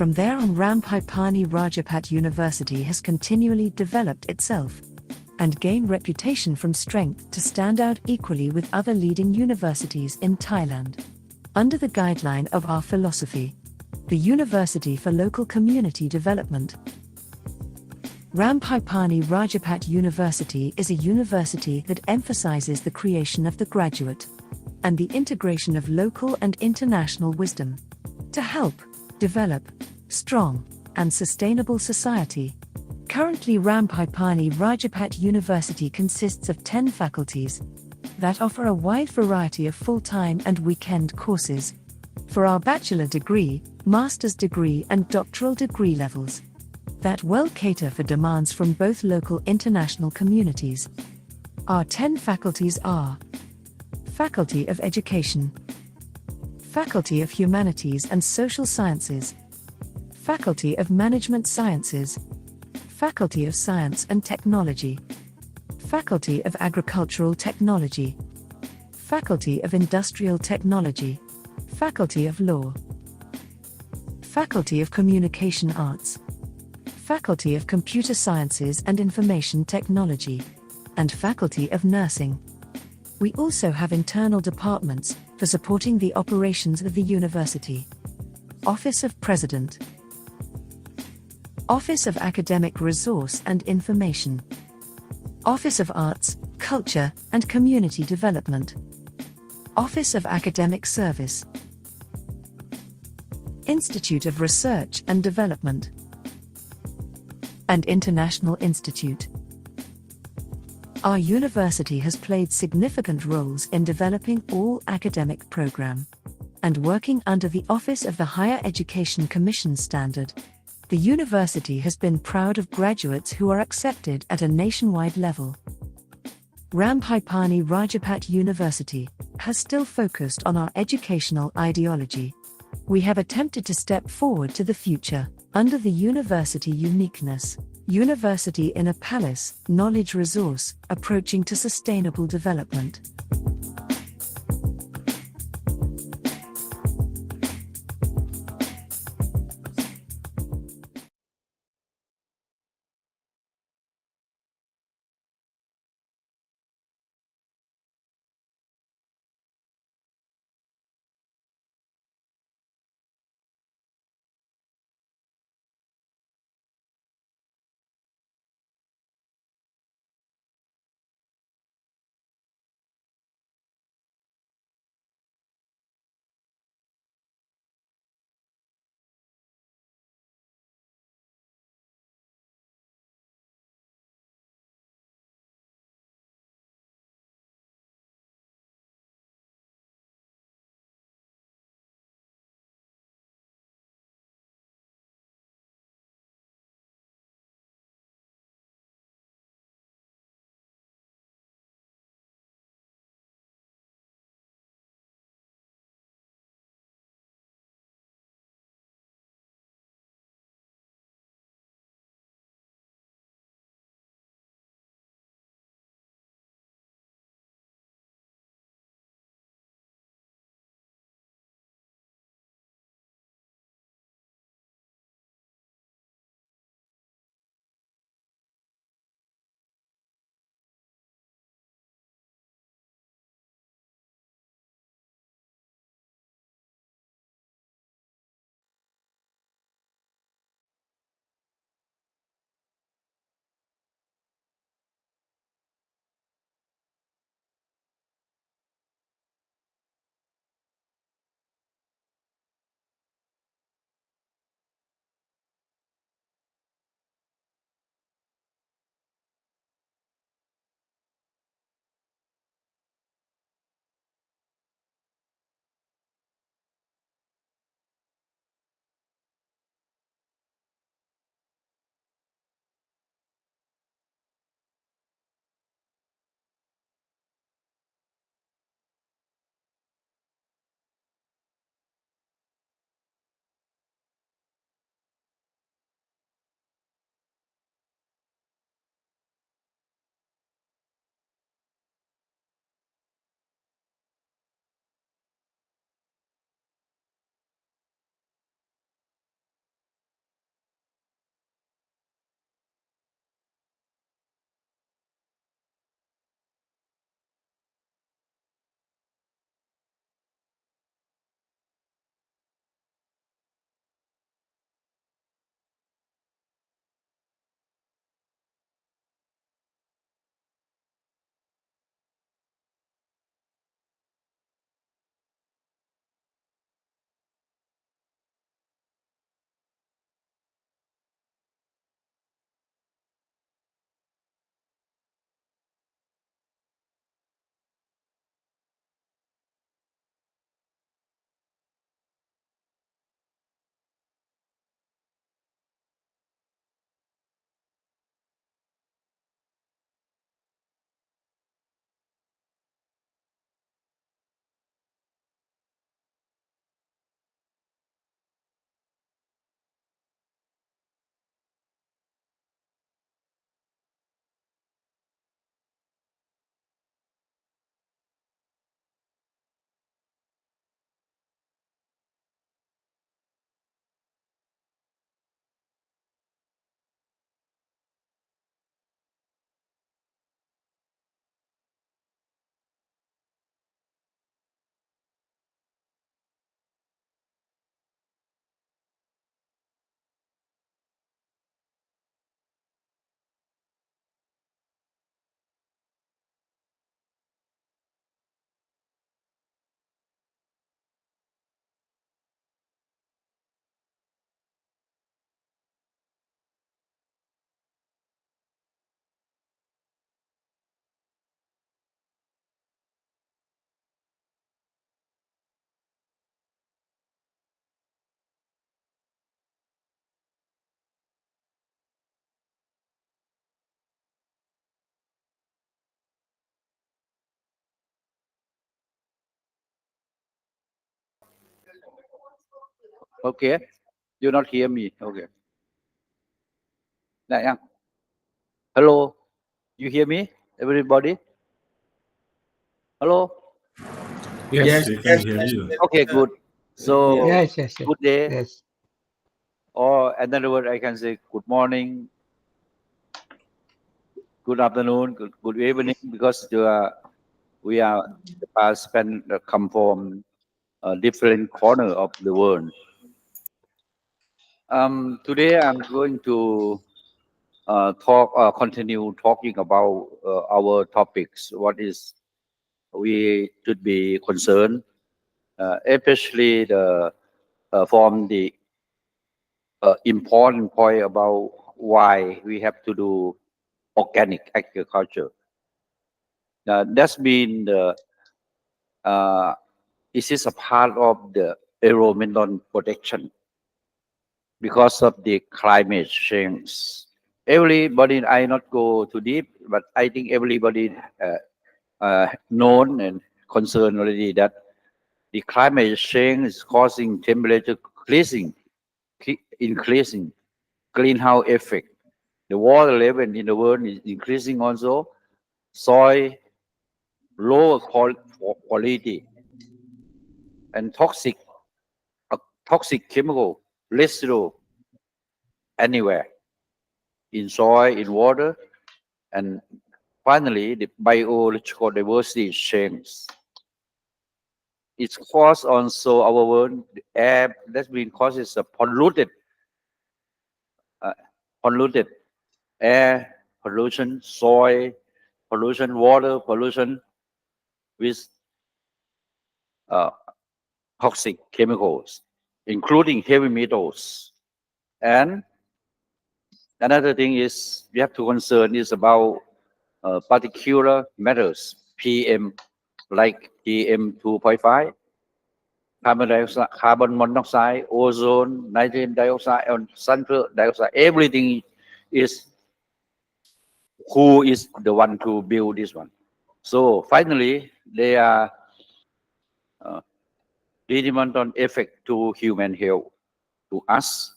From there on, Ramphipani Rajabhat University has continually developed itself and gained reputation from strength to stand out equally with other leading universities in Thailand. Under the guideline of our philosophy, the University for Local Community Development, Ramphipani Rajabhat University is a university that emphasizes the creation of the graduate and the integration of local and international wisdom to help develop strong and sustainable society. Currently, Ramphipani Rajabhat University consists of 10 faculties that offer a wide variety of full-time and weekend courses for our bachelor degree, master's degree and doctoral degree levels that well cater for demands from both local and international communities. Our 10 faculties are Faculty of Education, Faculty of Humanities and Social Sciences, Faculty of Management Sciences, Faculty of Science and Technology, Faculty of Agricultural Technology, Faculty of Industrial Technology, Faculty of Law, Faculty of Communication Arts, Faculty of Computer Sciences and Information Technology, and Faculty of Nursing. We also have internal departments for supporting the operations of the university. Office of President, Office of Academic Resource and Information, Office of Arts, Culture and Community Development, Office of Academic Service, Institute of Research and Development, and International Institute. Our university has played significant roles in developing all academic program and working under the Office of the Higher Education Commission standard. The university has been proud of graduates who are accepted at a nationwide level. Ramphipani Rajabhat University has still focused on our educational ideology. We have attempted to step forward to the future under the university uniqueness. University in a palace, knowledge resource, approaching to sustainable development. Okay, you not hear me. Okay. Này nhá. Hello, you hear me? Everybody? Hello? Yes, Yes, we can yes, hear yes, you. Okay, good. yes, So, yes, yes, good day. yes. Or another word I can say good morning, good afternoon, good evening, because we are the participants come from a different corner of the world. Today I'm going to continue talking about our topics. What is we should be concerned, especially from the important point about why we have to do organic agriculture. That's been uh, this is a part of the environmental protection because of the climate change. Everybody, I not go too deep, but I think everybody known and concerned already that the climate change is causing temperature increasing greenhouse effect. The water level in the world is increasing also. Soil lower quality and uh, toxic chemical residue anywhere in soil, in water, and finally the biological diversity changes. It's caused also our world the air that's been causes a uh, polluted air pollution, soil pollution, water pollution with uh, toxic chemicals, including heavy metals. And another thing is we have to concern is about particular matters, PM, like PM 2.5, carbon monoxide, ozone, nitrogen dioxide, and sulfur dioxide. Everything is who is the one to build this one. So finally, they are uh, detrimental effect to human health, to us.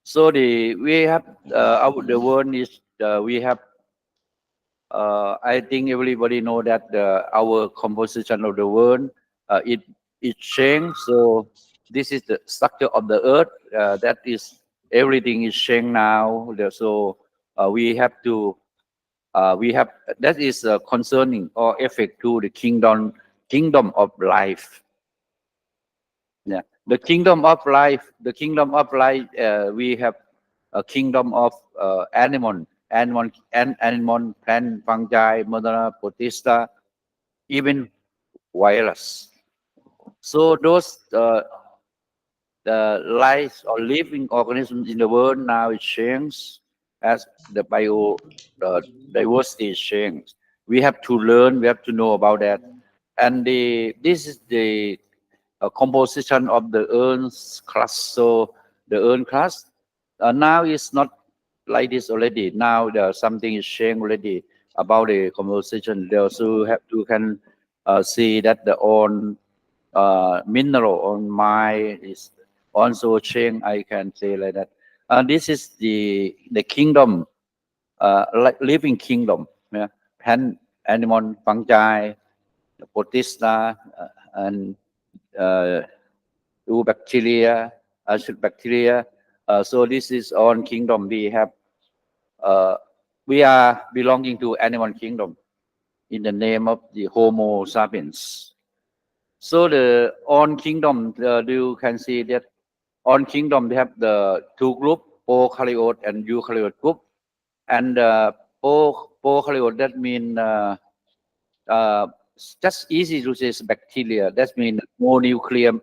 So we have the world is we have I think everybody know that our composition of the world it changed. So this is the structure of the earth. That is everything is changed now. So we have to we have that is concerning or effect to the kingdom of life. Yeah, the kingdom of life. The kingdom of life. We have a kingdom of animal, plant, fungi, monoda, protista, even virus. So those the life or living organisms in the world now is changed as the bio diversity is changed. We have to learn. We have to know about that. And this is the composition of the Earth's crust. So the Earth crust now is not like this already. Now there's something is changed already about the composition. They also have to can see that the own mineral on mine is also changed. I can say like that. This is the kingdom, like living kingdom. Yeah, plant, animal, fungi, protista, and uh, bacteria, acid bacteria. So this is our kingdom. Uh, we are belonging to animal kingdom in the name of the Homo sapiens. So the on kingdom, you can see that on kingdom they have the two group, prokaryote and eukaryote group, and prokaryote that mean uh, just easy to say is bacteria. That means no nuclear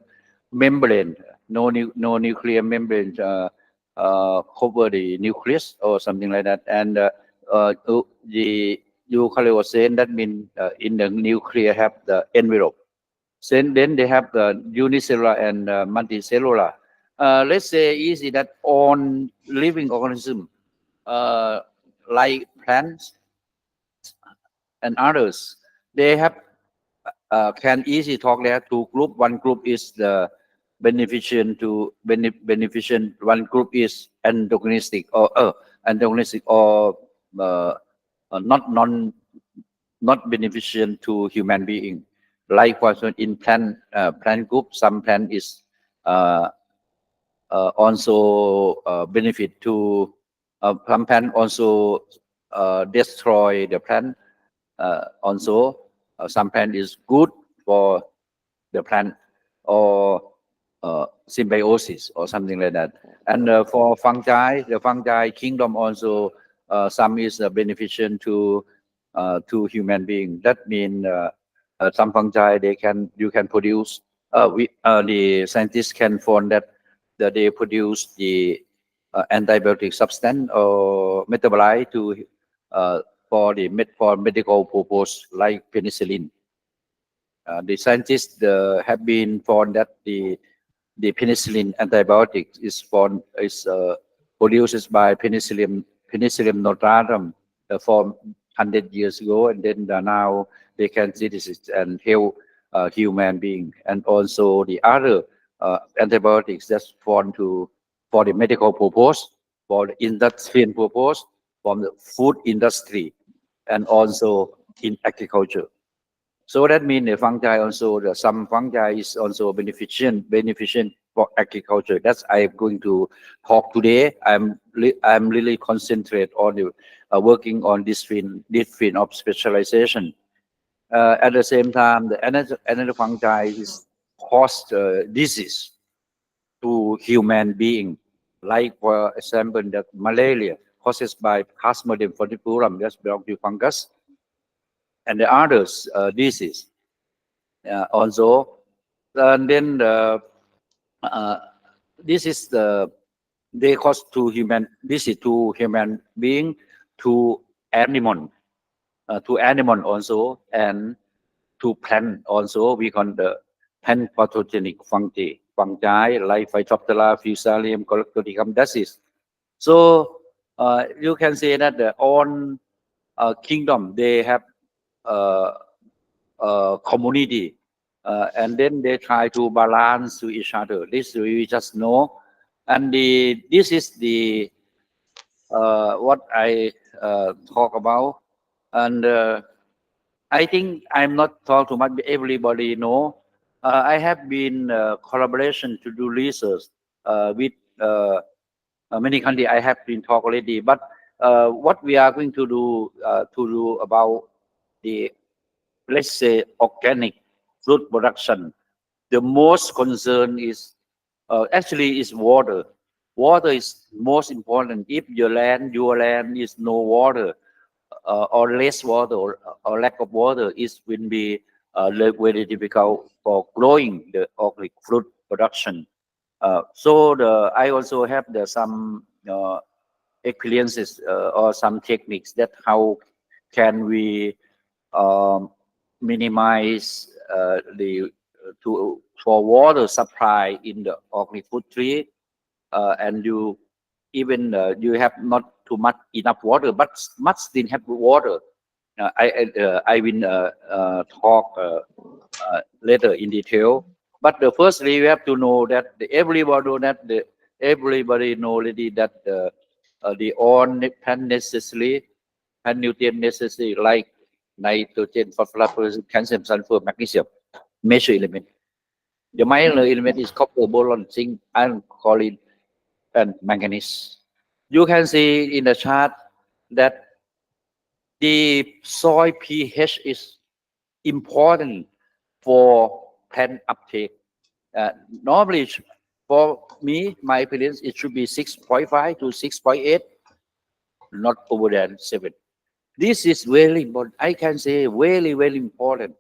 membrane, no nuclear membrane cover the nucleus or something like that. And the eukaryote that means in the nuclear have the envelope. Then they have the unicellular and multicellular. Let's say easy that on living organism uh, like plants and others, they have can easily talk there two group. One group is beneficent to beneficent. One group is antagonistic or not not beneficent to human being. Like for example, in plant group, some plant is also benefit to some plant also destroy the plant. Also, some plant is good for the plant or symbiosis or something like that. And for fungi, the fungi kingdom also some is beneficial to human being. That means some fungi you can produce. The scientists can find that they produce the antibiotic substance or metabolite to for medical purpose like penicillin. The scientists have been found that the penicillin antibiotic is produced by penicillium notatum from 100 years ago, and then now they can synthesis and help human being, and also the other antibiotics that's found for the medical purpose, for the industrial purpose, from the food industry, and also in agriculture. So that means the fungi also, some fungi is also beneficent for agriculture. That's I'm going to talk today. I'm really concentrate on the, working on this field of specialization. At the same time, another fungi is cause disease to human being, like for example, that malaria caused by Plasmodium falciparum, that's belong to fungus, and the others disease. Also, and then uh, this is they cause to human. This is to human being, to animal also, and to plant also. We call the plant pathogenic fungi like Phytophthora, Fusarium, Colloquium. That is. So you can say that the own kingdom they have uh, community, and then they try to balance to each other. This we just know, and this is the what I talk about, and I think I'm not talk too much. Everybody know. I have been collaboration to do research with many countries. I have been talk already, but what we are going to do about the, let's say, organic fruit production, the most concern is actually is water. Water is most important. If your land is no water, or less water, or lack of water, it will be very difficult for growing the organic fruit production. I also have some experiences or some techniques that how can we um, minimize the to for water supply in the organic food tree, and you have not too much enough water, but much still have water. I will talk later in detail. But firstly, you have to know that everybody know already that the all plant necessary and nutrient necessary like nitrogen, phosphorus, calcium, sulfur, magnesium, major element. The minor element is copper, boron, zinc, iron, chlorine, and manganese. You can see in the chart that the soil pH is important for plant uptake. Normally, for me, my opinion, it should be 6.5 to 6.8, not over than 7. This is very important. I can say very, very important.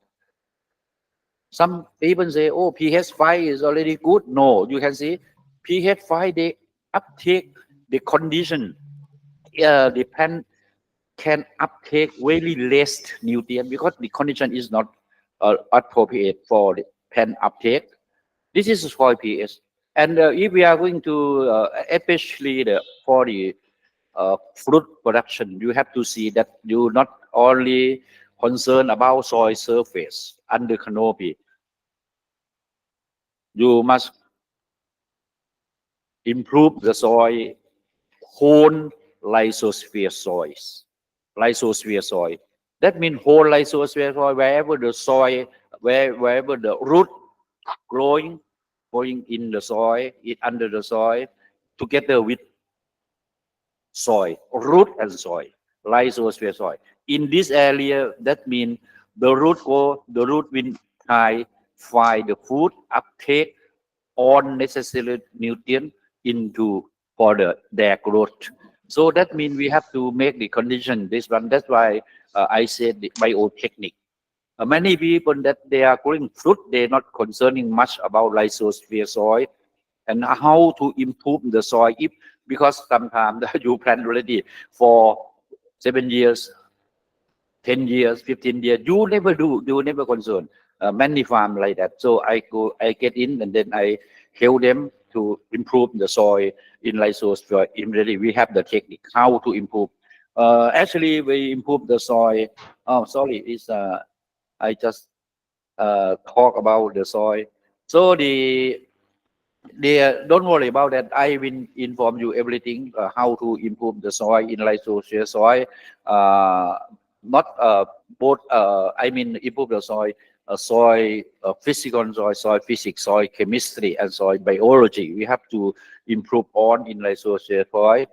Some people say, oh, pH 5 is already good. No, you can see pH 5, they uptake the condition. The plant can uptake very less nutrient because the condition is not appropriate for the plant uptake. This is for pH. And if we are going to, especially for the fruit production, you have to see that you not only concern about soil surface under canopy. You must improve the soil whole lysosphere soils. Lysosphere soil. That means whole lysosphere soil, wherever the soil, wherever the root growing, going in the soil, under the soil, together with soil, root and soil, lysosphere soil. In this area, that means the root will try find the food, uptake all necessary nutrient into for their growth. So that means we have to make the condition this one. That's why I said the biotechnique. Many people that they are growing fruit, they're not concerning much about lysosphere soil and how to improve the soil. If because sometimes you plant already for 7 years, 10 years, 15 years, you never do, you never concern. Many farm like that. So I get in and then I help them to improve the soil in lysosphere. Immediately we have the technique how to improve. Actually, we improve the soil. Oh, sorry, is I just talk about the soil. So don't worry about that. I will inform you everything how to improve the soil in lysosphere soil. Uh, not both. I mean improve the soil, soil physical soil, soil physics, soil chemistry, and soil biology. We have to improve on in lysosphere soil.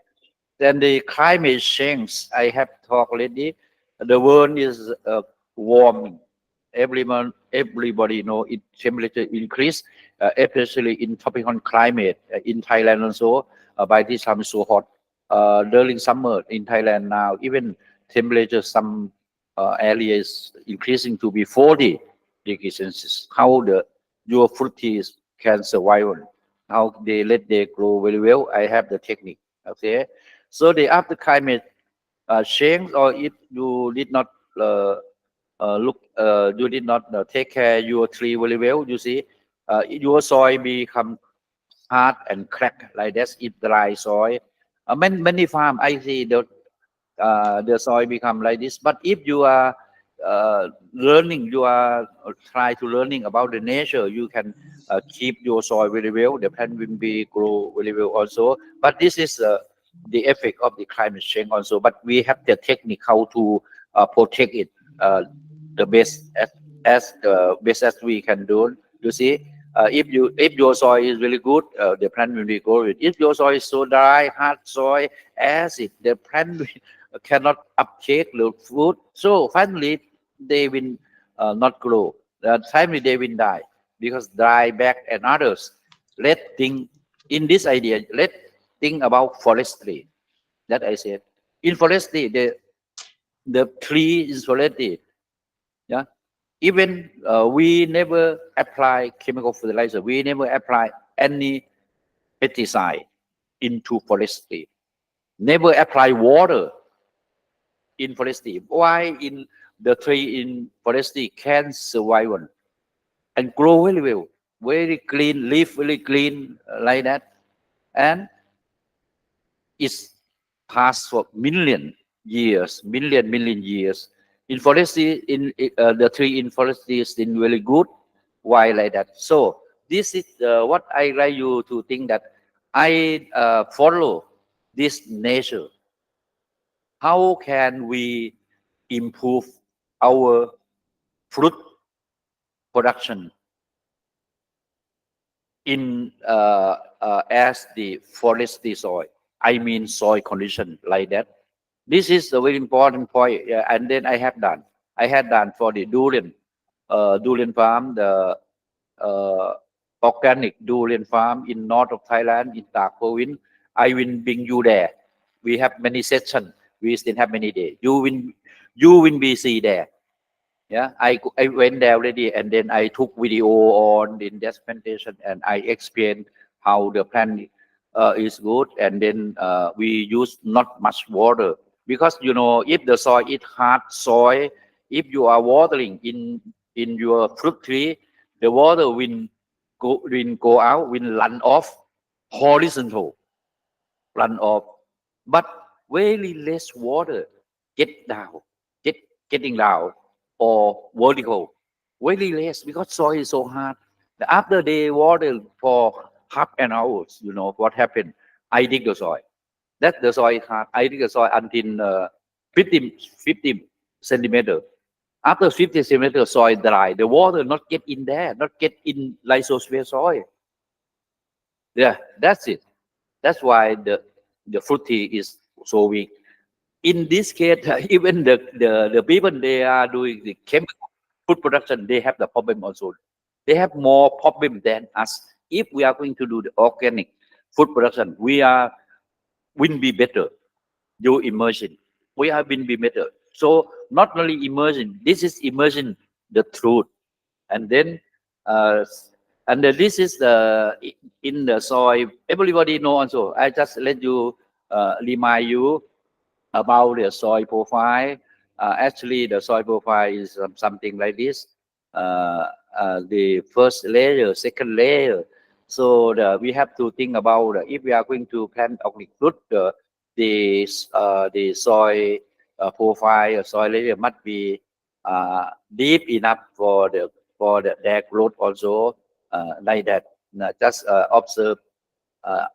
Then the climate change, I have talked already. The world is warming. Everybody know it temperature increase, especially in tropical climate in Thailand also. By this time it's so hot. During summer in Thailand now, even temperature some areas increasing to be 40 degrees Celsius. How your fruit trees can survive? How they grow very well? I have the technique. Okay, so the after climate change, or if you did not you did not take care your tree very well, you see, your soil become hard and crack like that. If dry soil, many farm I see the soil become like this. But if you are learning, you are try to learning about the nature, you can keep your soil very well. The plant will be grow very well also. But this is the effect of the climate change also. But we have the technique how to protect it the best as best as we can do. You see, if your soil is really good, the plant will be growing. If your soil is so dry, hard soil, acid, the plant will cannot uptake the food. So finally, they will not grow. Finally, they will die because dry back and others. Let's think in this idea. Let's think about forestry. That I said. In forestry, the tree is forestry. Yeah. Even we never apply chemical fertilizer. We never apply any pesticide into forestry. Never apply water in forestry. Why in the tree in forestry can survive and grow very well, very clean, leaf very clean like that, and it's past for million years. In forestry, in the tree in forestry is in really good. Why like that? So this is what I like you to think that I follow this nature. How can we improve our fruit production in as the forestry soil? I mean soil condition like that. This is a very important point. Yeah, and then I had done for the durian farm, the uh, organic durian farm in north of Thailand, in Tak province. I will bring you there. We have many sessions. We still have many days. You will be see there. Yeah, I went there already, and then I took video on the implementation, and I explained how the plant is good, and then we use not much water because if the soil is hard soil, if you are watering in your fruit tree, the water will go out, will run off horizontal, run off, but very less water get down, get getting down or vertical, very less because soil is so hard. After they water for half an hour. You know what happened? I dig the soil. That the soil is hard. I dig the soil until 50 centimeter. After 50 centimeter, soil dry. The water not get in there, not get in lysosphere soil. Yeah, that's it. That's why the fruit tea is so weak. In this case, even the people they are doing the chemical food production, they have the problem also. They have more problem than us. If we are going to do the organic food production, we are will be better. Do immersion. We have been be better. So not only immersion, this is immersion the truth, and then uh, and this is the in the soil. Everybody know also. I just let you remind you about the soil profile. Actually, the soil profile is something like this. Uh, the first layer, second layer. So we have to think about if we are going to plant organic fruit, the soil profile, soil layer must be deep enough for their growth also, like that. Just observe uh,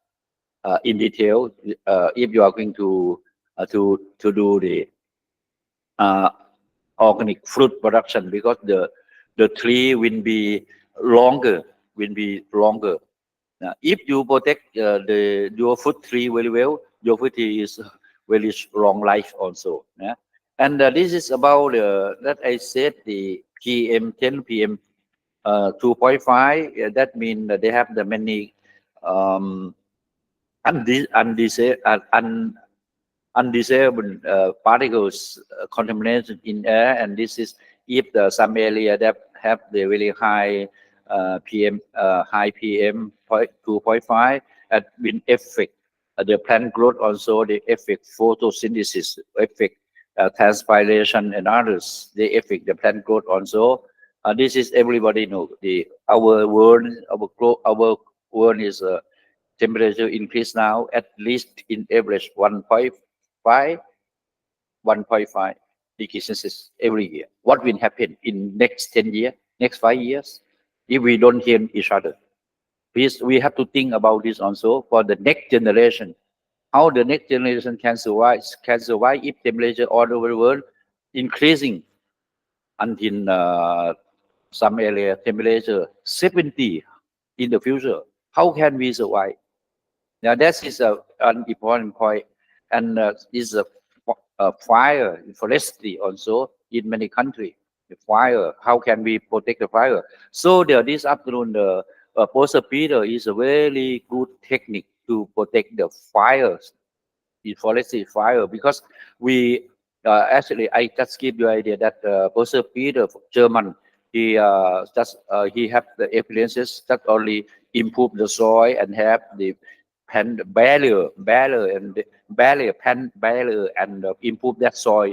in detail if you are going to do the uh, organic fruit production, because the tree will be longer, will be longer. If you protect the your fruit tree very well, your fruit tree is very long life also. Yeah? And this is about that I said the PM10, PM 2.5. That means they have the many um, undesirable particles contamination in air, and this is if some area that have the really high high PM 2.5, it will affect the plant growth also. They affect photosynthesis, affect transpiration and others. They affect the plant growth also. This is everybody know. The our world is temperature increase now at least in average 1.5 degrees Celsius every year. What will happen in next 10 years, next 5 years, if we don't hear each other? Please, we have to think about this also for the next generation. How the next generation can survive if temperature all over the world increasing until some area temperature 70 in the future. How can we survive? Now that is an important point, and is a fire, forestry also in many countries. The fire, how can we protect the fire? So this afternoon, the Prof.Peter is a very good technique to protect the fires in forestry fire, because we actually I just give you idea that Prof.Peter German, he have the experiences that only improve the soil and have the pen barrier and the pen barrier, and improve that soil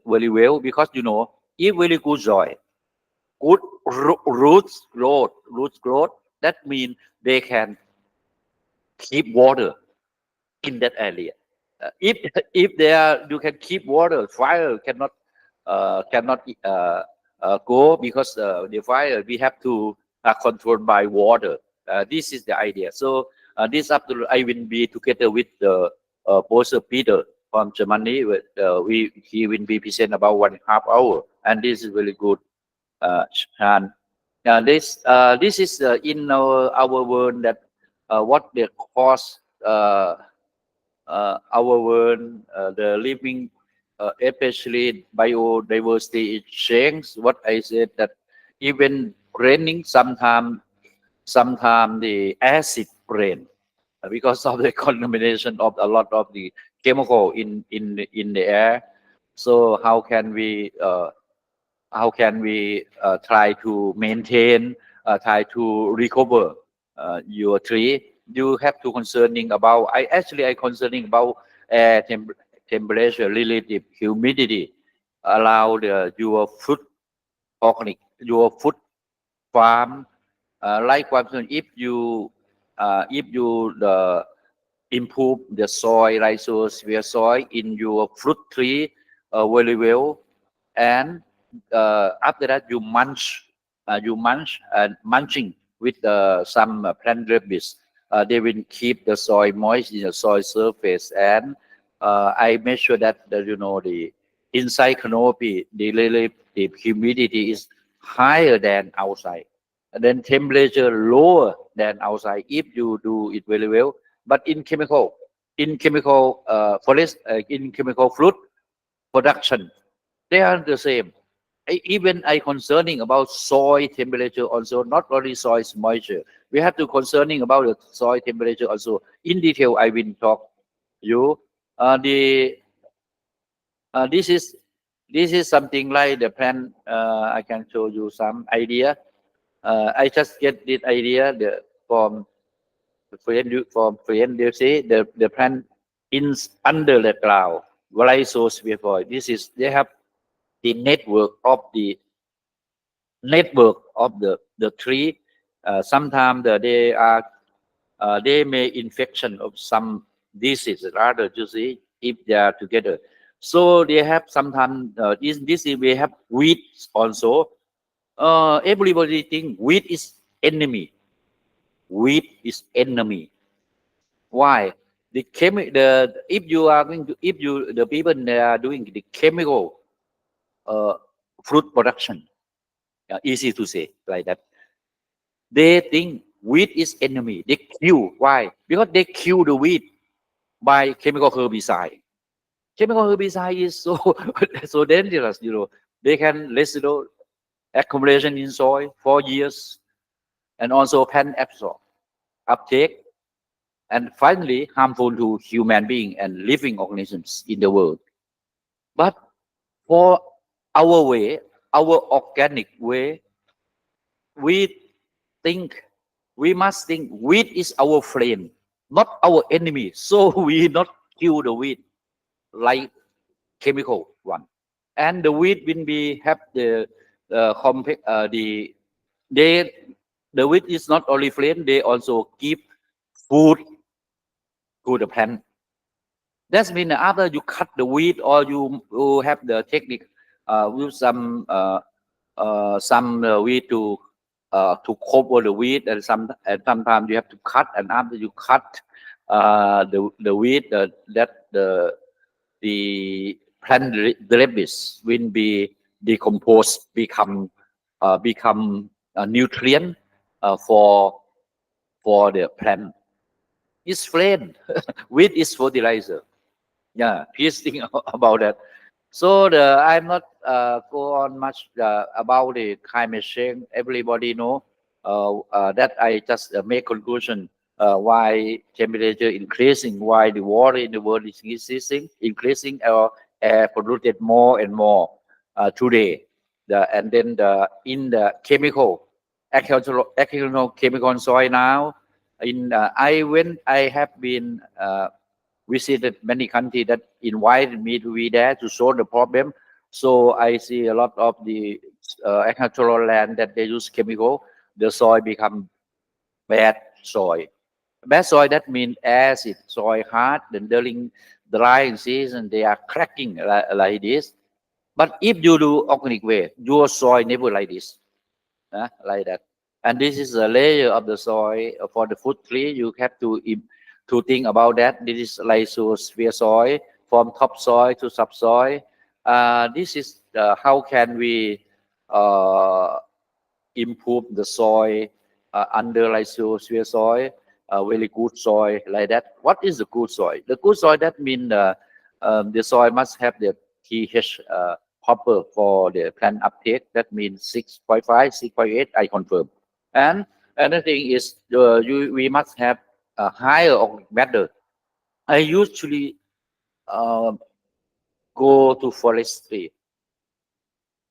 very well, because if very good soil, good roots growth, that means they can keep water in that area. If there you can keep water, fire cannot go, because the fire we have to control by water. This is the idea. So this afternoon I will be together with the Professor Peter from Germany. He will be present about 1.5 hours, and this is really good. And this is in our world that what the cause. Our world, the living, especially biodiversity, it changes. What I said that even raining, sometime the acid rain because of the contamination of a lot of the chemical in the air. So how can we try to maintain, try to recover your tree? You have to concerning about. I concerning about air temperature, relative humidity, allow your food organic, your food farm. Likewise, if you improve the soil rhizosphere soil in your fruit tree very well, and after that you munching with some plant rabies. They will keep the soil moist in the soil surface, and I make sure that the inside canopy, the relative humidity is higher than outside, and then temperature lower than outside if you do it very well. But in chemical forest, in chemical fruit production, they are the same. Even I concerning about soil temperature also, not only soil moisture. We have to concerning about the soil temperature also. In detail, I will talk you. The this is something like the plan. I can show you some idea. I just get this idea from friend. You see the plant in under the ground, rhizosphere. This is they have the network of the tree. Sometimes they may infection of some disease rather, you see, if they are together. So they have sometimes this we have weeds also. Everybody think weed is enemy. Weed is enemy. Why? The if you are going to if you the people they are doing the chemical uh, fruit production, easy to say like that. They think weed is enemy. They kill. Why? Because they kill the weed by chemical herbicide. Chemical herbicide is so so dangerous. They can residual accumulation in soil for years, and also pan absorb, uptake, and finally harmful to human being and living organisms in the world. But for our way, our organic way, we think we must think weed is our friend, not our enemy. So we not kill the weed like chemical one. And the weed will be have they the weed is not only friend, they also give food to the plant. That means after you cut the weed or you have the technique with some weed to cover the weed, and sometimes you have to cut, and after you cut the weed, the plant debris will be decomposed, become a nutrient for the plant. It's friend. Weed is fertilizer. Yeah, please think about that. So I'm not go on much about the climate change. Everybody know that I just make conclusion why temperature increasing, why the water in the world is increasing, or air polluted more and more today. And then in the agricultural chemical soil now. I have been visited many countries that invited me to be there to solve the problem. So I see a lot of the agricultural land that they use chemical. The soil become bad soil. Bad soil, that means acid, soil hard. Then during the drying season, they are cracking like this. But if you do organic way, your soil never like this, like that. And this is a layer of the soil for the fruit tree. You have to think about that. This is lysosphere soil from topsoil to subsoil. This is how can we uh, improve the soil under lysosphere soil, very good soil like that. What is the good soil? The good soil, that means the soil must have the pH proper for the plant uptake. That means 6.5, 6.8. I confirm. And another thing is we must have a higher organic matter. I usually uh, go to forestry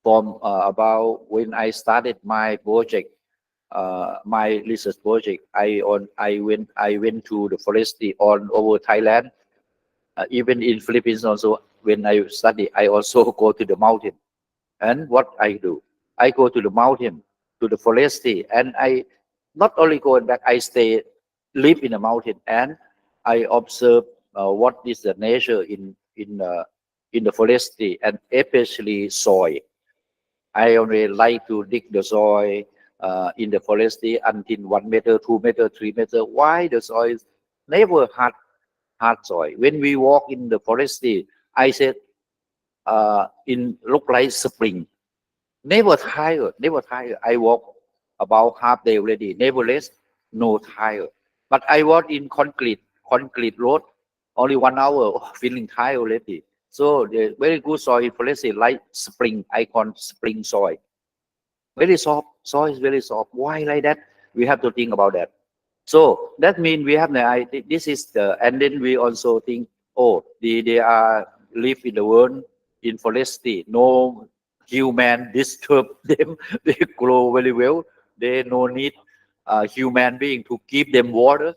from about when I started my project, my research project. I went to the forestry all over Thailand, even in Philippines also. When I study, I also go to the mountain. And what I do, I go to the mountain, to the forestry, and I not only go back, I stay, live in the mountain, and I observe what is the nature in the forestry, and especially soil. I only like to dig the soil, in the forestry until 1 meter, 2 meter, 3 meter. Why the soil is never hard soil? When we walk in the forestry, I said in look like spring. Never tired, never tired. I walk about half day already. Nevertheless, no tired. But I walk in concrete road, only 1 hour, feeling tired already. So the very good soil forestry like spring. I call spring soil. Very soft. Soil is very soft. Why like that? We have to think about that. So that means we have the idea. This is the, and then we also think, oh, they are live in the world in forestry. No human disturb them. They grow very well. They no need human being to give them water.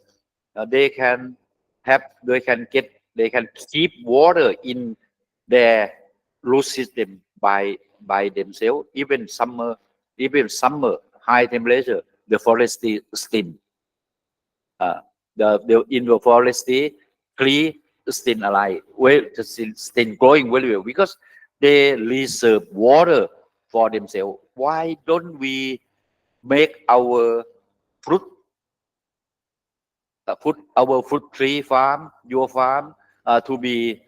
They can have, they can keep water in their root system by themselves. Even summer, high temperature, the forestry steam. Uh, the in the forestry tree still alive, well, still growing very well because they reserve water for themselves. Why don't we make our fruit, put our fruit tree farm, your farm, to be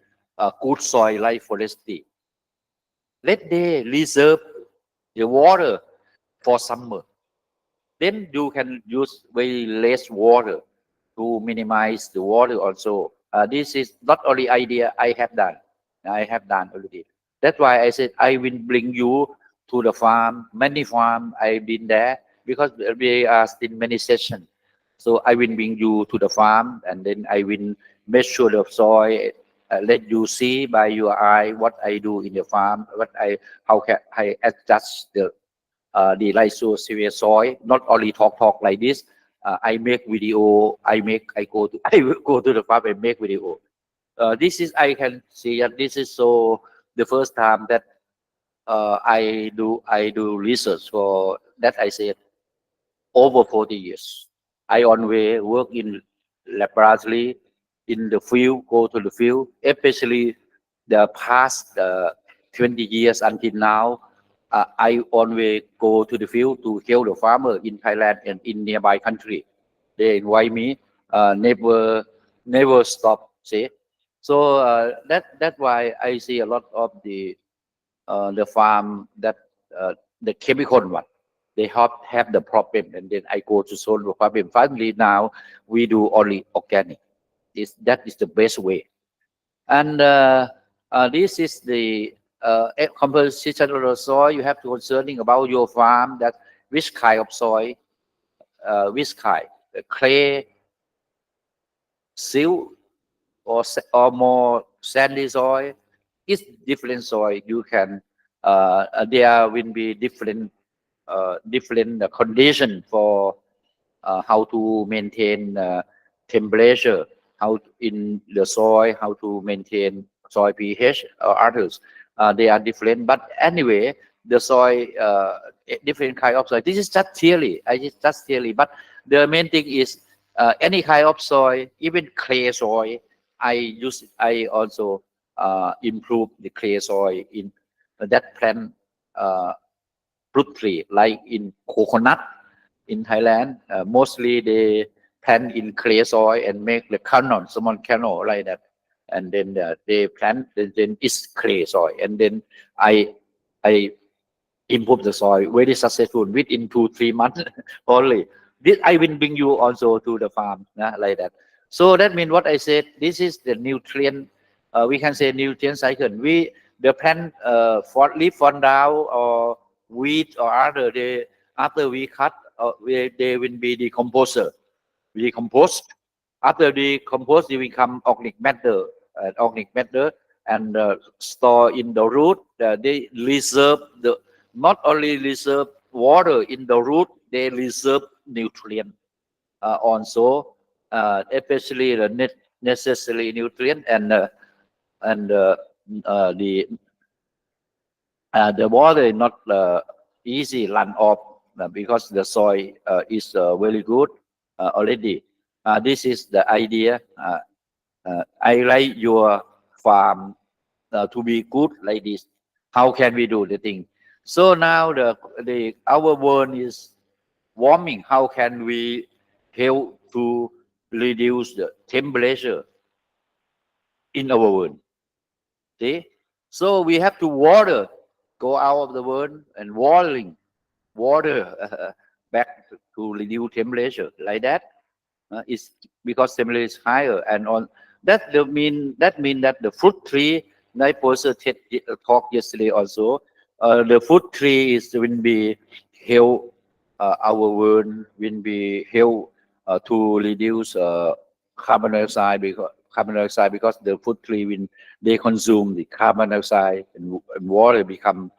good soil like forestry? Let they reserve the water for summer. Then you can use very less water to minimize the water also. This is not only idea I have done already. That's why I said I will bring you to the farm, many farm I've been there because we are still many sessions. So I will bring you to the farm and then I will measure the soil, let you see by your eye what I do in the farm, how can I adjust the lysosphere soil, not only talk like this. I make video. I go to I will go to the farm and make video. This is I can see that this is so the first time that I do research for that. I said over 40 years. I always work in laboratory, in the field, go to the field, especially the past 20 years until now. I always go to the field to help the farmer in Thailand and in nearby country. They invite me, never stop. See, so that's why I see a lot of the farm that the chemical one. They have the problem, and then I go to solve the problem. Finally, now we do only organic. That is the best way. And this is the composition of the soil. You have to concerning about your farm, that which kind of soil, which kind, clay, silt, or more sandy soil. It's different soil. You can there will be different condition for how to maintain temperature, in the soil, how to maintain soil pH or others. They are different, but anyway, the soil, different kind of soil. This is just theory. Just theory, but the main thing is any kind of soil, even clay soil. I also improve the clay soil in that plant fruit tree, like in coconut in Thailand. Mostly they plant in clay soil and make the cannon, small cannon like that, and then they plant. Then it's clay soil, and then I I improve the soil very successful within 2 3 months only. This I will bring you also to the farm, like that. So that means what I said. This is the nutrient. We can say nutrient cycle. The plant for leaf fall down or weed or other. They after we cut, they will be decomposer. We decompose. After decompose, they become organic matter. Organic matter and store in the root. They reserve the not only reserve water in the root, they reserve nutrient also, especially the necessary nutrient and the water is not easy run off because the soil is very good already. This is the idea. I like your farm to be good like this. How can we do the thing? So now the our world is warming, how can we help to reduce the temperature in our world? See, so we have to water, go out of the world and watering water back to reduce temperature like that. Is because temperature is higher, and on that mean that the fruit tree, like Professor Ted talked yesterday also, the fruit tree is will be help our world will be help to reduce carbon dioxide because the fruit tree when they consume the carbon dioxide and water become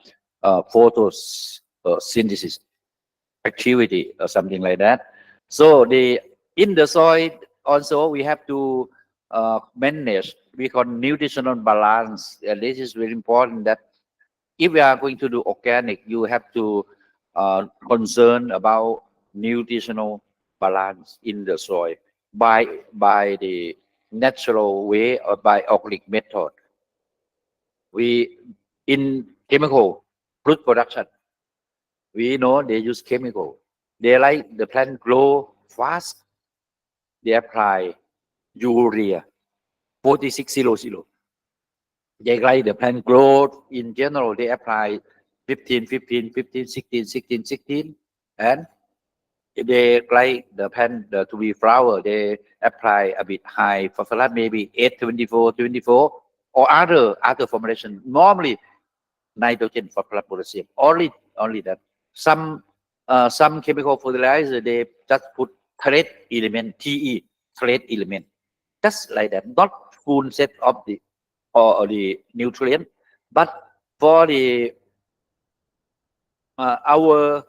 photosynthesis activity or something like that. So the in the soil also we have to manage we call nutritional balance, and this is very important. That if we are going to do organic, you have to concern about nutritional balance in the soil by the natural way or by organic method. We in chemical fruit production, we know they use chemical. They like the plant grow fast. They apply urea 4600. They like the plant growth in general. They apply 15, 15, 15, 16, 16, 16. And if they like the plant to be flower, they apply a bit high phosphorus, maybe 824, 24, or other formulation. Normally nitrogen, phosphorus, potassium. Only that. Some chemical fertilizer they just put thread element, TE, thread element. Just like that. Not full set of the or the nutrient, but for the our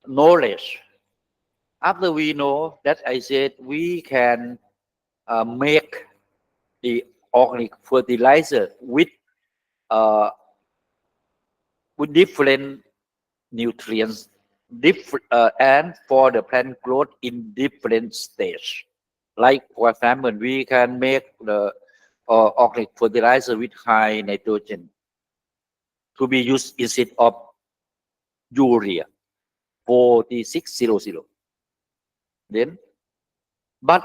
knowledge. After we know that, I said we can make the organic fertilizer uh, with different nutrients, and for the plant growth in different stage. Like for example, we can make the organic fertilizer with high nitrogen to be used instead of urea 4600. Then, but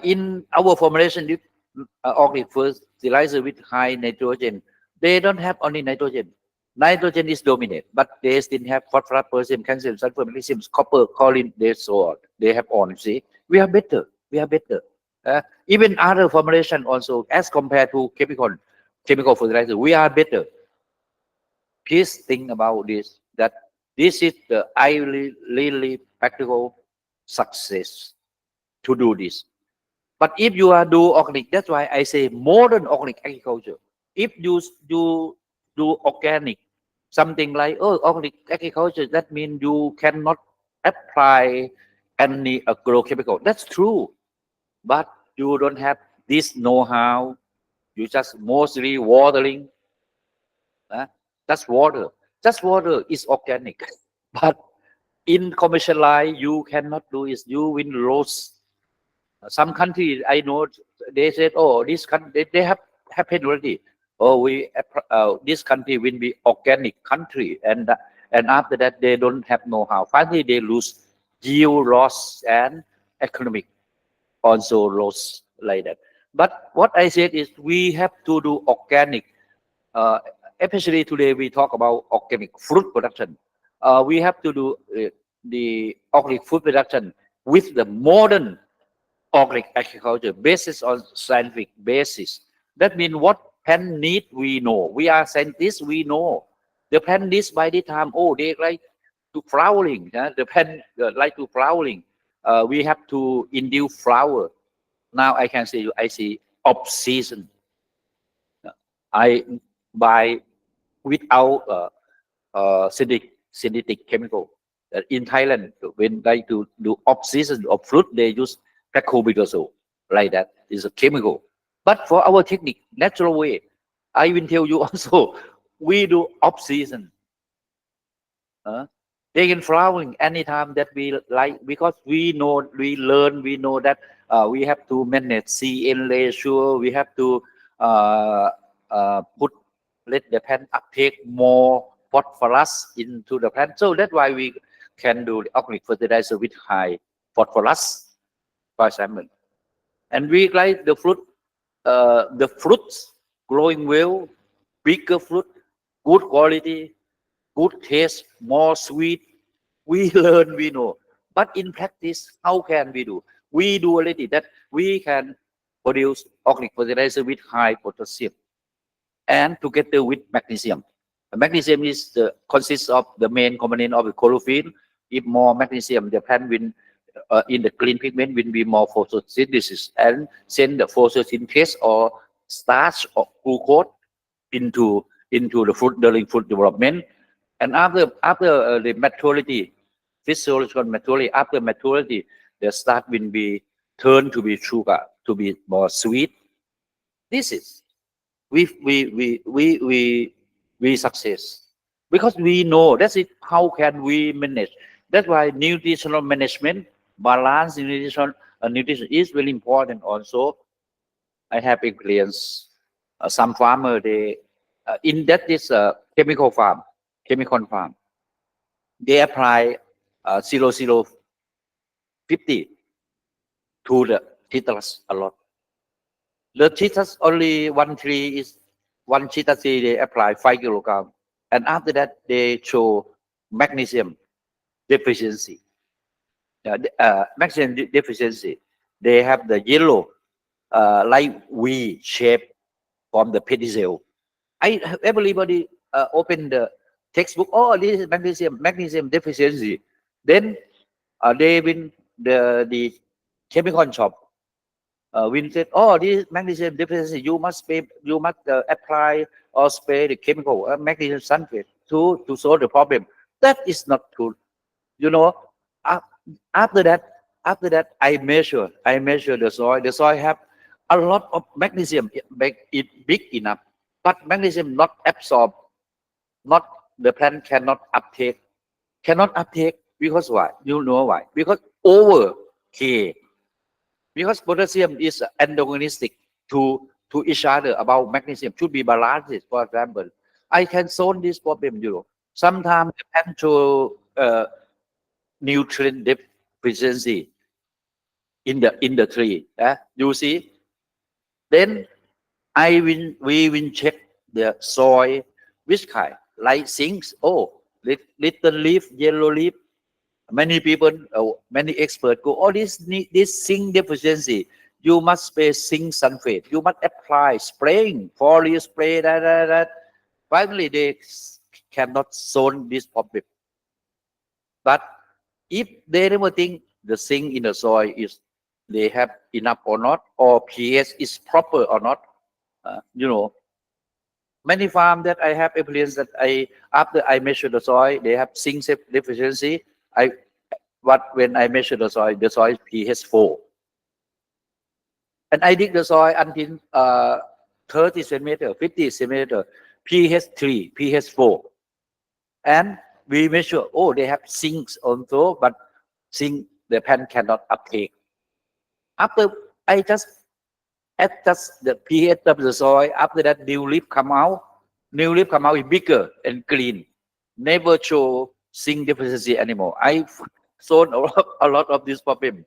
in our formulation, if organic fertilizer with high nitrogen, they don't have only nitrogen. Nitrogen is dominant, but they still have phosphorus, potassium, calcium, sulfur, magnesium, copper, choline, they so on. They have on. See, we are better. We are better. Even other formulation also, as compared to chemical fertilizer, we are better. Please think about this. That this is the really practical success to do this. But if you are do organic, that's why I say modern organic agriculture. If you do organic, something like organic agriculture, that means you cannot apply any agrochemical. That's true, but you don't have this know-how. You just mostly watering. Uh, that's water. Just water is organic, but in commercial line you cannot do is you will lose. Some countries I know they said, oh, this country they have happened already. Oh, this country will be organic country, and after that they don't have know-how. Finally, they lose yield loss and economic also loss like that. But what I said is we have to do organic. Uh, Especially today we talk about organic fruit production. We have to do the organic food production with the modern organic agriculture basis on scientific basis. That means what plant need we know. We are scientists, we know. The plant needs by the time, oh, they like to flowering. The plant like to flowering. We have to induce flower. Now I can say I see off season. I buy without synthetic chemical. In Thailand, when they do off season of fruit, they use paclobidazole like that. Is a chemical. But for our technique, natural way, I will tell you also, we do off season. Uh, they can flowering anytime that we like because we know that we have to manage CN ratio. We have to uh, put let the plant uptake more phosphorus into the plant. So that's why we can do the organic fertilizer with high phosphorus, for example. And we like the fruits growing well, bigger fruit, good quality, good taste, more sweet. We learn, we know. But in practice, how can we do? We do already that we can produce organic fertilizer with high potassium and together with magnesium. Magnesium consists of the main component of the chlorophyll. If more magnesium, the plant will in the green pigment will be more photosynthesis and send the photosynthesis or starch or glucose into the fruit during fruit development. And after the maturity, physiological maturity, after maturity, the starch will be turned to be sugar, to be more sweet. This is we success because we know that's it. How can we manage? That's why nutritional management, balance nutrition is very important. Also, I have experienced some farmer they in that is a chemical farm, chemical farm. They apply 0050 to the citrus a lot. The citrus only one tree is one citrus tree they apply 5 kilograms, and after that they show magnesium deficiency. Magnesium deficiency. They have the yellow like V shape from the pedicel. Everybody open the textbook. Oh, this is magnesium deficiency. Then they win the chemical shop. When said, oh, this is magnesium deficiency, you must apply or spray the chemical magnesium sulfate to solve the problem. That is not true. You know, after that, I measure the soil. The soil have a lot of magnesium, make it big enough, but magnesium not absorbed. Not the plant cannot uptake because why? You know why? Because over K. Because potassium is antagonistic to each other about magnesium should be balanced. For example, I can solve this problem. Sometimes the plant show nutrient deficiency in the tree. You see, then we will check the soil, which kind, like zinc. Oh, little leaf, yellow leaf. Many people, many experts go, oh, this zinc deficiency. You must spray zinc sulfate. You must apply spraying, foliar spray, that. Finally, they cannot solve this problem. But if they never think the zinc in the soil is they have enough or not, or pH is proper or not, many farms that I have experience that after I measure the soil, they have zinc deficiency. When I measure the soil is pH 4. And I dig the soil until 30 centimeter, 50 centimeter, pH 3, pH 4. And we measure, oh, they have zinc also, but zinc the plant cannot uptake. After I just adjust the pH of the soil, after that new leaf come out is bigger and clean. Never show zinc deficiency anymore. I solved a lot of this problem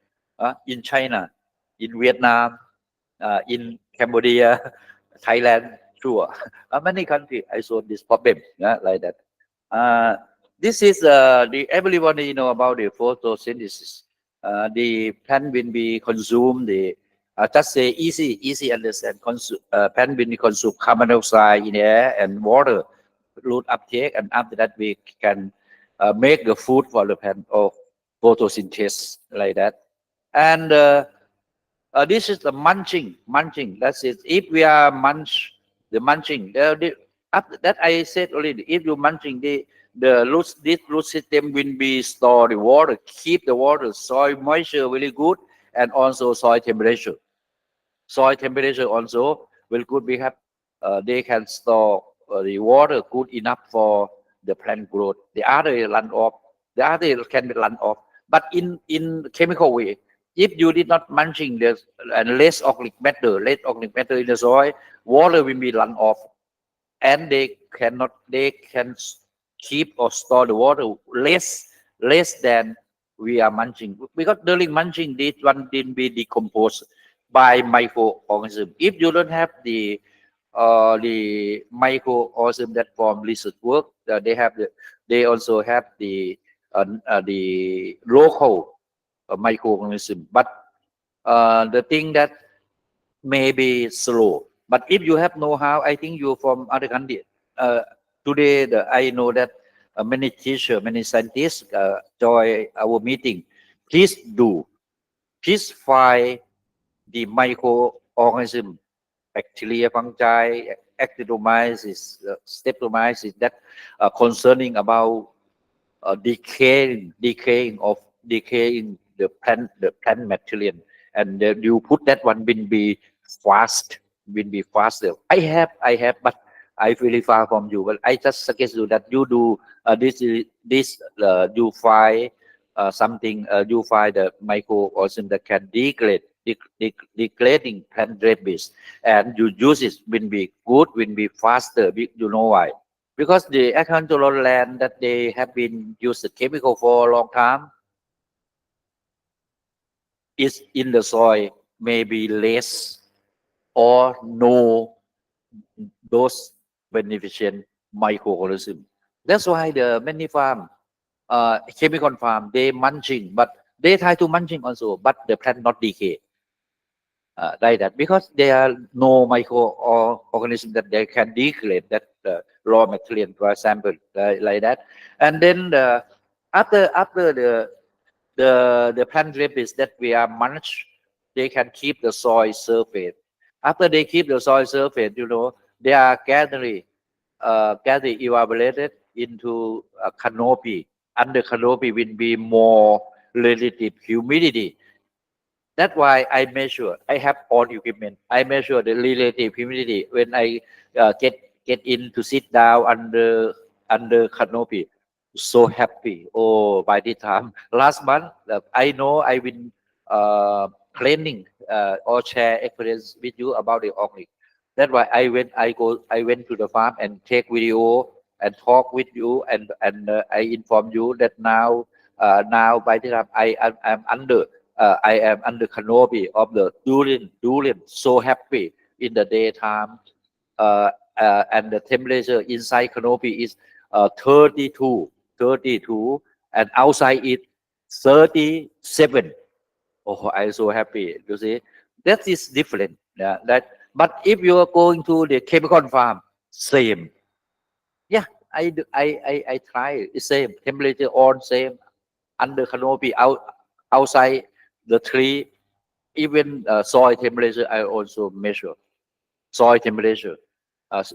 in China, in Vietnam, in Cambodia, Thailand, sure. Many countries I solved this problem like that. This is everybody about the photosynthesis. The plant will be consumed. Just say easy understand. Plant will consume carbon dioxide in the air and water, root uptake, and after that we can make the food for the plant or photosynthesis like that. And this is the munching. That's it. If we are munching, after that I said already. If you munching, this root system will be store the water, keep the water, soil moisture really good, and also soil temperature. Soil temperature also will good. We have they can store the water good enough for the plant growth. The other run off. The other can be run off. But in chemical way, if you did not munching this and less organic matter in the soil, water will be run off, and they can keep or store the water less less than we are munching, because during munching this one didn't be decomposed by microorganism. If you don't have the microorganism that form lizard work, they also have the local microorganism, but the thing that may be slow. But if you have know-how, I think you from other country. Uh, Today, I know that many teachers, many scientists join our meeting. Please do. Please find the microorganism, bacteria, fungi, actinomyces, streptomyces that concerning about decaying the plant material, and you put that one will be faster. I have, but I really far from you. But I just suggest you that you do you find something, you find the microorganism that can degrading plant rabies, and you use it will be good, will be faster. You know why? Because the agricultural land that they have been used chemical for a long time is in the soil, maybe less or no those beneficent microorganisms. That's why the many farm, chemical farm, they munching, but they try to munching also, but the plant not decay. Like that, because there are no microorganisms that they can degrade that raw material, for example, like that. And then after the plant rabies that we are managed, they can keep the soil surface. After they keep the soil surface, they are gathered evaporated into a canopy. Under canopy will be more relative humidity. That's why I measure. I have all equipment. I measure the relative humidity when I get in to sit down under canopy. So happy. Oh, by the time last month, I know I've been planning or share experience with you about the organic. That's why I went to the farm and take video and talk with you, and I inform you that now by the time I am under canopy of the durian, so happy in the daytime, and the temperature inside canopy is 32, and outside it 37. Oh, I'm so happy. You see, that is different. Yeah, but if you are going to the chemical farm, same. Yeah, I try. It's same temperature on same under canopy outside the tree. Even soil temperature I also measure. Soil temperature.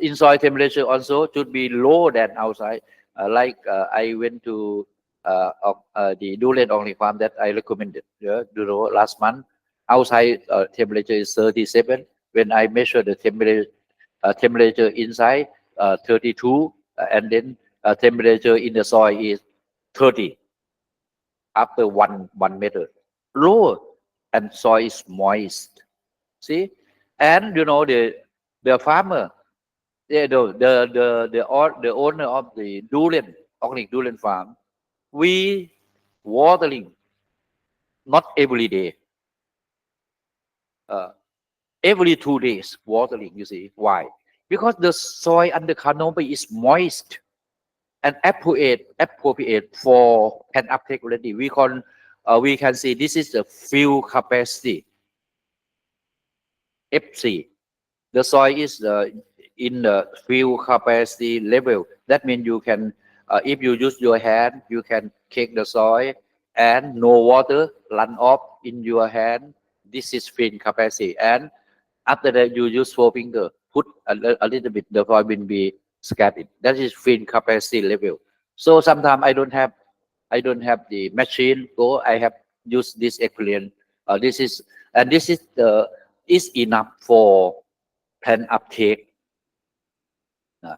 In soil temperature also should be lower than outside. I went to the durian only farm that I recommended. Yeah, last month. Outside temperature is 37. When I measure the temperature inside 32, and then temperature in the soil is 30 after one meter. Lower, and soil is moist. See, and the farmer, the owner of the organic durian farm, we watering not every day, uh, every 2 days watering. You see why? Because the soil under canopy is moist and appropriate for can uptake already. We can see this is the field capacity FC. The soil is in the field capacity level. That means you can, if you use your hand, you can take the soil and no water run off in your hand. This is field capacity. And after that, you use 4 finger, put a little bit, the soil will be scattered. That is field capacity level. So sometimes I don't have the machine. So I have used this experience. This is enough for plant uptake. Uh,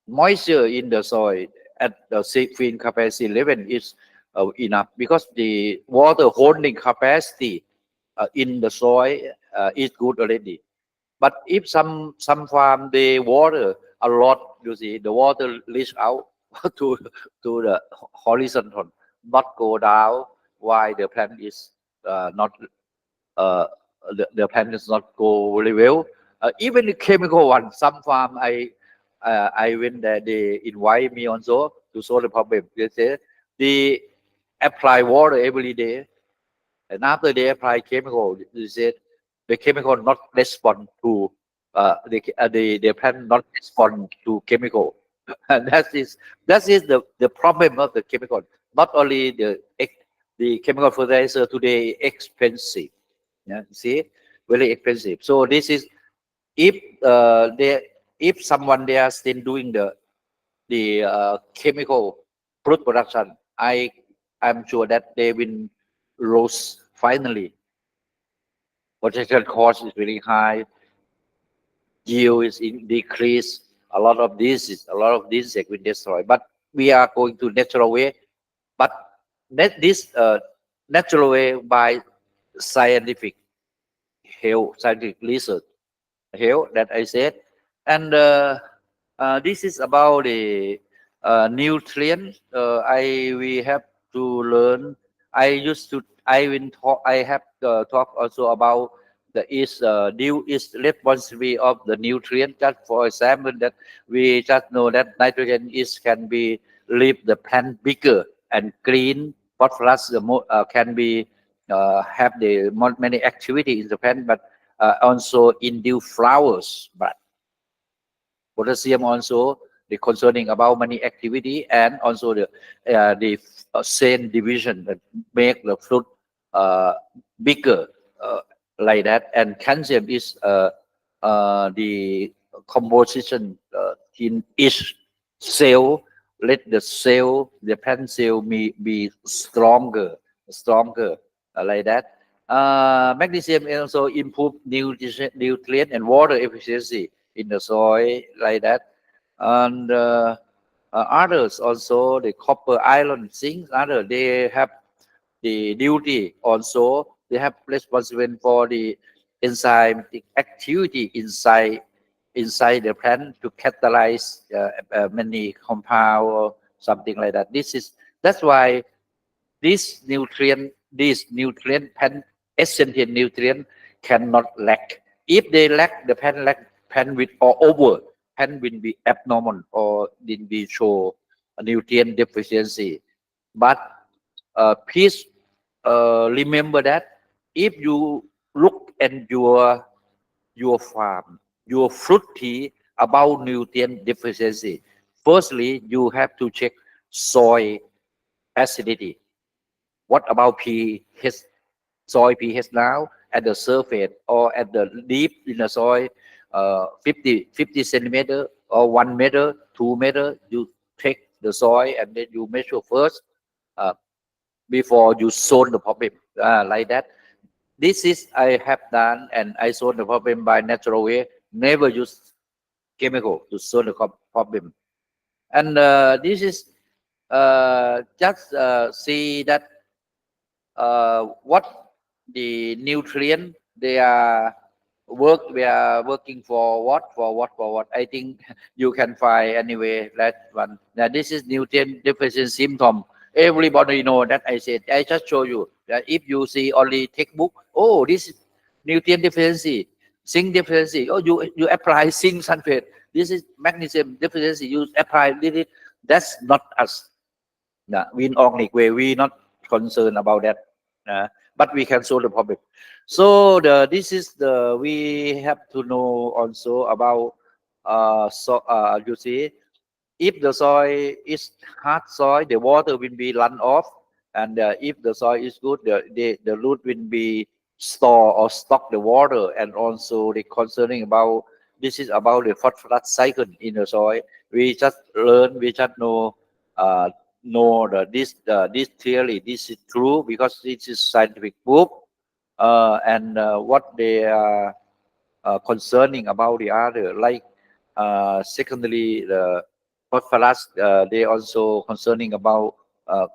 Moisture in the soil at the field capacity level is enough, because the water holding capacity in the soil is good already. But if some farm they water a lot, you see the water leach out to the horizontal. not go down, why the plant is not uh, the plant is not go very well. Even the chemical one, some farm I went there, they invite me also to solve the problem. They say they apply water every day, and after they apply chemical, they said the chemical not respond to the plant not respond to chemical. And that is the problem of the chemical. Not only the chemical fertilizer today expensive. Yeah, you see, very expensive. So this is if if someone they are still doing the chemical fruit production, I'm sure that they will rose finally. Potential cost is very high, yield is decreased. A lot of this has been destroyed. But we are going to natural way. But this natural way by scientific health, scientific research health that I said, and this is about the nutrient. We have to learn. I will talk. I have talk also about the is responsibility of the nutrient. Just for example, that we just know that nitrogen is can be leave the plant bigger and green. Phosphorus can be have the many activity in the plant, but also induce flowers. But potassium also the concerning about many activity, and also the cell division that make the fruit uh, bigger, uh, like that. And calcium is the composition in each cell. Let the plant cell be stronger, like that. Magnesium also improve nutrient and water efficiency in the soil, like that. And others also, the copper, iron, zinc, other, they have the duty also. They have responsibility for the enzymatic activity inside the plant to catalyze many compound or something like that. That's why this nutrient plant, essential nutrient cannot lack. If they lack, the plant will or over, plant will be abnormal or will be show a nutrient deficiency. But please remember that if you look at your farm, your fruit tree about nutrient deficiency, firstly you have to check soil acidity. What about pH? Soil pH now at the surface or at the deep in the soil, 50 centimeter or 1 meter, 2 meter. You take the soil and then you measure first uh, before you solve the problem, like that. This is I have done, and I solve the problem by natural way. Never use chemical to solve the problem. And this is just see that what the nutrient we are working for what I think you can find anyway that one. Now this is nutrient deficiency symptom. Everybody know that. I just show you that if you see only textbook, oh, this is nutrient deficiency, zinc deficiency, oh, you apply zinc sulfate. This is magnesium deficiency, you apply this. That's not us. We in organic way, we not concerned about that, but we can solve the problem. So this is the we have to know also about you see, if the soil is hard soil, the water will be run off, and if the soil is good, the root will be store or stock the water. And also the concerning about this is about the phosphorus cycle in the soil. We just uh, know that this theory, this is true because this is scientific proof. And what they are concerning about the other, like secondly the phosphorus, they also concerning about uh,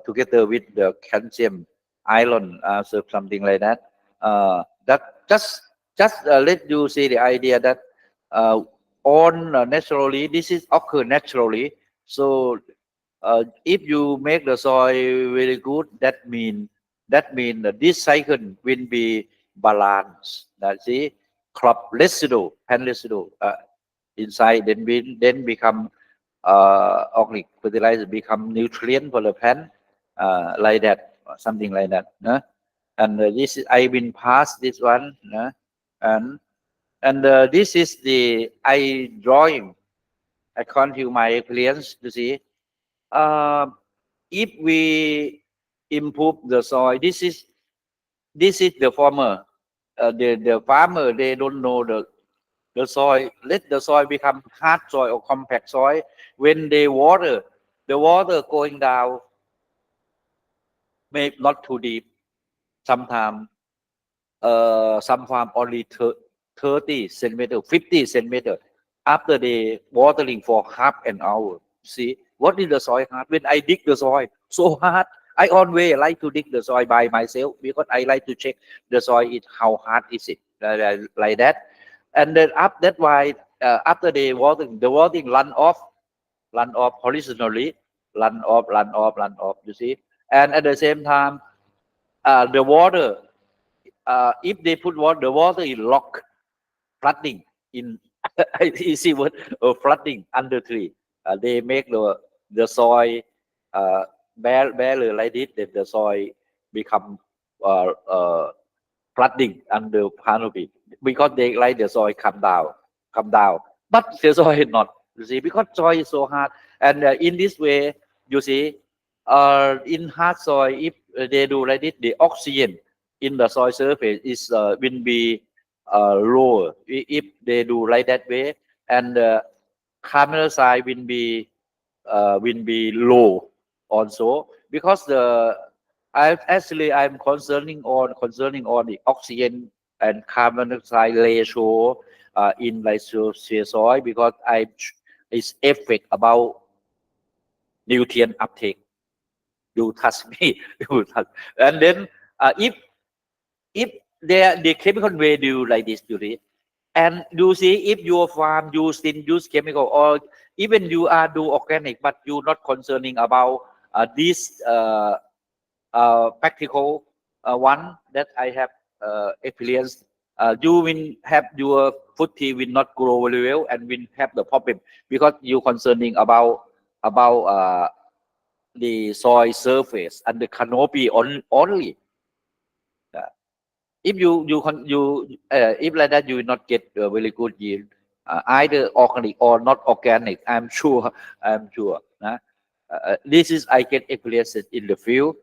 together with the calcium, iron, so something like that. That just let you see the idea that on naturally this is occur naturally. So if you make the soil very good, that mean that this cycle will be balanced. That see crop residue, pen residue inside, then become organic fertilizer, become nutrient for the plant, like that, something like that. And this is, I been past this one, and this is the I drawing according to my experience. You see, uh, if we improve the soil, this is the farmer, the farmer, they don't know the soil. Let the soil become hard soil or compact soil. When they water, the water going down, maybe not too deep. Sometimes some farm only 30 centimeter, 50 centimeter. After they watering for half an hour, see what is the soil hard? When I dig the soil so hard, I always like to dig the soil by myself because I like to check the soil is how hard is it, like that. And then that's why after the watering run off horizontally, run off. You see, and at the same time, the water, if they put water, the water is locked, flooding in easy word, flooding under tree. They make the soil barely like this, then the soil become uh, uh, flooding under canopy because they like the soil come down. But the soil is not. You see, because soil is so hard, and in this way, you see, in hard soil, if they do like this, the oxygen in the soil surface is will be lower if they do like that way, and carbon dioxide will be low also because I'm concerning on the oxygen and carbon dioxide ratio in lysosphere soil because it's effect about nutrient uptake. You touch me, you touch. And then if the chemical way do like this, you see, and you see if your farm use chemical or even you are do organic, but you not concerning about this practical one that I have experienced. You will have your food tree will not grow very well and will have the problem because you concerning about the soil surface and the canopy only. If if like that you will not get a very good yield, either organic or not organic. I'm sure. This is I get experience in the field,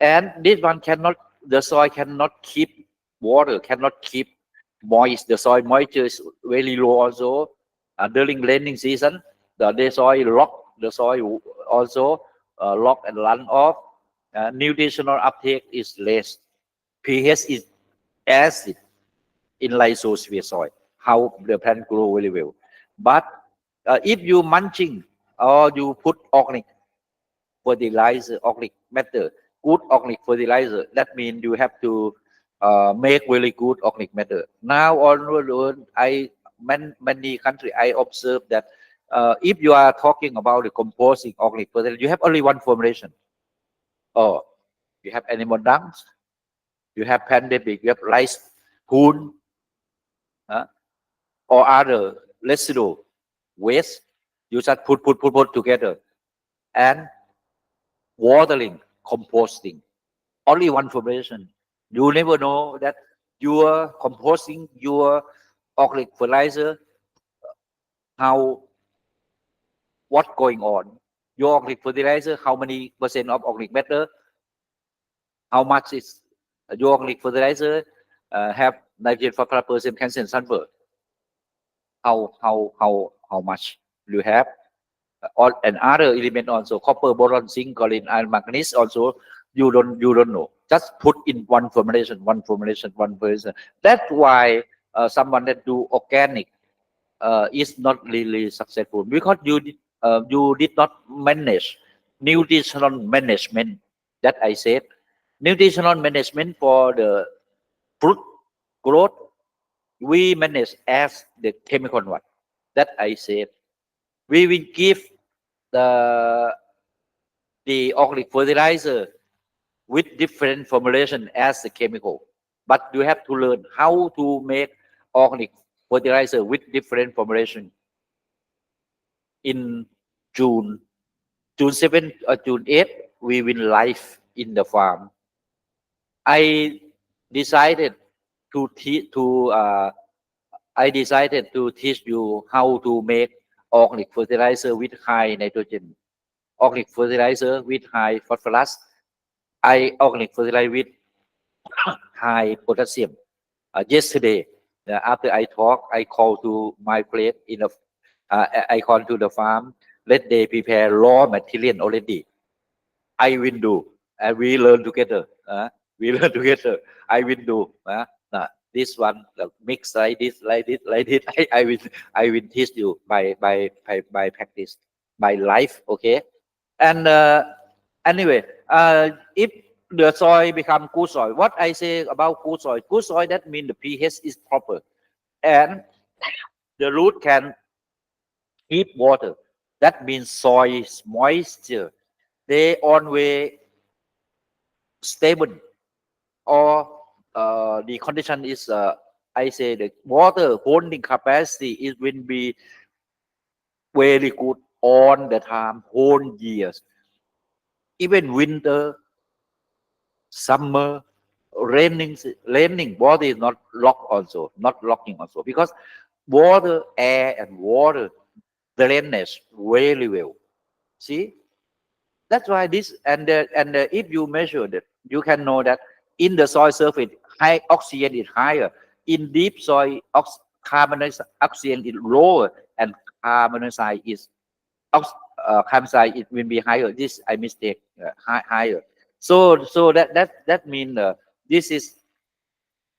and this one cannot, the soil cannot keep water, cannot keep moist. The soil moisture is very low also. During rainy season, the soil the soil also lock and run off. Nutritional uptake is less. pH is acid in lysosphere soil, how the plant grow very well. But if you mulching or you put organic fertilizer, organic matter, good organic fertilizer, that means you have to make really good organic matter. Now on many country I observe that if you are talking about the composing organic fertilizer, you have only one formulation. Oh, you have animal dungs, you have pandemic, you have rice poon, uh, or other residual waste. You just put together and watering, composting. Only one formulation. You never know that your composting, your organic fertilizer, how what going on. Your organic fertilizer, how many percent of organic matter, how much is your organic fertilizer have nitrogen, phosphorus, calcium, sulfur. How much do you have? Or and other element also, copper, boron, zinc, choline, iron, manganese also, you don't know. Just put in one formulation. That's why someone that do organic is not really successful because you did not manage nutritional management. That I said, nutritional management for the fruit growth, we manage as the chemical one. That I said, we will give the the organic fertilizer with different formulation as the chemical. But you have to learn how to make organic fertilizer with different formulation. In June, June 7 or June 8, we will live in the farm. I decided to teach I decided to teach you how to make organic fertilizer with high nitrogen, organic fertilizer with high phosphorus, organic fertilizer with high potassium. Yesterday, after I talk, I call to my place in the, I call to the farm. Let they prepare raw material already. I will do, and we learn together. We learn together. I will do. This one mix like this, like this, like this. I will teach you by practice, by life. Okay, and anyway, if the soil become good soil, what I say about good soil that means the pH is proper, and the root can keep water. That means soil moisture. They always stable, or the condition is I say the water holding capacity it will be very good all the time, whole years, even winter, summer, raining water is not locked also, not locking also, because water, air and water drainage very well. See, that's why this and if you measure that, you can know that in the soil surface, high oxygen is higher. In deep soil, carbon oxygen is lower, and carbon dioxide is carbon dioxide it will be higher. This I mistake, higher. So that means this is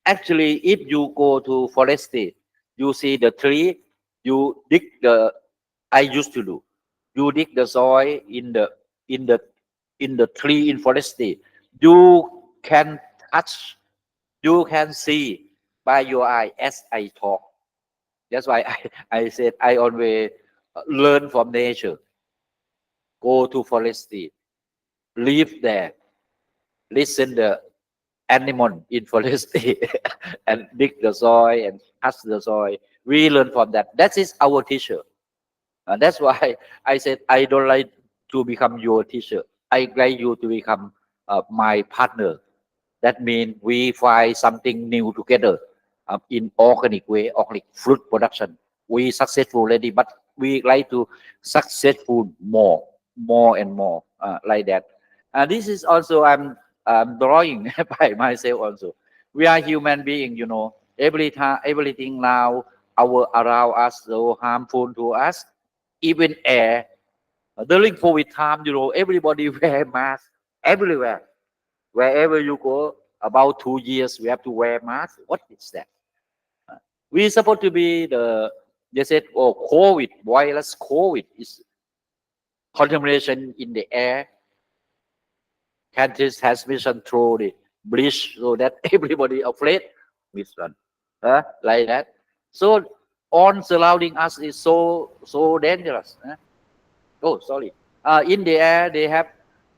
actually, if you go to forestry, you see the tree, you dig the. I used to do. You dig the soil in the in the tree in forestry. You can touch, you can see by your eye as I talk. That's why I said I always learn from nature. Go to forestry, live there, listen the animal in forestry and dig the soil and touch the soil. We learn from that. That is our teacher. That's why I said I don't like to become your teacher. I like you to become my partner. That means we find something new together in organic way, organic fruit production. We successful already, but we like to successful more and more like that. This is also I'm drawing by myself also. We are human being, you know. Every time, everything now our around us so harmful to us. Even air. During COVID time, you know, everybody wear mask everywhere. Wherever you go, about 2 years, we have to wear mask. What is that? We supposed to be they said, oh, COVID, virus COVID is contamination in the air, can transmission through the bleach, so that everybody afraid with one, like that. So on surrounding us is so dangerous. Oh, sorry. In the air, they have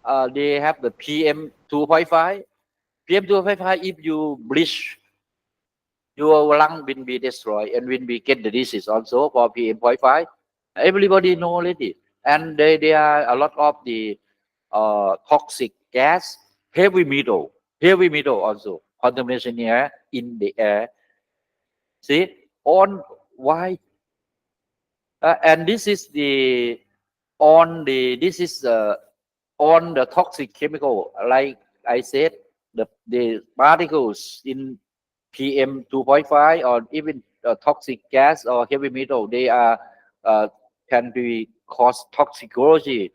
the PM 2.5. PM 2.5. If you bleach, your lung will be destroyed and will be get the disease also for PM 2.5. Everybody know already, and there are a lot of the toxic gas, heavy metal also contamination here in the air. See, on why? And this is the on the this is on the toxic chemical, like I said, the particles in PM 2.5 or even toxic gas or heavy metal, they are uh, can be cause toxicology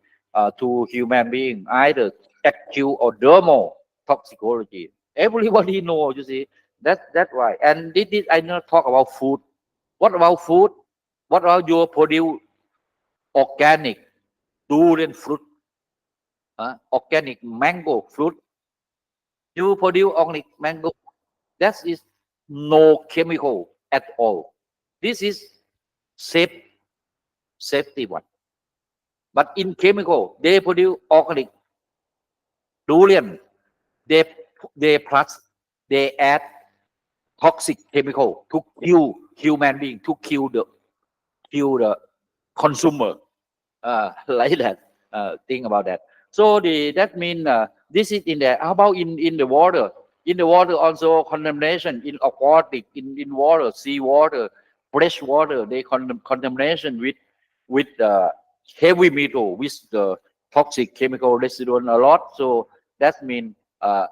to human being, either acute or dermal toxicology. Everybody knows, you see. That's why. And this I not talk about food. What about food? What about your produce organic durian fruit, organic mango fruit? You produce organic mango. That is no chemical at all. This is safe, safety one. But in chemical, they produce organic durian, they they plus they add toxic chemical to kill human being, to kill the consumer, like that. Think about that. So that means this is in there. How about in the water? In the water also contamination in aquatic, in water, sea water, fresh water. They contamination with heavy metal, with the toxic chemical residue a lot. So that means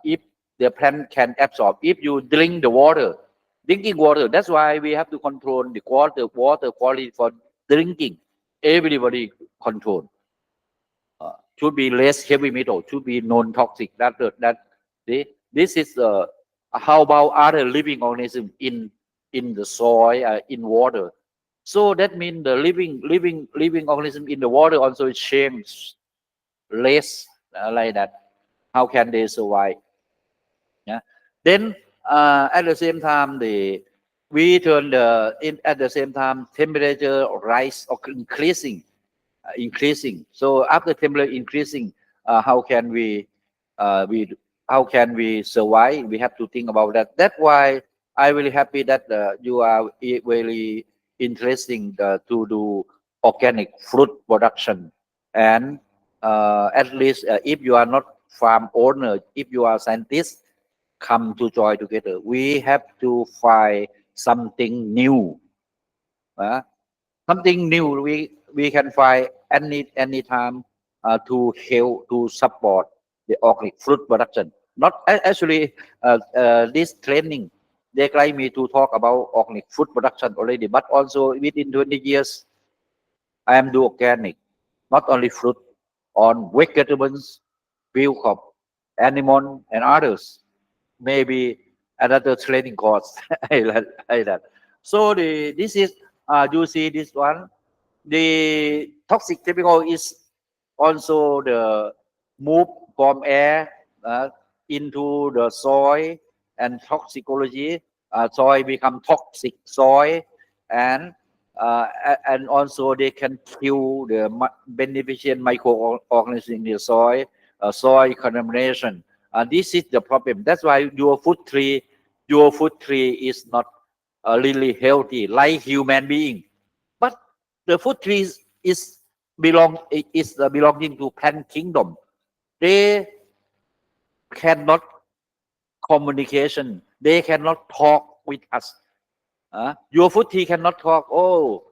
if the plant can absorb, if you drink the water, drinking water. That's why we have to control the water quality for drinking. Everybody control. Should be less heavy metal, should be non-toxic. This is how about other living organism in the soil, in water. So that means the living organism in the water also change less, like that. How can they survive? Yeah. Then at the same time, we turn at the same time temperature rise or increasing. So after temperature increasing, how can we how can we survive? We have to think about that. That's why I'm really happy that you are really interesting to do organic fruit production. And at least if you are not farm owner, if you are scientist, come to join together. We have to find something new. uh, Something new we can find any time to help to support the organic fruit production. Not actually this training they like me to talk about organic fruit production already, but also within 20 years I am do organic, not only fruit, on vegetables, field crop, animal and others. Maybe another training course. I that. So this is you see this one. The toxic chemical is also the move from air into the soil and toxicology. Soil become toxic soil, and and also they can kill the beneficial microorganisms in the soil. Soil contamination. This is the problem. That's why your food tree is not really healthy like human being. But the food trees is belonging to plant kingdom. They cannot communication. They cannot talk with us. Your food tree cannot talk. Oh,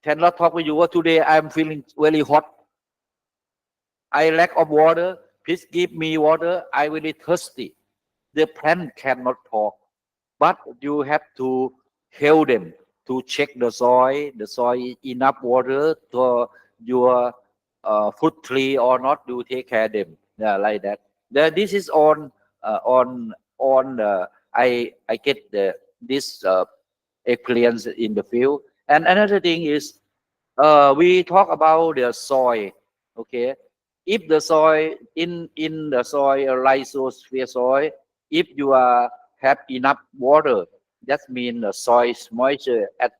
cannot talk with you. Oh, today I'm feeling very hot. I lack of water. Please give me water. I really thirsty. The plant cannot talk, but you have to help them to check the soil enough water for your fruit tree or not. You take care of them, yeah, like that. This is on. I get this experience in the field. And another thing is we talk about the soil. Okay, if the soil in the soil, rhizosphere soil, if you are have enough water, that means the soil's moisture at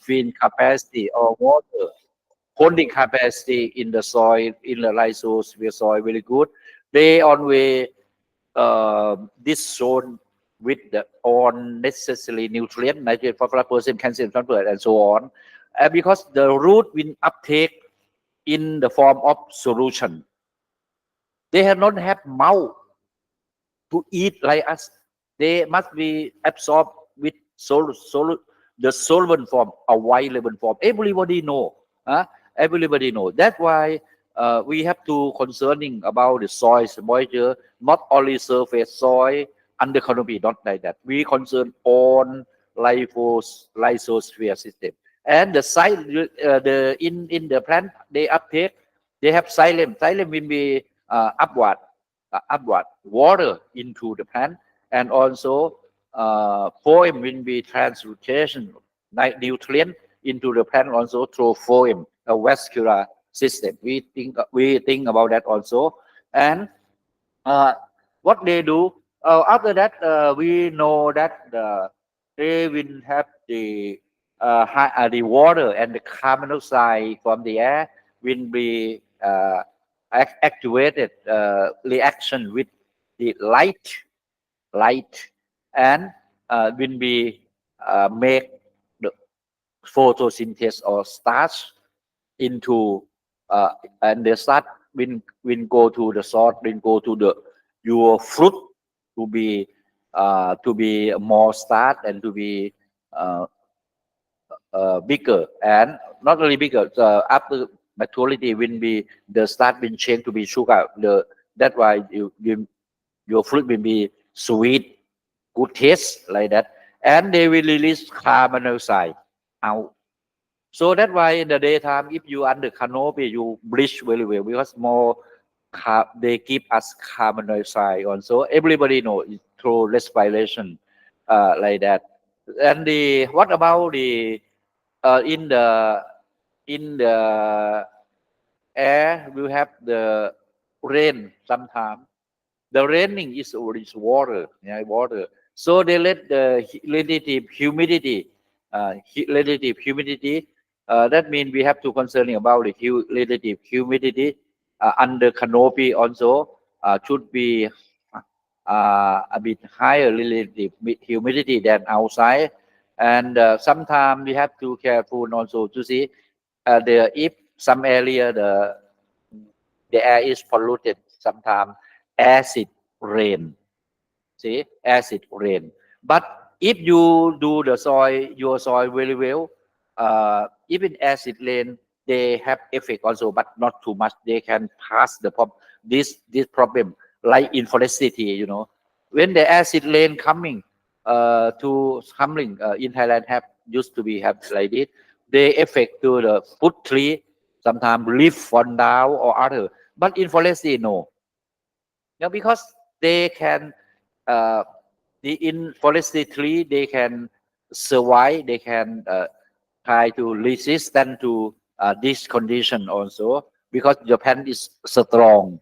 filling capacity or water holding capacity in the soil, in the rhizosphere soil very good. They always this zone with the unnecessary nutrient, nitrogen, phosphorus, potassium, calcium, sulfur, and so on, because the root will uptake in the form of solution. They have not have mouth to eat like us. They must be absorbed with the solvent form, a available form. Everybody know. Everybody know. That's why we have to concerning about the soil's moisture, not only surface soil, under canopy, not like that. We concern on lysosphere system. And the side, the in the plant, they uptake, they have xylem. Xylem will be upward water into the plant, and also phloem will be transportation like nutrient into the plant also through phloem, a vascular system. We think about that also. And uh, what they do after that, we know that they will have the water and the carbon dioxide from the air will be activated reaction with the light, and will be make the photosynthesis or starch into and the start will go to the salt, will go to the your fruit to be more start and to be uh, bigger, and not only bigger. After maturity, will be the start will change to be sugar. That's why your fruit will be sweet, good taste like that, and they will release carbon dioxide out. So that's why in the daytime, if you under canopy, you breathe very well because more they give us carbon dioxide also. Everybody know it through respiration, like that. And the what about the in the air? We have the rain sometimes. The raining is water, yeah, water. So they let the relative humidity, relative humidity. That means we have to concerning about the relative humidity under canopy also should be a bit higher relative humidity than outside. And sometimes we have to careful also to see the if some area the air is polluted. Sometimes acid rain. See, acid rain. But if you do the soil, your soil very well, even acid rain, they have effect also, but not too much. They can pass this problem, like in forestry, when the acid rain to coming in Thailand have used to be have like this. They affect to the food tree, sometimes leaf fall down or other. But in forestry, no, because they can uh, in forestry tree they can survive, they can try to resistant to this condition also, because Japan is strong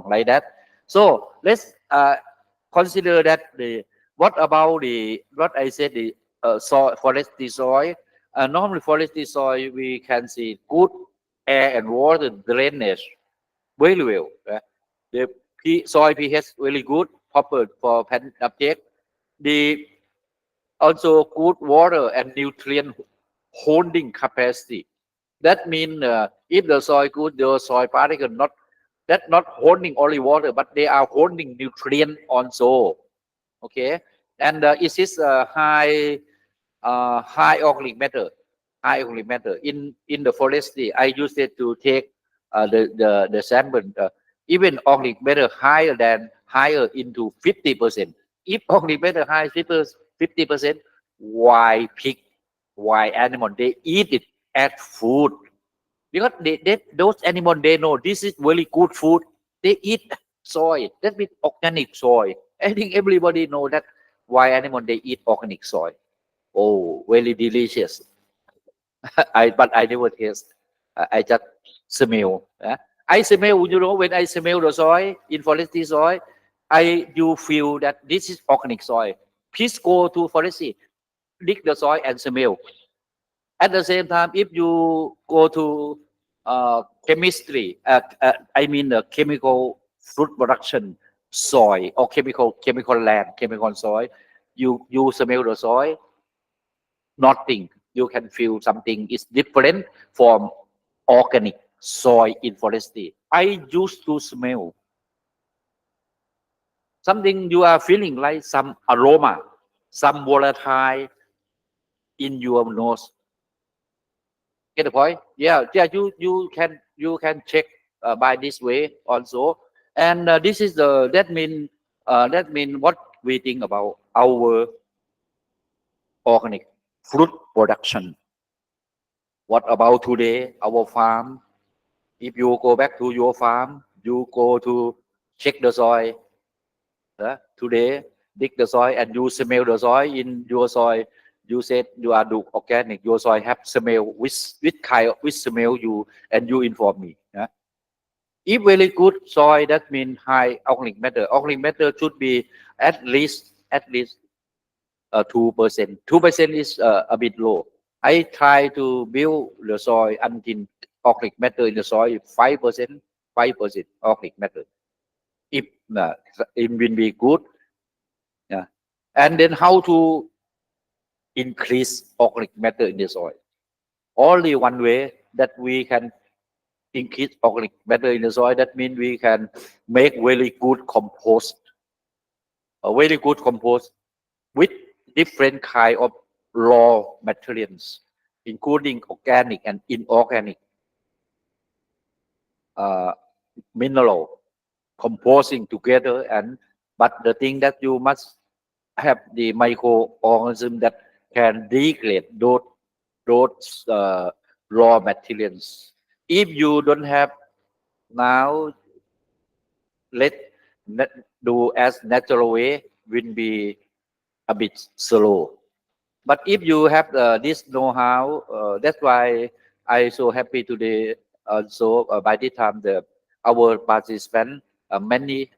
like that. So let's consider that the what about the what I said, the soil, forestry soil. Normally forestry soil we can see good air and water drainage very well. The soil pH really good, proper for plant uptake. The also good water and nutrient holding capacity. That means if the soil good, the soil particle not holding only water, but they are holding nutrient also. Okay, and it is high organic matter, in the forestry. I used it to take the sample, even organic matter higher into 50%. If organic matter high 50%, why pig, why animal, they eat it as food, because those animals, they know this is really good food. They eat soy. That means organic soy. I think everybody know that why animal they eat organic soy. Oh, very delicious. But I never taste. I just smell. I smell. When I smell the soy in forestry soil, you feel that this is organic soil. Please go to forestry, dig the soil and smell. At the same time, if you go to chemistry, I mean the chemical fruit production soil, or chemical land, chemical soil, you smell the soil, nothing. You can feel something is different from organic soil in forestry. I used to smell something. You are feeling like some aroma, some volatile in your nose. Get the point? Yeah, yeah. You can check by this way also, and this is the that mean what we think about our organic fruit production. What about today? Our farm. If you go back to your farm, you go to check the soil. Today, dig the soil and you smell the soil in your soil. You said you are do organic. Your soil have smell. Which kind of which smell you, and you inform me. If very good soil, that means high organic matter. Organic matter should be at least 2%. 2% is a bit low. I try to build the soil until organic matter in the soil 5%. 5% organic matter. If it will be good. Yeah. And then how to increase organic matter in the soil? Only one way that we can increase organic matter in the soil. That means we can make very good compost, a very good compost with different kind of raw materials, including organic and inorganic uh, mineral composing together. And but the thing that you must have the microorganism that can degrade those raw materials. If you don't have now, let do as natural way will be a bit slow. But if you have this know-how, that's why I so happy today. Also, by the time our participant, many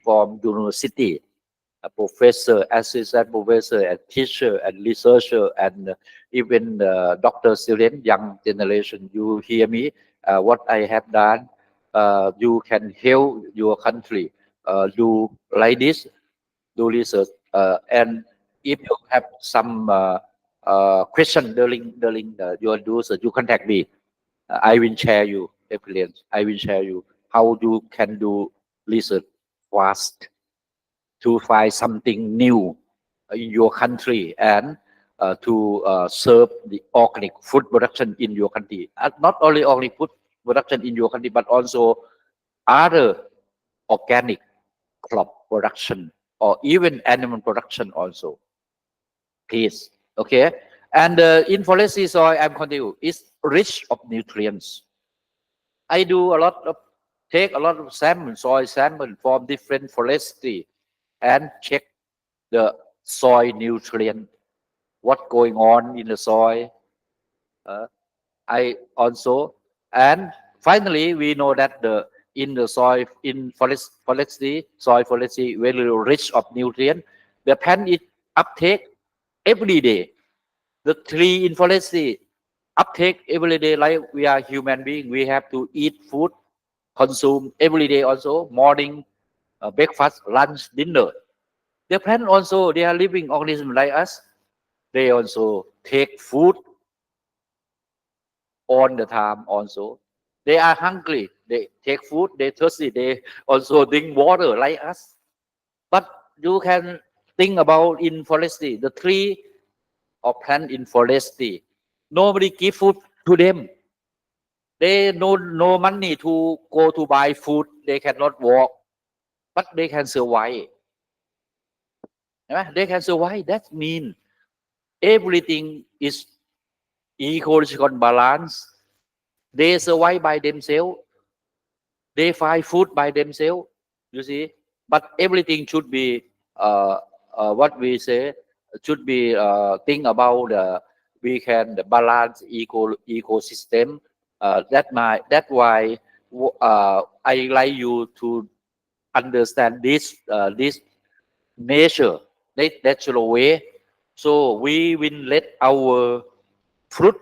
from university, a professor, assistant professor, and teacher, and researcher, and even doctor student, young generation. You hear me? What I have done, you can help your country do like this, do research, and if you have some question during your do so, you contact me. I will share you experience. I will share you how you can do research fast to find something new in your country and to serve the organic food production in your country. Not only organic food production in your country, but also other organic crop production or even animal production also. Please, okay. And in forestry soil, I'm continue, is rich of nutrients. I do a lot of take a lot of salmon, soil salmon from different forestry and check the soil nutrient, what going on in the soil. Uh, I also, and finally we know that the in the soil in forestry soil forestry very rich of nutrient. The plant it uptake every day. The tree in forestry uptake every day, like we are human being. We have to eat food, consume every day also, morning, breakfast, lunch, dinner. The plant also, they are living organism like us. They also take food all the time also. They are hungry, they take food, they thirsty, they also drink water like us. But you can think about in forestry, the tree or plant in forestry, nobody give food to them. They no money to go to buy food, they cannot walk, but they can survive. They can survive. That means everything is ecological balance. They survive by themselves. They find food by themselves. You see, but everything should be uh, what we say should be think about we can balance ecosystem. That's why I like you to understand this nature, this natural way. So we will let our fruit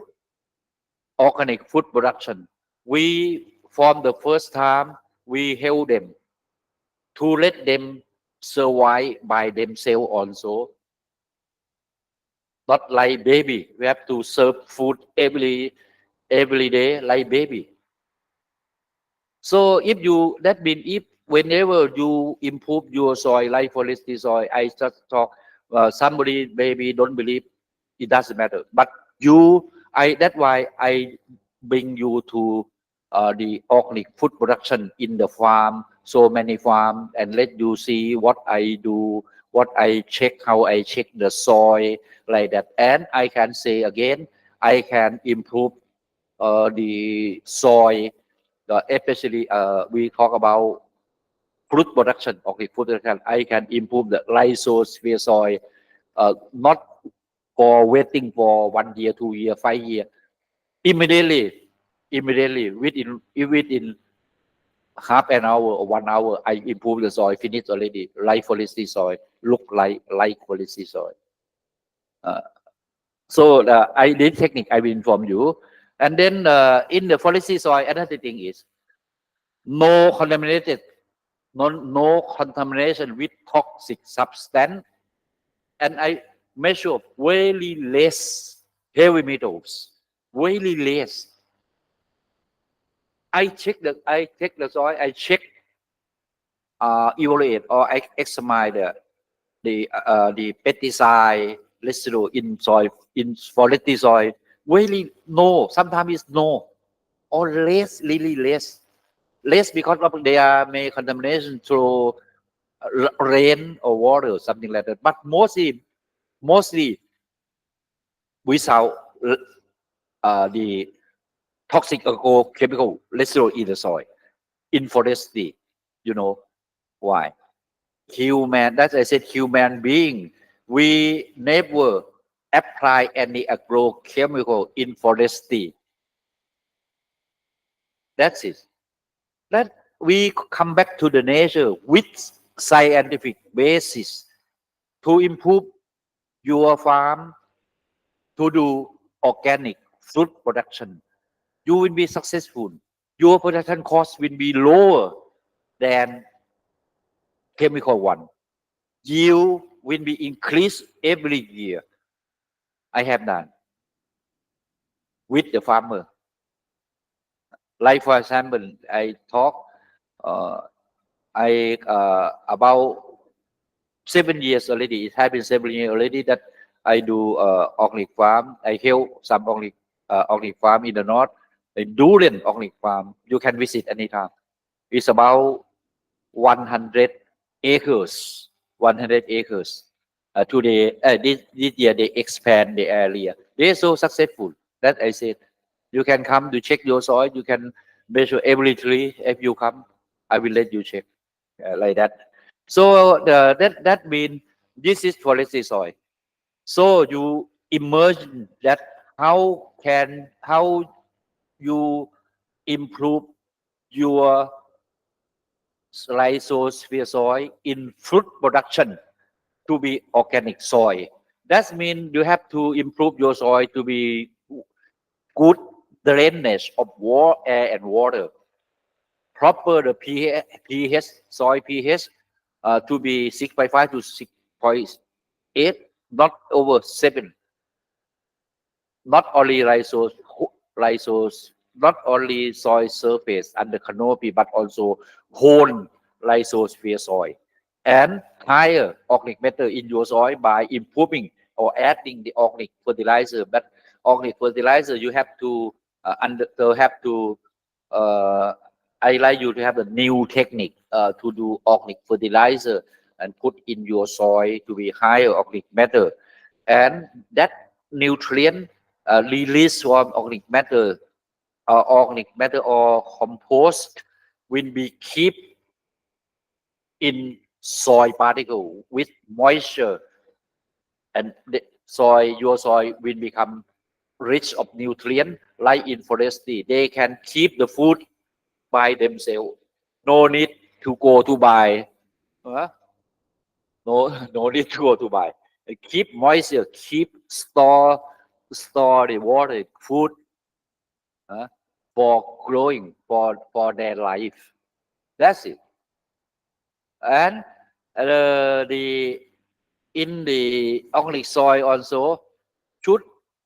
organic food production. We from the first time we help them to let them survive by themselves also. Not like baby. We have to serve food every day like baby. So if you that means if whenever you improve your soil like forestry soil, I just talk somebody maybe don't believe, it doesn't matter. But you, I that's why I bring you to the organic food production in the farm, so many farm, and let you see what I do, what I check, how I check the soil like that, and I can say again, I can improve the soil, especially we talk about fruit production. Okay, fruit production. I can improve the rhizosphere soil, not for waiting for 1 year, 2 year, 5 year. Immediately within half an hour or 1 hour, I improve the soil. Finish already. Like forestry soil, look like forestry soil. Uh, so I did technique. I will inform you. And then in the forestry soil, another thing is no contaminated, no contamination with toxic substance, and I measure very less heavy metals, very less. I take the soil, I check, evaluate, or I examine the pesticide residue in soil, in forestry soil. Really no, sometimes it's no, or less, really less because of there may contamination through rain or water, something like that. But mostly without the toxic chemical residue in the soil, in forestry. You know why? Human, that's I said human being. We never apply any agrochemical in forestry. That's it. That we come back to the nature with scientific basis to improve your farm, to do organic food production. You will be successful. Your production cost will be lower than chemical one. Yield will be increased every year. I have done with the farmer. Like for example, I talk uh, I about 7 years already. It has been 7 years already that I do organic farm. I help some organic farm in the north. A durian organic farm. You can visit anytime. It's about 100 acres. 100 acres. Today, this year they expand the area. They are so successful that I said, you can come to check your soil. You can measure every tree. If you come, I will let you check like that. So that means this is forestry soil. So you imagine that how you improve your rhizosphere soil in fruit production to be organic soil. That means you have to improve your soil to be good drainage of air and water, proper the pH soil pH to be 6.5 to 6.8, not over 7. Not only rhizos, not only soil surface under canopy, but also whole rhizosphere soil, and higher organic matter in your soil by improving or adding the organic fertilizer. But organic fertilizer you have to have to uh, I like you to have a new technique to do organic fertilizer and put in your soil to be higher organic matter, and that nutrient released from organic matter or compost will be keep in soil particle with moisture, and the soil, your soil will become rich of nutrient. Like in forestry, they can keep the food by themselves. No need to go to buy. Huh? No need to go to buy. Keep moisture, keep store the water, food uh, for growing, for their life. That's it. And the in the organic soil also should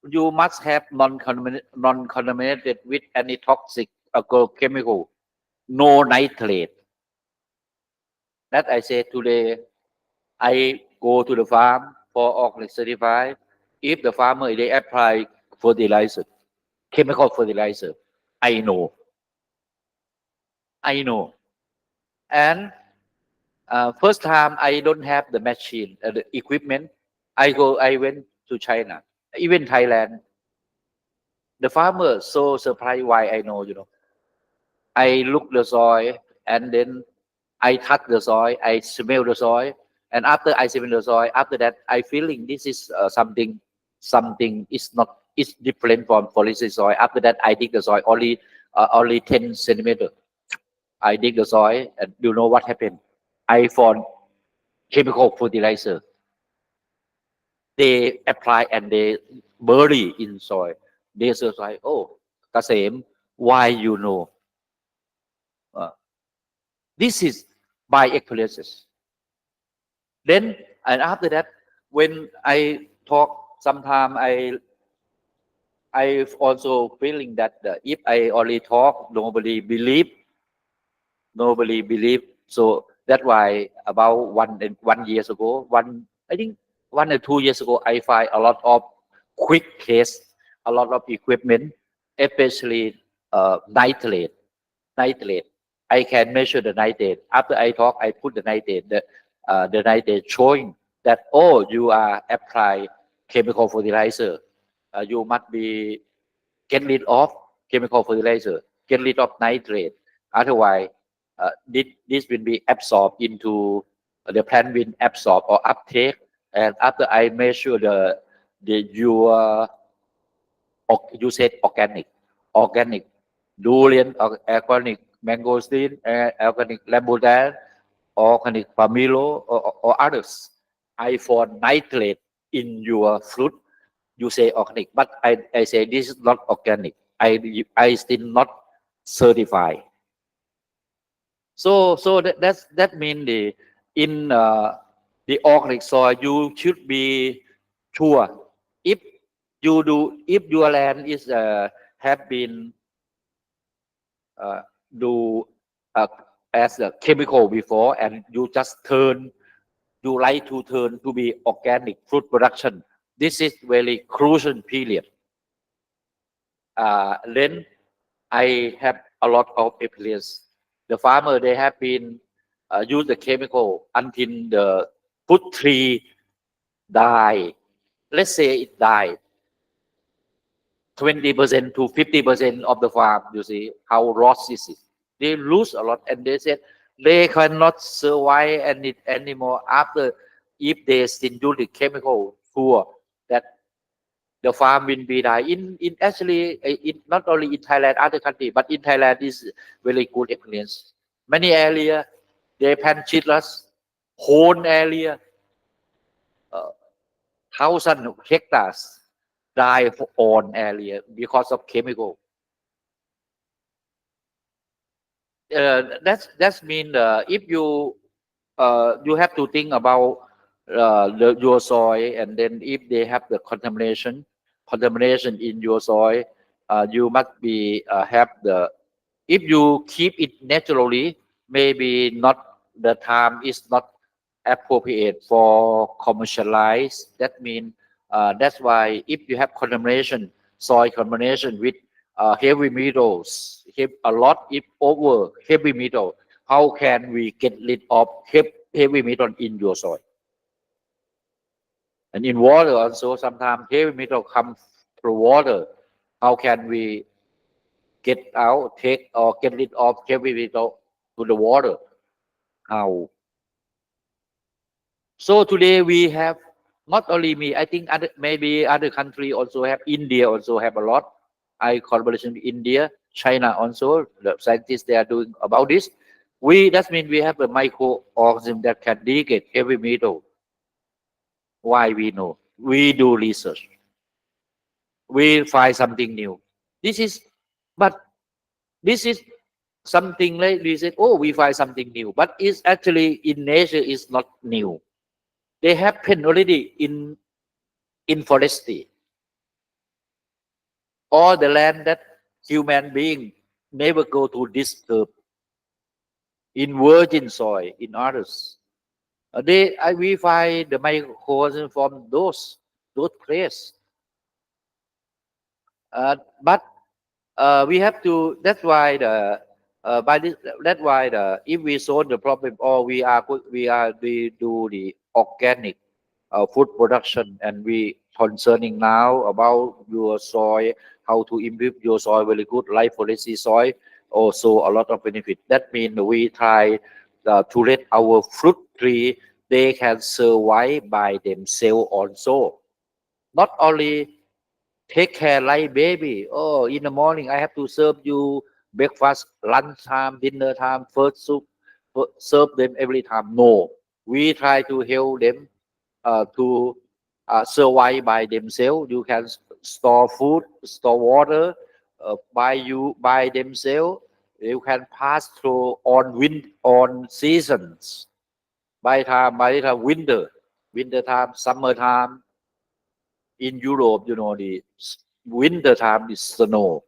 you must have non-contaminated with any toxic agrochemical, no nitrate. That I say today, I go to the farm for organic certified. If the farmer they apply fertilizer, chemical fertilizer, I know, I know. And first time I don't have the machine, the equipment. I went to China, even Thailand. The farmer so surprised why I know, I look the soil and then I touch the soil, I smell the soil, and after I smell the soil, after that I feeling this is something is not is different from forestry soil. After that I dig the soil only 10 centimeter. I dig the soil and you know what happened? I found chemical fertilizer. They apply and they bury in soil. They say, oh, Kasem, why you know? This is by experiences. Then and after that, when I talk, sometimes I also feeling that if I only talk, nobody believe. So that's why about 1 years ago, I think 1 or 2 years ago, I find a lot of quick case, a lot of equipment, especially nitrate. Nitrate. I can measure the nitrate. After I talk, I put the nitrate. The nitrate showing that, oh, you are apply chemical fertilizer. You must be get rid of chemical fertilizer, get rid of nitrate. Otherwise, this will be absorbed into the plant will absorb or uptake. And after I measure the your you said organic durian, organic mangosteen, organic rambutan, organic pomelo, or others. I found nitrate in your fruit. You say organic, but I say this is not organic. I still not certified. So that means in the organic soil you should be sure if if your land is have been uh, do uh, as a chemical before and you like to turn to be organic fruit production. This is very crucial period. Then I have a lot of experience. The farmer they have been use the chemical until the fruit tree die. Let's say it died. 20% to 50% of the farm, you see how loss is it. They lose a lot, and they said they cannot survive anymore after if they still do the chemical sure that the farm will be die. In actually, not only in Thailand, other country, but in Thailand is very good experience. Many area they plant citrus, whole area, uh, 1,000 hectares die on area because of chemical. That's mean if you have to think about your soil, and then if they have the contamination in your soil, you must be have the if you keep it naturally, maybe not the time is not appropriate for commercialize. That means that's why if you have contamination, soil contamination with heavy metals, a lot if over heavy metal, how can we get rid of heavy metal in your soil? And in water also, sometimes heavy metal comes through water. How can we get out, take or get rid of heavy metal to the water? How? So today we have not only me. I think maybe other country also have. India also have a lot. I collaboration with India, China also. The scientists they are doing about this. That means we have a microorganism that can degrade heavy metal. Why we know? We do research. We find something new. This is, but this is something like we said. Oh, we find something new, but it's actually in nature is not new. They happen already in forestry or the land that human being never go to disturb in virgin soil in others. We find the microorganism from those places. But we have to. That's why the by this. That's why the if we solve the problem, or we do the organic food production, and we concerning now about your soil, how to improve your soil very good, life policy soil, also a lot of benefit. That means we try to let our fruit tree they can survive by themselves also. Not only take care like baby. Oh, in the morning I have to serve you breakfast, lunch time, dinner time, first soup, serve them every time. No, we try to help them to survive by themselves. You can store food, store water by themselves. You can pass through on seasons. By the time winter time, summer time. In Europe, the winter time is snow.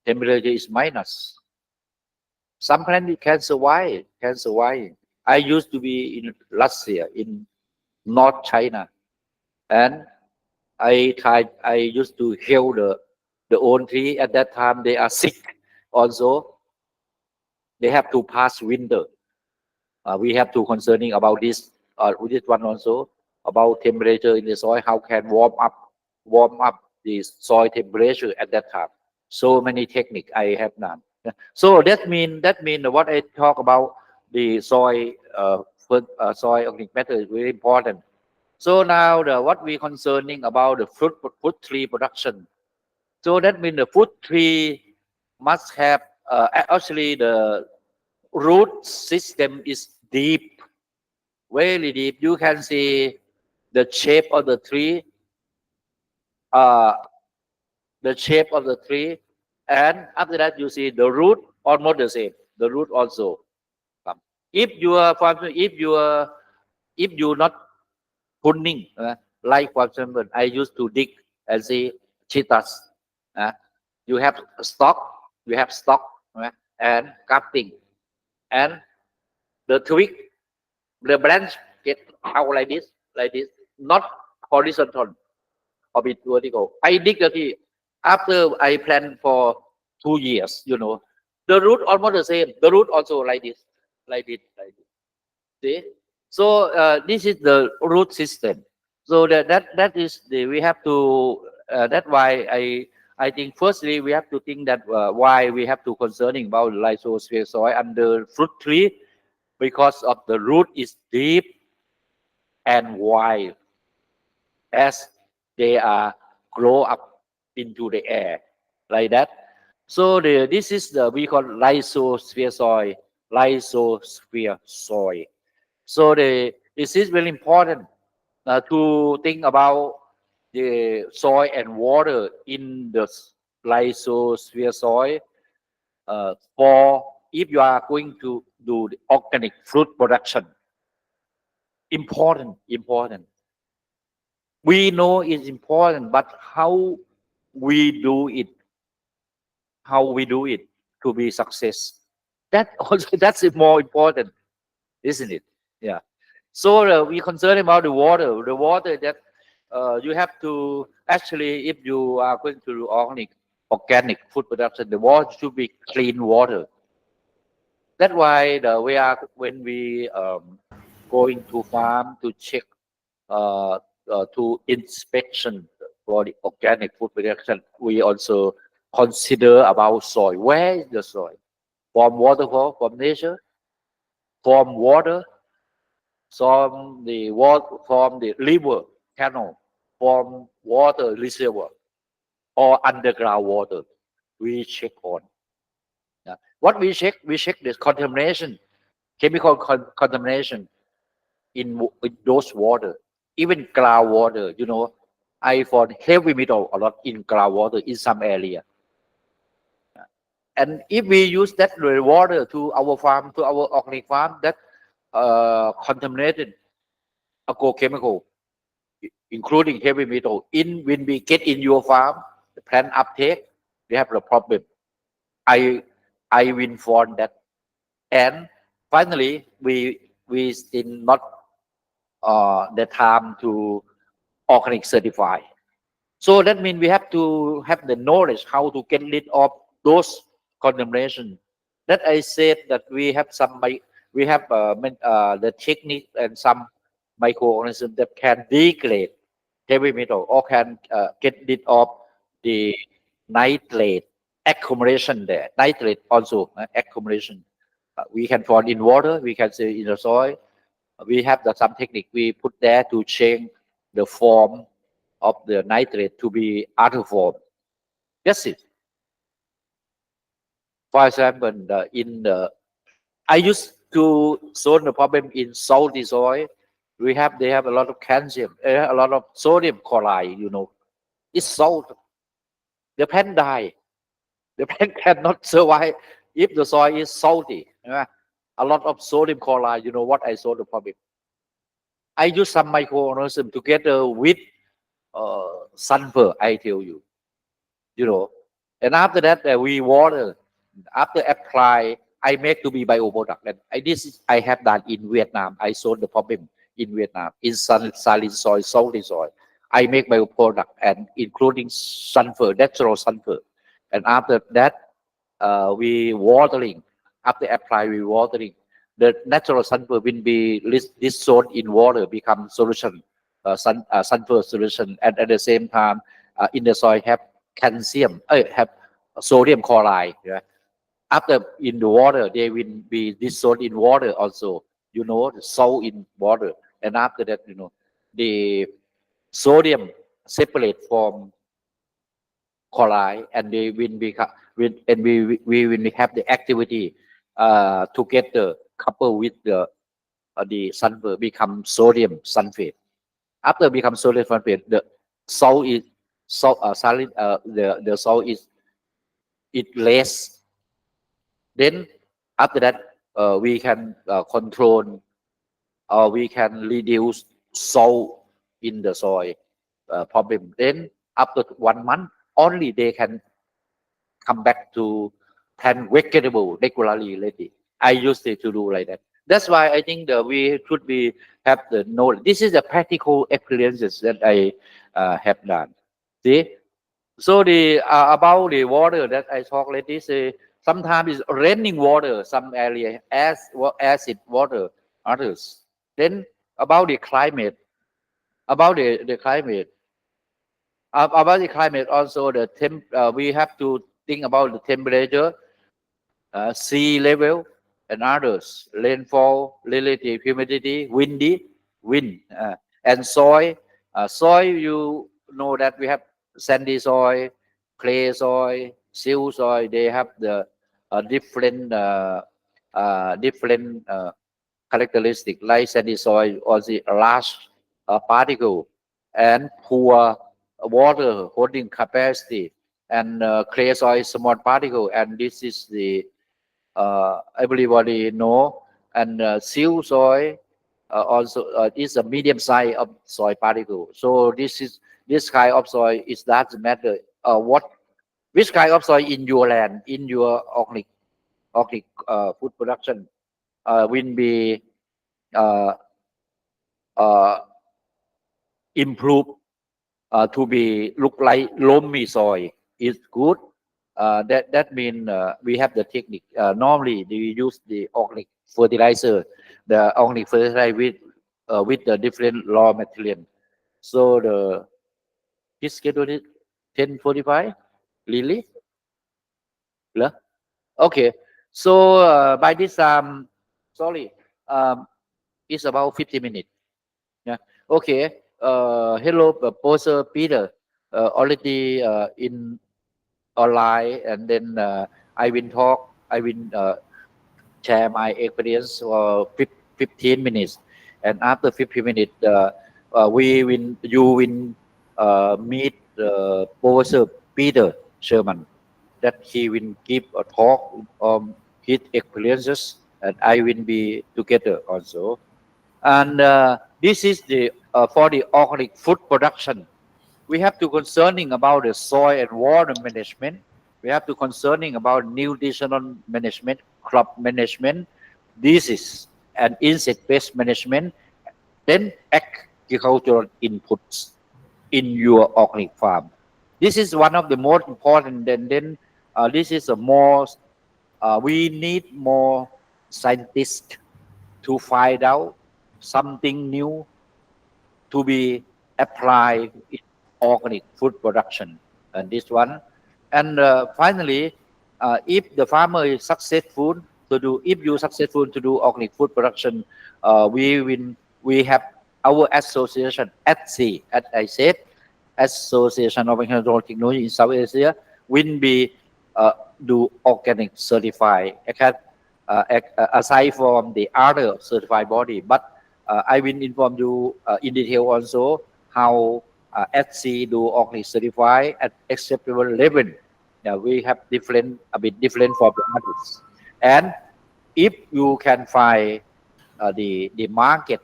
Temperature is minus. Some planet can survive. Can survive. I used to be in Russia, in North China, and I used to heal the old tree. At that time, they are sick. Also, they have to pass winter. We have to concerning about this one also, about temperature in the soil. How can warm up the soil temperature at that time. So many technique I have done. So that mean what I talk about the soil organic matter is very important. So now what we concerning about the fruit tree production. So that means the fruit tree must have actually the root system is deep, very deep. You can see the shape of the tree, uh, and after that you see the root almost the same. The root also come. If you are, for example, if you not pruning, like for example, I used to dig and see cheetahs. Uh, you have stock, and cutting, and the twig, the branch get out like this, not horizontal or bit vertical. I dig the tree. After I plant for 2 years, the root almost the same. The root also like this, like this. See? So this is the root system. So that is the we have to. That's why I think firstly we have to think that why we have to concerning about lysosphere soil under fruit tree, because of the root is deep and wide as they are grow up into the air like that. So this is the we call lysosphere soil, lysosphere soil. So this is very important to think about the soil and water in the lysosphere soil for if you are going to do the organic fruit production. Important. We know it's important, but we do it, how we do it to be success. That also that's more important, isn't it? Yeah. So we concerned about the water. The water that you have to actually, if you are going to do organic food production, the water should be clean water. That's why we are when we going to farm to check uh, to inspection for the organic food production, we also consider about soil. Where is the soil? From waterfall, from nature, from water, from the river, canal, from water reservoir, or underground water. We check on. What we check this contamination, chemical contamination in those water, even groundwater. I found heavy metal a lot in groundwater in some area. And if we use that water to our farm, to our organic farm, that contaminated agrochemical, including heavy metal, in when we get in your farm, the plant uptake, we have a problem. I I will inform that, and finally we still not the time to organic certify. So that means we have to have the knowledge how to get rid of those condemnation. That I said that we have the technique and some microorganisms that can degrade heavy metal or can get rid of the nitrate accumulation there. Nitrate also accumulation. We can find in water, we can see in the soil. We have some technique we put there to change the form of the nitrate to be other form. That's it. For example, I used to solve the problem in salty soil. They have a lot of calcium, a lot of sodium chloride. It's salt. The plant die. The plant cannot survive if the soil is salty, a lot of sodium chloride, you know what I solve the problem? I use some microorganism together with sulfur, I tell you, you know. And after that, we water. After apply, I make to be bioproduct. And I have done in Vietnam. I solved the problem in Vietnam in saline soil, salty soil. I make bioproduct and including sulfur, natural sulfur. And after that, we watering. After apply, we watering. The natural sulfur will be dissolved in water, become solution, sulfur solution, and at the same time, in the soil have calcium, have sodium chloride. Yeah. After in the water, they will be dissolved in water also. You know, the salt in water, and after that, you know, the sodium separate from chloride, and they will become, and we will have the activity together coupled with the sulfur become sodium sulfate. After become sodium sulfate, the salt is solid. The salt is it less. Then after that, we can control or we can reduce salt in the soil problem. Then after 1 month, only they can come back to plant vegetable regularly lately. I used it to do like that. That's why I think that we should be have the knowledge. This is the practical experiences that I have done. See, so the about the water that I talk like this, sometimes it's raining water, some area as acid water, others. Then about the climate, about the climate, about the climate also we have to think about the temperature, sea level, and others, rainfall, relative humidity, wind, and soil. Soil, you know that we have sandy soil, clay soil, silt soil. They have the different characteristic, like sandy soil or the large particle and poor water holding capacity, and clay soil small particle, and this is the everybody know. And silt soil also is a medium size of soil particle. So this kind of soil, it doesn't matter what which kind of soil in your land, in your organic food production will be uh, uh, improved to be look like loamy soil is good. That means we have the technique. Normally, we use the organic fertilizer, with the different raw material. So this schedule is 10:45. Really? Yeah? Okay. So by this sorry, it's about 50 minutes. Yeah. Okay. Hello, Professor Peter. Already in online, and then I will talk. I will share my experience for 15 minutes, and after 15 minutes, you will meet Professor Peter Sherman. That he will give a talk on his experiences, and I will be together also. And this is the for the organic food production. We have to concerning about the soil and water management. We have to concerning about nutritional management, crop management, disease and insect pest management, then agricultural inputs in your organic farm. This is one of the most important. And then this is a more we need more scientists to find out something new to be applied in organic food production, and this one. And finally, if the farmer is successful to do, if you successful to do organic food production, we have our association ATSI, as I said, Association of Agricultural Technology in South Asia, will be do organic certified, aside from the other certified body. But I will inform you in detail also how SC do organic certified at acceptable level Yeah, we have different, a bit different from the others. And if you can find the market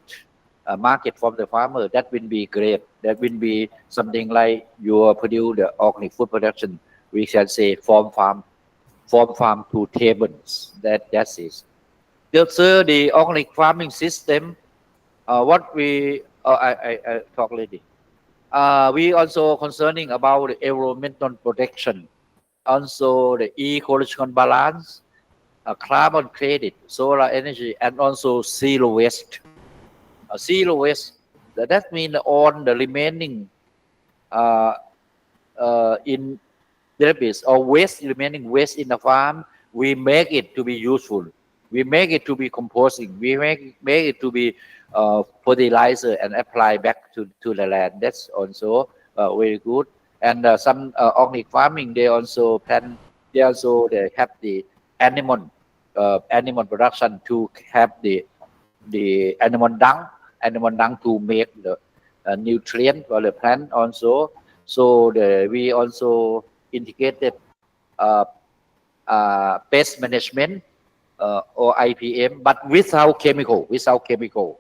from the farmer, that will be great. That will be something like you produce the organic food production. We can say farm to tables. That is. So the organic farming system. What we I talk already. We also concerning about the environmental protection, also the ecological balance, carbon credit, solar energy, and also zero waste. Zero waste. That means on the remaining uh, in debris or waste, remaining waste in the farm, we make it to be useful. We make it to be composting. We make it to be fertilizer and apply back to the land. That's also very good. And some organic farming, they also they have the animal animal production to have the animal dung to make the nutrient for the plant also. So we also integrated uh, pest management or IPM, but without chemical,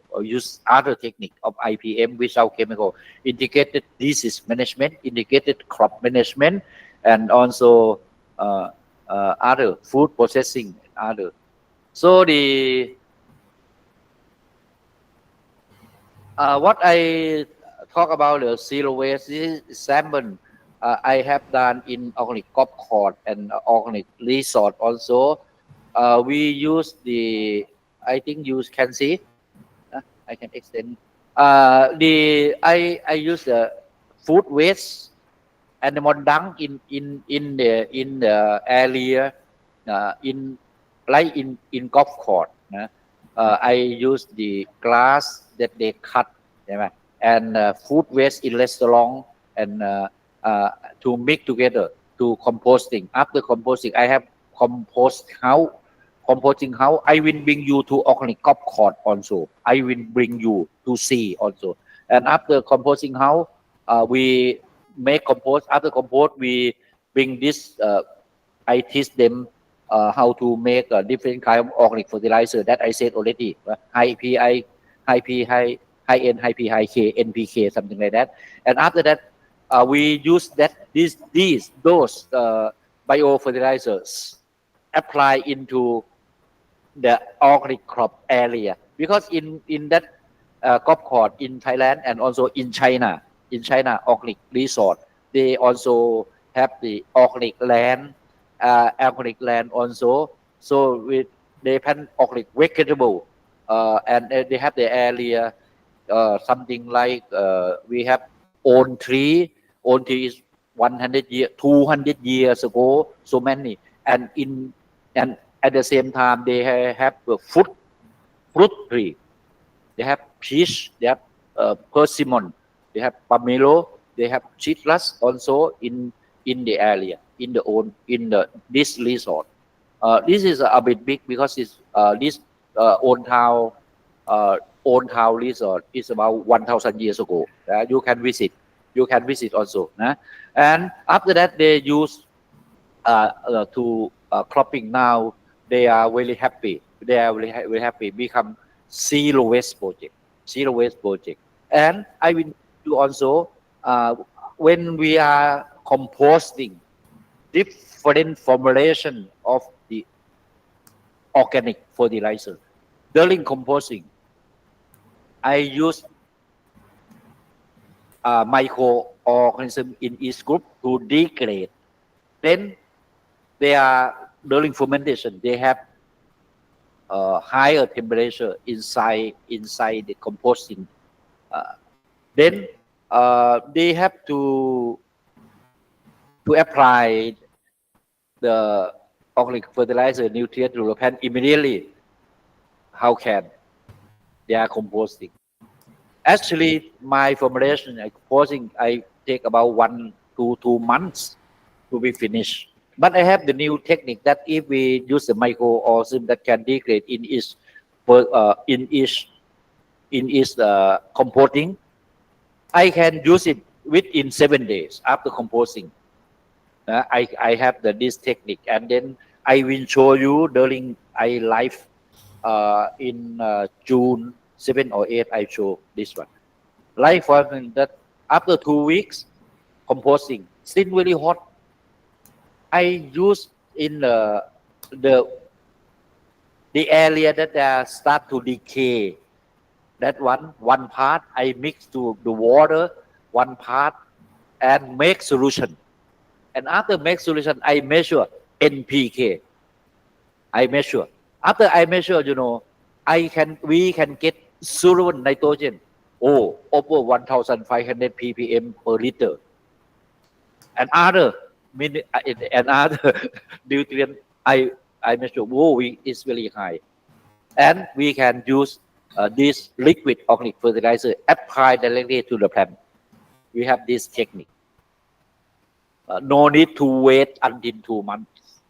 or use other technique of IPM without chemical, integrated disease management, integrated crop management, and also other food processing, other. So what I talk about the zero waste, this example I have done in organic golf court and organic resort also. We use I think you can see, I can extend. I use the food waste animal dung in the area in like in golf court. I use the glass that they cut, and food waste in restaurant, and to mix together to composting. After composting, I have compost house. Composting house, I will bring you to organic golf court also. I will bring you to see also. And after composting house, we make compost. After compost, we bring this. I teach them how to make a different kind of organic fertilizer that I said already. High PI, high N, high P, high K, NPK, something like that. And after that, we use those biofertilizers apply into the organic crop area, because in that golf court in Thailand and also in China organic resort, they also have the organic land also. So they plant organic vegetable, and they have the area something like we have own tree. Own tree is 100 years, 200 years ago, so many, and at the same time they have fruit tree. They have peach, they have persimmon, they have pomelo, they have citrus also in the area, in the this resort. This is a bit big because it's this old town uh, resort is about 1,000 years ago. You can visit also. And after that, they use to cropping. Now they are really happy. They are really happy. Become zero waste project. Zero waste project. And I will do also when we are composting different formulation of the organic fertilizer. During composting, I use microorganism in each group to degrade. Then they are during fermentation. They have higher temperature inside the composting. Uh, then they have to apply the organic fertilizer nutrient to the plant immediately. How can they are composting? Actually, my formulation and composting I take about 1 to 2 months to be finished. But I have the new technique that if we use the microorganism that can degrade in each composting, I can use it within 7 days after composting. I have this technique, and then I will show you during I live in June 7 or 8. I show this one. Live for that after 2 weeks composting, still really hot. I use in the the area that start to decay. That one part I mix to the water, one part, and make solution. And after make solution, I measure NPK. I measure. After I measure, we can get soluble nitrogen. Oh, over 1,500 ppm per liter. And other and other nutrient I measure. Oh, it's really high. And we can use this liquid organic fertilizer applied directly to the plant. We have this technique. No need to wait until 2 months.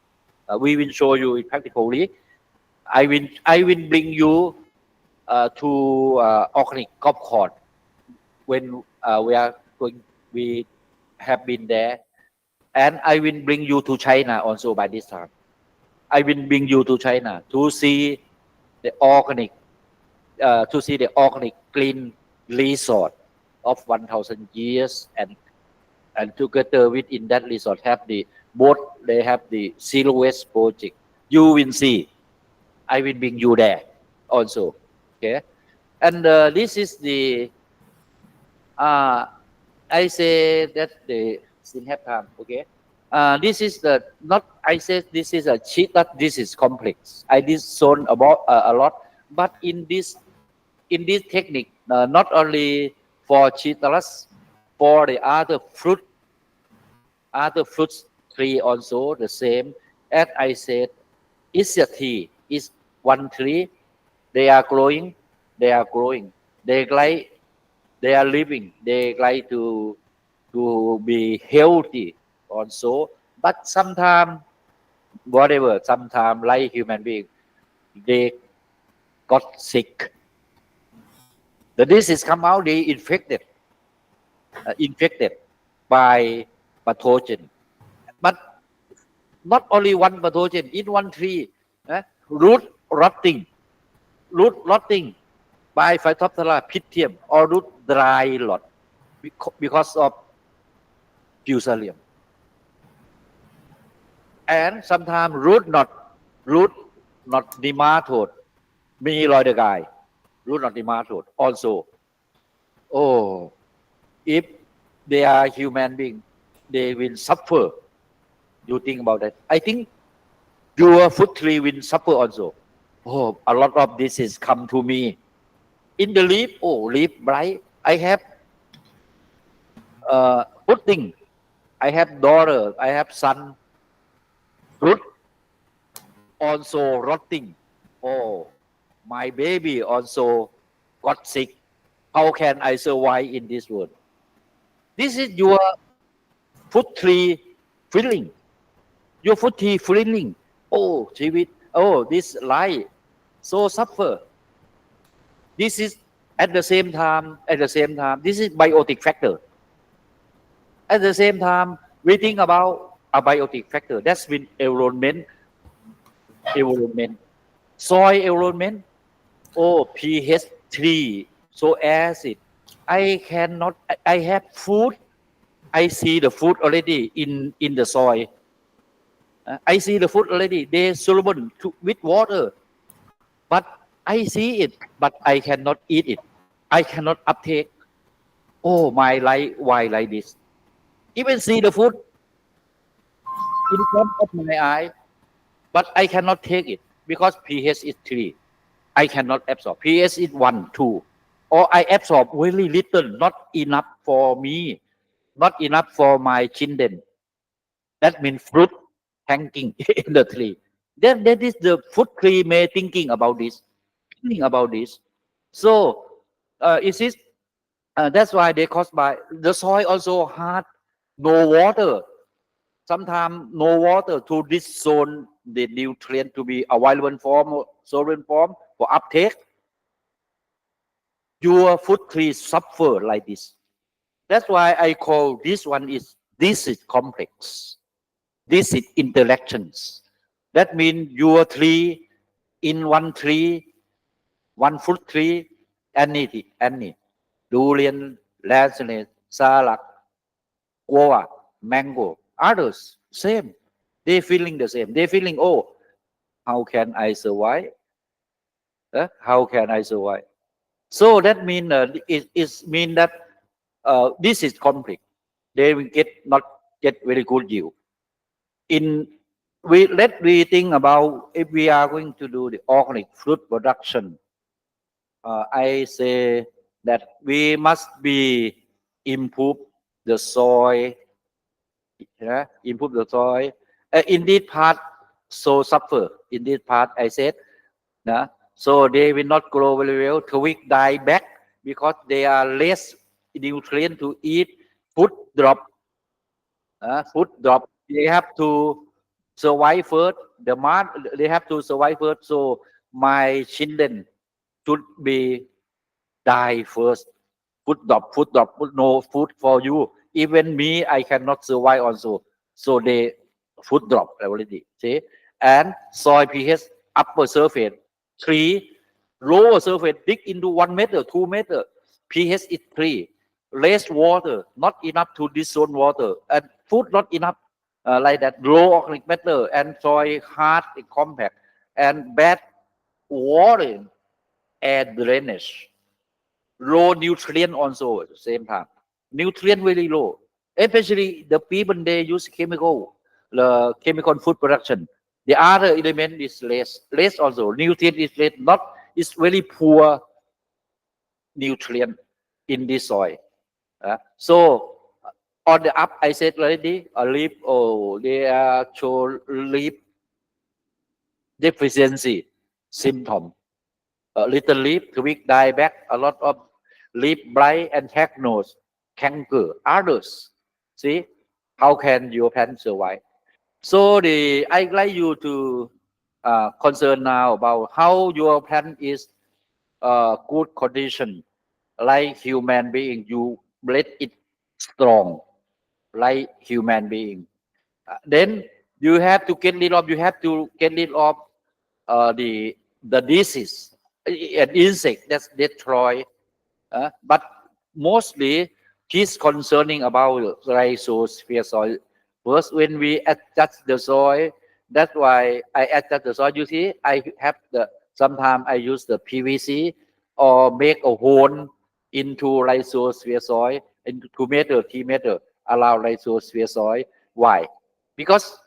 We will show you it practically. I will bring you to organic golf course when we have been there, and I will bring you to China also by this time. I will bring you to China to see the organic clean resort of 1,000 years, and together within that resort they have the zero waste project. You will see. I will bring you there also. Okay, and this is the I say that the still have time. Okay, this is the not. I say this is a cheat. That this is complex. I did shown about a lot, but in this technique, not only for citrus, for the other fruits tree also the same. As I said, it's a tree. It's one tree. They are growing. They are growing. They like. They are living. They like to be healthy also. But sometimes, whatever. Sometimes, like human being, they got sick. The disease come out. They infected by pathogen. But not only one pathogen in one tree. Root rotting, by Phytophthora pythium or root dry rot because of fusarium. And sometimes root not nematode, meloidogai, root not nematode also. Oh, if they are human being, they will suffer. You think about that. I think your food tree will suffer also. Oh, a lot of disease come to me. In the leaf, leaf bright. I have pudding. I have daughter. I have son. Root also rotting. Oh, my baby also got sick. How can I survive in this world? This is your food tree feeling. Your food tree feeling. Oh, this life so suffer. This is at the same time, this is biotic factor. At the same time, we think about a biotic factor. That's been environment, soil environment. Oh, pH 3, so acid. I have food. I see the food already in the soil. I see the food already. They soluble with water. But I see it, but I cannot eat it. I cannot uptake. Oh, my life, why like this? Even see the food in front of my eye, but I cannot take it because pH is 3. I cannot absorb. pH is 1, 2. Or I absorb very little, not enough for me, not enough for my children. That means fruit hanging in the tree. Then that is the fruit tree may thinking about this. So, is this? That's why they caused by the soil also hard, no water. Sometimes no water to this zone the nutrient to be available form or solvent form for uptake. Your food tree suffer like this. That's why I call this is complex. This is interactions. That means your tree, in one tree, one fruit tree, any durian, lancelet, salak, guava, mango, others, same. They feeling the same. They feeling, oh, how can I survive? How can I survive? So that mean it mean that this is conflict. They will not get very good yield. In we think about if we are going to do the organic fruit production. I say that we must be improve the soil, improve the soil. In this part, so suffer. In this part, I said, so they will not grow very well. Twig die back because they are less nutrient to eat. Food drop. Food drop. They have to survive first. They have to survive first. So my children should be die first. Food drop, no food for you. Even me, I cannot survive also. So they food drop already. See? And soil pH upper surface 3, lower surface dig into 1 meter, 2 meter. pH is 3. Less water, not enough to dissolve water, and food not enough. Like that, low organic matter and soil hard and compact, and bad water and drainage. Low nutrient also at the same time. Nutrient very low. Especially the people they use the chemical food production. The other element is less also. Nutrient is less, not is very poor nutrient in this soil. So on the up, I said already, a leaf, they are show leaf deficiency symptom. A little leaf, twig die back, a lot of leaf blight and hack nose, canker, others. See, how can your plant survive? So I like you to concern now about how your plant is good condition, like human being. You let it strong, like human being. Then you have to get rid of. You have to get rid of the disease, an insect that destroy. But mostly, he's concerning about rhizosphere soil. First, when we adjust the soil, that's why I adjust the soil. You see, I have sometimes I use the PVC or make a hole into rhizosphere soil into 2 meter, 3 meter, allow rhizosphere soil. Why? Because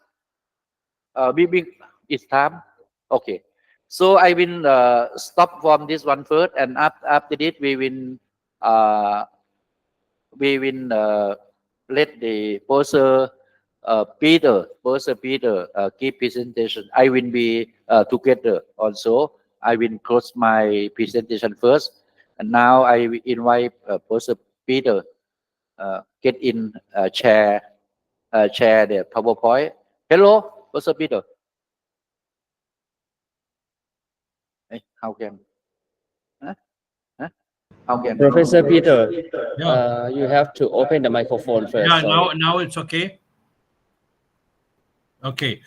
it's time. Okay. So I will stop from this one first, and after this uh, we will let the Professor Peter give presentation. I will be together also. I will close my presentation first, and now I will invite Professor Peter get in share the PowerPoint. Hello, Professor Peter. How can? Huh? Huh? How can? Professor Peter, Yeah, you have to open the microphone first. yeah. Sorry. Now it's okay. Okay.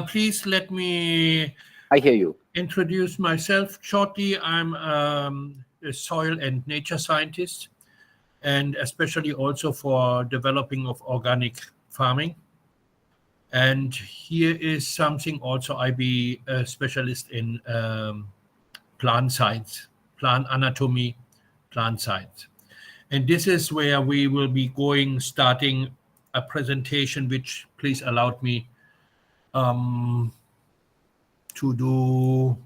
Please let me I hear you. introduce myself shortly. I'm a soil and nature scientist, and especially also for developing of organic farming. And here is something also I be a specialist in plant science, plant anatomy, plant science. And this is where we will be going, starting a presentation, which please allowed me to do.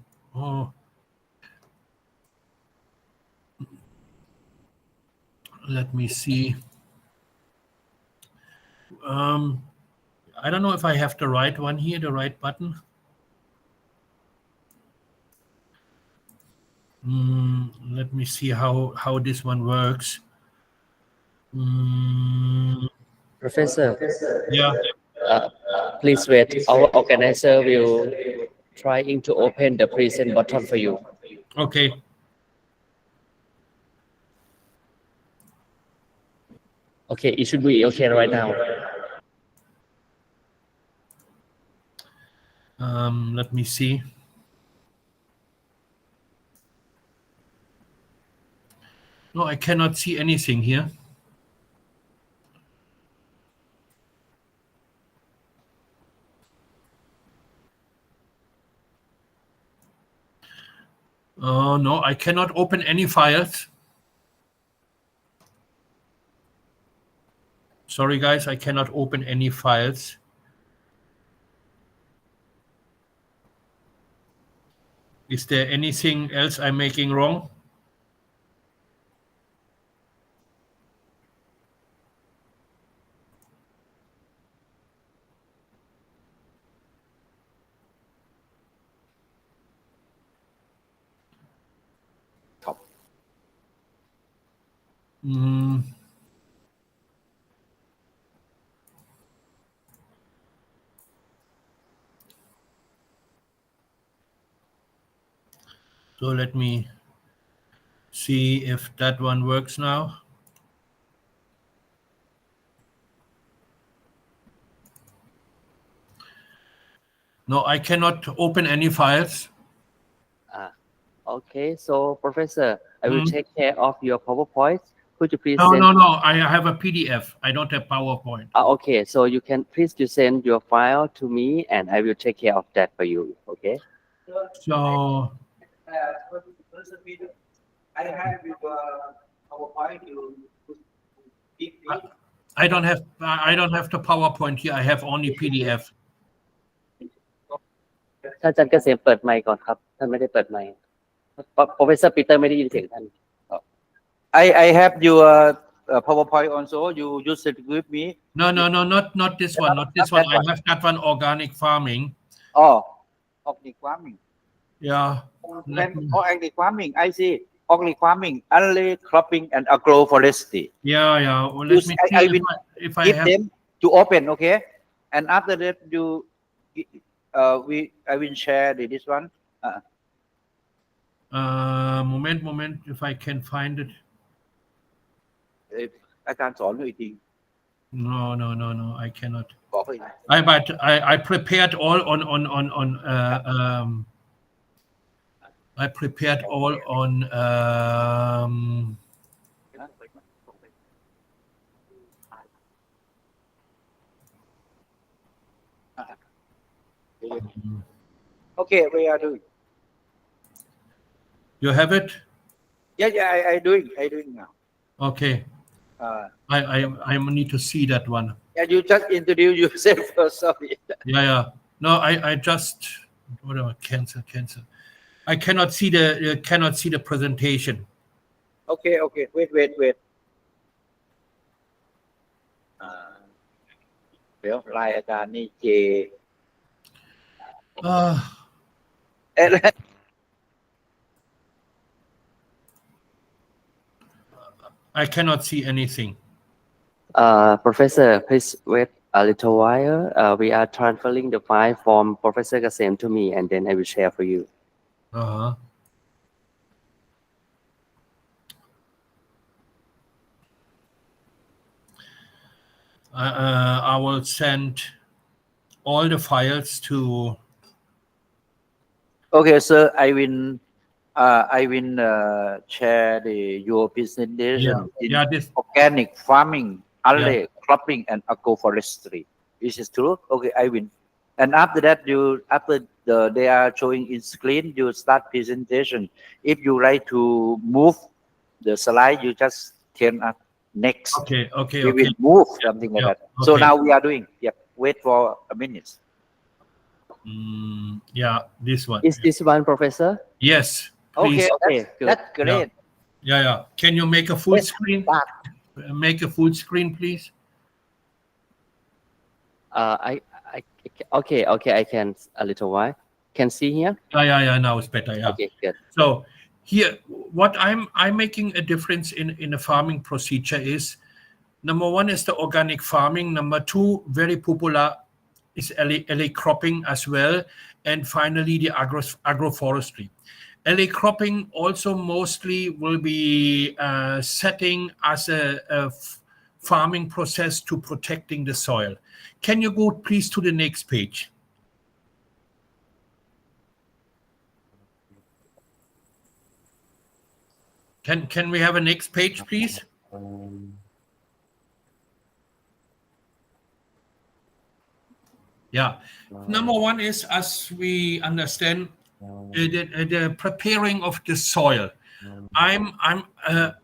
Let me see. I don't know if I have the right one here, the right button. Let me see how this one works. Professor, Yeah. please wait. Our organizer will trying to open the present button for you. Okay. Okay, it should be okay right now. Let me see. No, I cannot see anything here. Oh, no, I cannot open any files. Sorry, guys, I cannot open any files. Is there anything else I'm making wrong? Top. So let me see if that one works now. No, I cannot open any files. Okay, so Professor, I will take care of your PowerPoint. Could you please No, send? no, I have a PDF. I don't have PowerPoint. Okay, so you can please to send your file to me, and I will take care of that for you. Okay. So Professor Peter, I have your PowerPoint. You give me. I don't have the PowerPoint here. I have only PDF. ท่านอาจารย์เกษมเปิดไมค์ก่อนครับท่านไม่ได้เปิดไมค์ Professor Peter ไม่ได้ยินเสียงท่าน I have your PowerPoint also. You use it with me. No, not this one. Not this one. I have that one, organic farming. Oh, organic farming. Yeah. Organic farming. I see. Organic farming, only cropping and agroforestry. Yeah. Well, let me see I will if I give have. them to open, okay? And after that, I will share this one. Moment. If I can find it. อาจารย์สอนด้วยจริง No, I cannot. บอกเลย But I prepared all on I prepared all on Okay, we are doing. You have it? Yeah, I doing now. Okay. I need to see that one. Yeah, you just introduce yourself first, sorry. Yeah. No, I just whatever cancel. I cannot see the presentation. Okay, wait. เดี๋ยวไลน์อาจารย์นี่เจ I cannot see anything. Professor, please wait a little while. We are transferring the file from Professor Kasem to me, and then I will share for you. I will send all the files to. Okay, sir. I will share your presentation in This organic farming, early cropping, and agroforestry. This is true. Okay, I will. And after that, they are showing in screen, you start presentation. If you like to move the slide, you just turn up next. Okay. We will move something like that. So now we are doing. Wait for a minute. This one. Is this one, Professor? Yes. Please. Okay, that's great. Yeah. Can you make a full screen? Make a full screen, please. Okay. I can a little while. Can see here? Yeah. Now it's better. Yeah. Okay, good. So here, what I'm making a difference in the farming procedure is, number one is the organic farming. Number two, very popular is LA cropping as well. And finally, the agroforestry. LA cropping also mostly will be setting as a farming process to protecting the soil. Can you go please to the next page? Can we have a next page, please? Yeah. Number one is, as we understand, the preparing of the soil.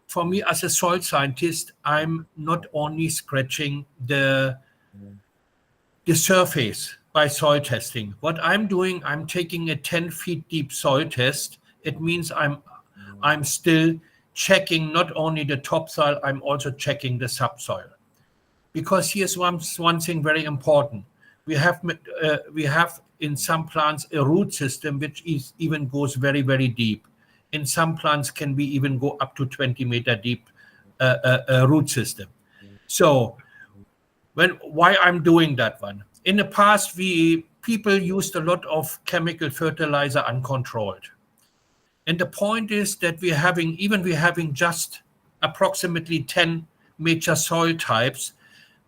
For me as a soil scientist, I'm not only scratching the surface by soil testing. What I'm doing, I'm taking a 10 feet deep soil test. It means I'm still checking not only the topsoil, I'm also checking the subsoil. Because here's one thing very important. We have in some plants a root system which even goes very, very deep. In some plants can be even go up to 20-meter deep root system. So why I'm doing that one? In the past, people used a lot of chemical fertilizer uncontrolled. And the point is that we're having just approximately 10 major soil types,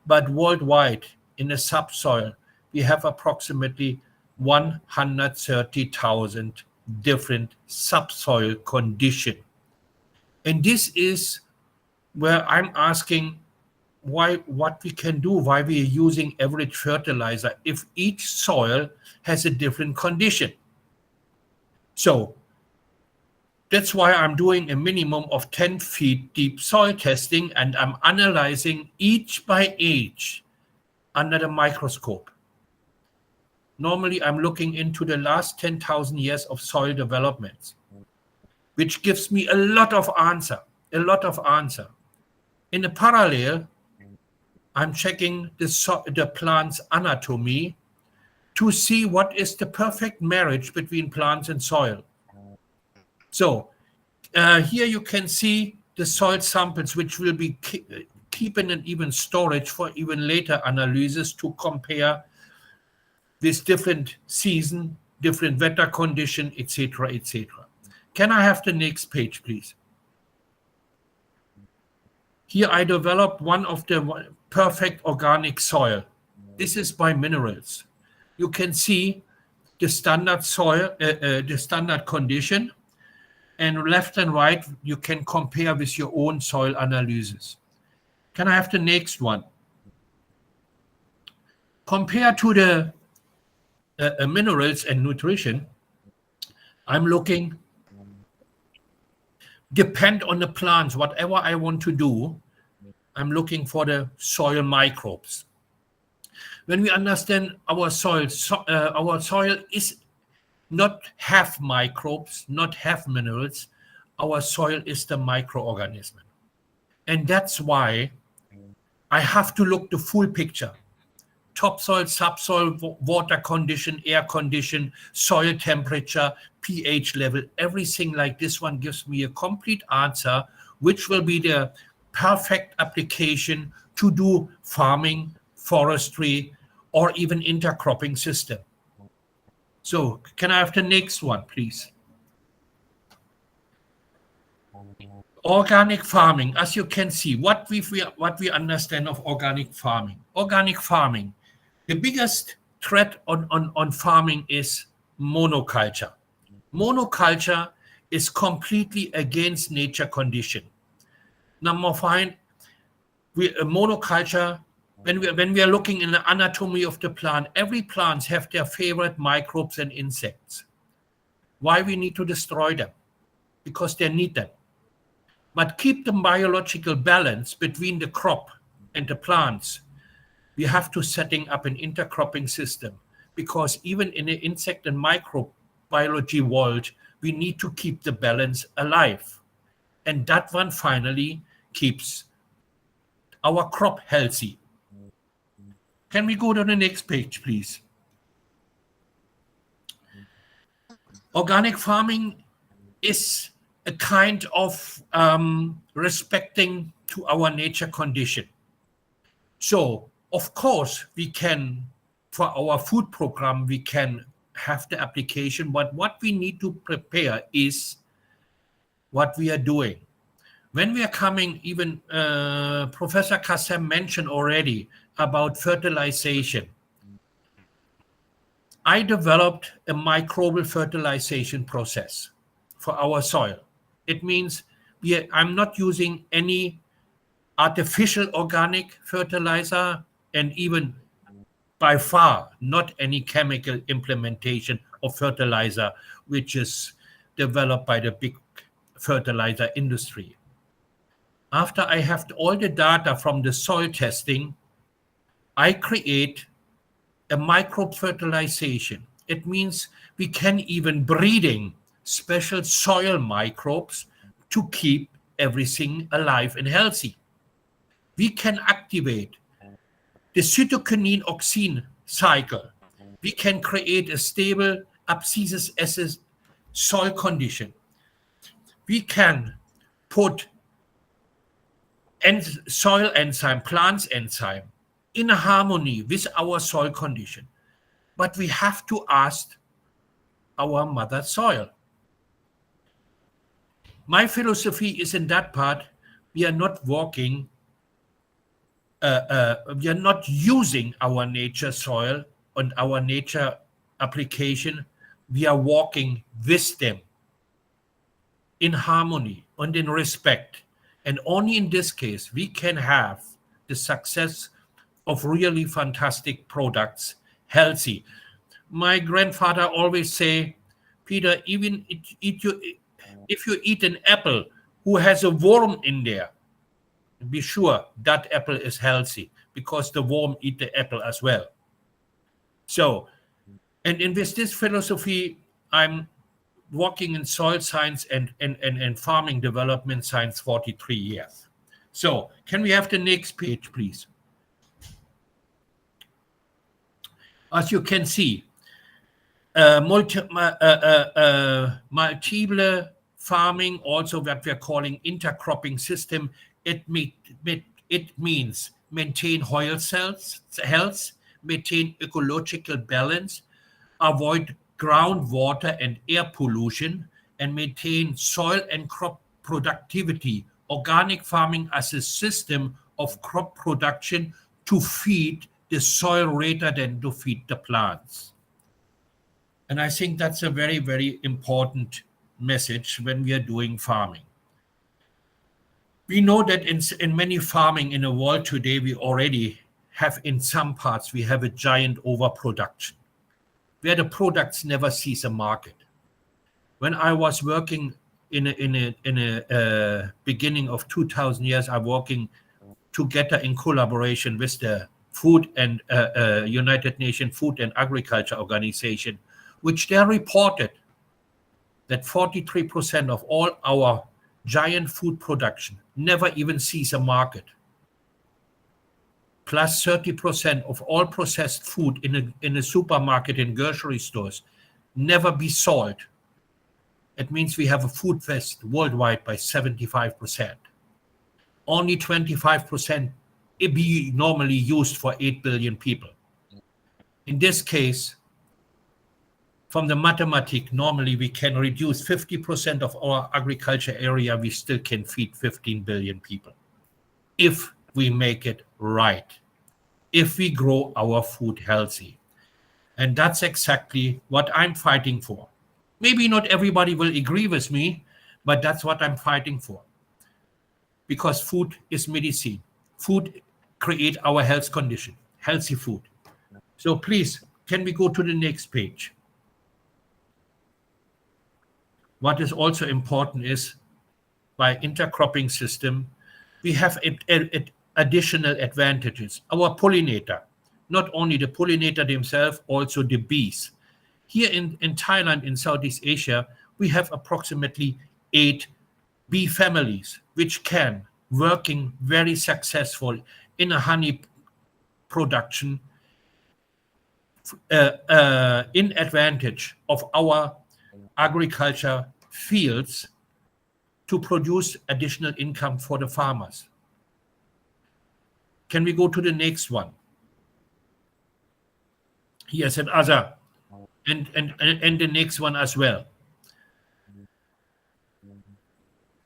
but worldwide in the subsoil, we have approximately 130,000 different subsoil conditions. And this is where I'm asking what we can do, why we are using average fertilizer if each soil has a different condition. So that's why I'm doing a minimum of 10 feet deep soil testing, and I'm analyzing each by each under the microscope. Normally, I'm looking into the last 10,000 years of soil developments, which gives me a lot of answer. In the parallel, I'm checking the plant's anatomy to see what is the perfect marriage between plants and soil. So here you can see the soil samples, which will be keeping in even storage for even later analysis to compare this different season, different weather condition, etc., etc. Can I have the next page, please? Here I developed one of the perfect organic soil. This is by minerals. You can see the standard soil, the standard condition, and left and right, you can compare with your own soil analysis. Can I have the next one? Compared to the minerals and nutrition, I'm looking, depend on the plants, whatever I want to do, I'm looking for the soil microbes. When we understand our soil is not have microbes, not have minerals, our soil is the microorganism. And that's why I have to look the full picture. Topsoil, subsoil, water condition, air condition, soil temperature, pH level, everything like this one gives me a complete answer, which will be the perfect application to do farming, forestry, or even intercropping system. So can I have the next one, please? Organic farming, as you can see, what we understand of organic farming. Organic farming, the biggest threat on farming is monoculture. Monoculture is completely against nature condition. Number 5, monoculture, when we are looking in the anatomy of the plant, every plant have their favorite microbes and insects. Why we need to destroy them? Because they need them. But keep the biological balance between the crop and the plants. We have to setting up an intercropping system, because even in the insect and microbiology world, we need to keep the balance alive. And that one finally keeps our crop healthy. Can we go to the next page, please? Organic farming is a kind of respecting to our nature condition. So, of course, we can, for our food program, we can have the application, but what we need to prepare is what we are doing. When we are coming, even Professor Kasem mentioned already about fertilization. I developed a microbial fertilization process for our soil. It means I'm not using any artificial organic fertilizer, and even by far not any chemical implementation of fertilizer, which is developed by the big fertilizer industry. After I have all the data from the soil testing, I create a microfertilization. It means we can even breeding special soil microbes to keep everything alive and healthy. We can activate the cytokinin auxin cycle. We can create a stable abscissous acid soil condition. We can put soil enzyme, plants enzyme in harmony with our soil condition. But we have to ask our mother soil. My philosophy is in that part, we are not walking, we are not using our nature soil and our nature application. We are walking with them in harmony and in respect. And only in this case, we can have the success of really fantastic products, healthy. My grandfather always say, Peter, even if you eat an apple who has a worm in there, be sure that apple is healthy because the worm eat the apple as well. So, and with this philosophy, I'm working in soil science and farming development science 43 years. So, can we have the next page, please? As you can see, multiple farming, also what we are calling intercropping system, it means maintain soil health, maintain ecological balance, avoid groundwater and air pollution, and maintain soil and crop productivity. Organic farming as a system of crop production to feed the soil rather than to feed the plants. And I think that's a very, very important message when we are doing farming. We know that in many farming in the world today, we already have, in some parts, we have a giant overproduction, where the products never sees a market. When I was working in a beginning of 2000 years, I'm working together in collaboration with the Food and United Nations Food and Agriculture Organization, which they reported that 43% of all our giant food production never even sees a market. Plus 30% of all processed food in a supermarket and grocery stores never be sold. It means we have a food waste worldwide by 75%. Only 25% be normally used for 8 billion people. In this case, from the mathematics, normally we can reduce 50% of our agriculture area, we still can feed 15 billion people. If we make it right, if we grow our food healthy. And that's exactly what I'm fighting for. Maybe not everybody will agree with me, but that's what I'm fighting for. Because food is medicine. Food creates our health condition, healthy food. So please, can we go to the next page? What is also important is, by intercropping system, we have additional advantages. Our pollinator, not only the pollinator themselves, also the bees. Here in Thailand, in Southeast Asia, we have approximately 8 bee families, which can working very successful in a honey production in advantage of our agriculture fields to produce additional income for the farmers. Can we go to the next one? Here's another, and the next one as well.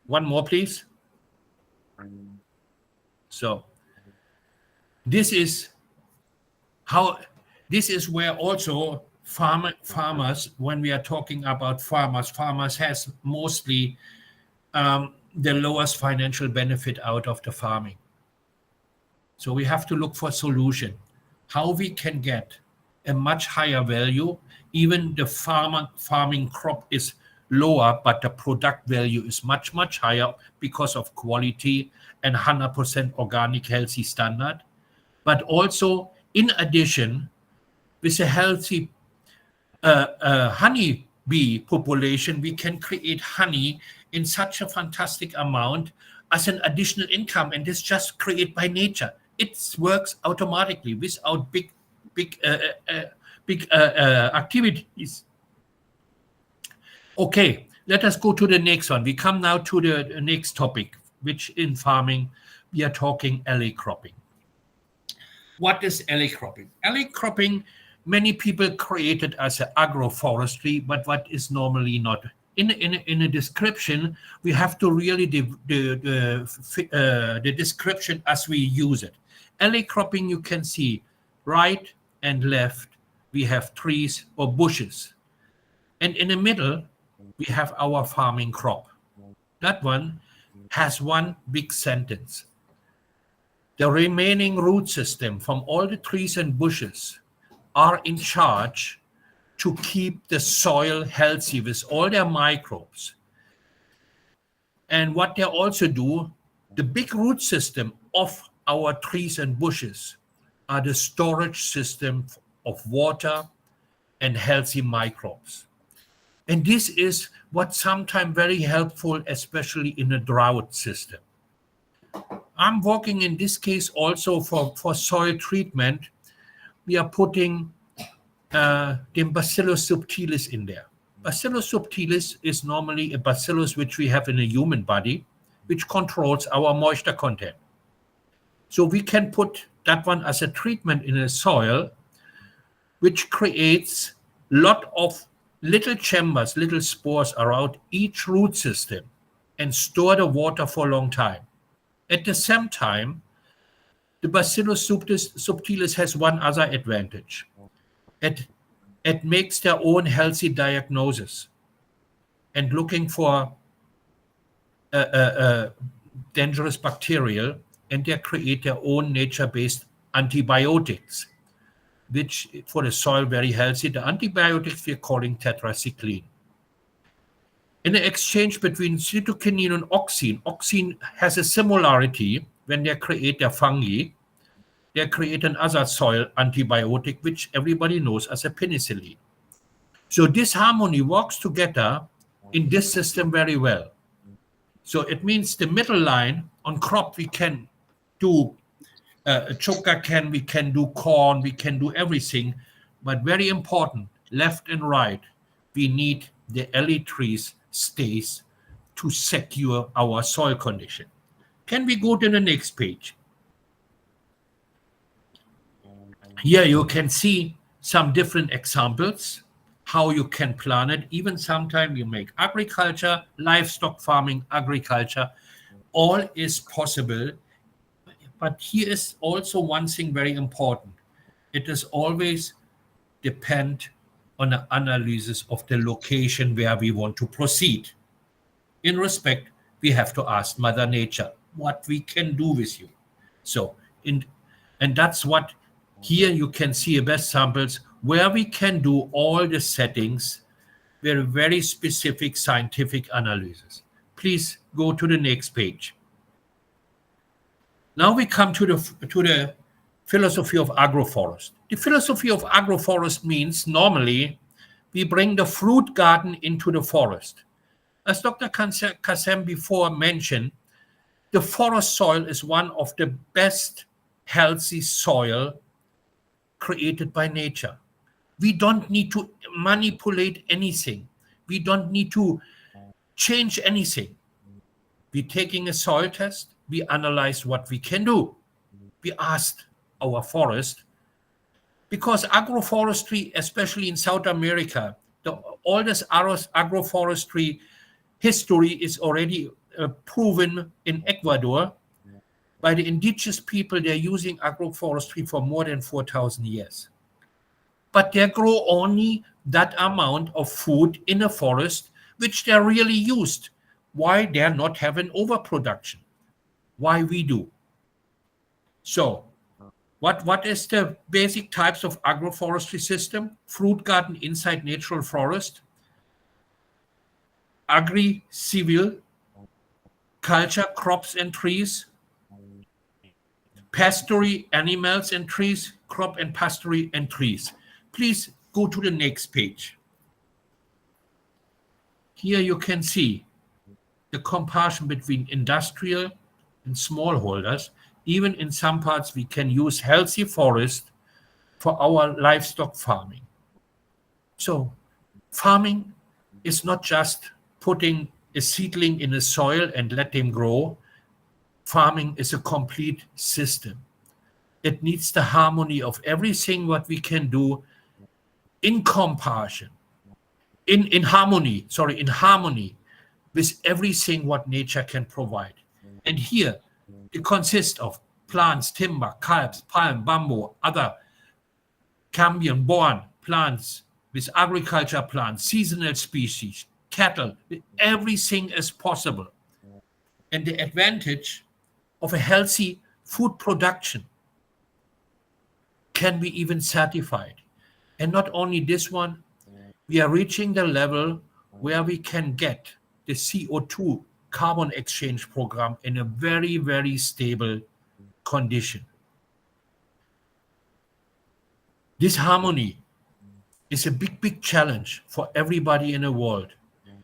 One more, please. So this is where also farmers, when we are talking about farmers has mostly the lowest financial benefit out of the farming. So we have to look for a solution, how we can get a much higher value. Even the farming crop is lower, but the product value is much, much higher because of quality and 100% organic healthy standard. But also, in addition, with a healthy honey bee population, we can create honey in such a fantastic amount as an additional income, and this just created by nature. It works automatically without big activities. Okay, let us go to the next one. We come now to the next topic, which in farming we are talking alley cropping. What is alley cropping? Alley cropping, many people create it as an agroforestry, but what is normally not. In a description, we have to really the description as we use it. Alley cropping, you can see right and left, we have trees or bushes. And in the middle, we have our farming crop. That one has one big sentence. The remaining root system from all the trees and bushes are in charge to keep the soil healthy with all their microbes. And what they also do, the big root system of our trees and bushes are the storage system of water and healthy microbes. And this is what's sometimes very helpful, especially in a drought system. I'm working in this case also for soil treatment. We are putting the Bacillus subtilis in there. Bacillus subtilis is normally a bacillus which we have in a human body, which controls our moisture content. So we can put that one as a treatment in a soil, which creates a lot of little chambers, little spores around each root system and store the water for a long time. At the same time, the Bacillus subtilis has one other advantage. It makes their own healthy diagnosis and looking for dangerous bacteria, and they create their own nature-based antibiotics, which for the soil very healthy. The antibiotics we're calling tetracycline. In the exchange between cytokinin and auxine has a similarity. When they create their fungi, they create another soil antibiotic, which everybody knows as a penicillin. So this harmony works together in this system very well. So it means the middle line on crop, we can do sugarcane, we can do corn, we can do everything. But very important, left and right, we need the alley trees stays to secure our soil condition. Can we go to the next page? Here you can see some different examples, how you can plan it. Even sometimes you make agriculture, livestock farming, agriculture, all is possible. But here is also one thing very important. It is always depend on the analysis of the location where we want to proceed. In respect, we have to ask Mother Nature what we can do with you. So, and that's what here you can see best samples where we can do all the settings, very, very specific scientific analysis. Please go to the next page. Now we come to the philosophy of agroforest. The philosophy of agroforest means normally we bring the fruit garden into the forest. As Dr. Kasem before mentioned, the forest soil is one of the best healthy soil created by nature. We don't need to manipulate anything. We don't need to change anything. We're taking a soil test. We analyze what we can do. We asked our forest, because agroforestry, especially in South America, all this agroforestry history is already proven in Ecuador by the indigenous people. They're using agroforestry for more than 4,000 years. But they grow only that amount of food in a forest which they're really used. why they are not having overproduction, why we do. So what is the basic types of agroforestry system? Fruit garden inside natural forest, agri-civil, culture, crops and trees, pastury, animals and trees, crop and pastury and trees. Please go to the next page. Here you can see the comparison between industrial and smallholders. Even in some parts, we can use healthy forest for our livestock farming. So farming is not just putting a seedling in the soil and let them grow. Farming is a complete system. It needs the harmony of everything what we can do in comparison, in harmony with everything what nature can provide. And here it consists of plants, timber, kalms, palm, bamboo, other cambium, boan plants with agriculture plants, seasonal species, cattle, everything is possible. And the advantage of a healthy food production can be even certified. And not only this one, we are reaching the level where we can get the CO2 carbon exchange program in a very, very stable condition. This harmony is a big, big challenge for everybody in the world.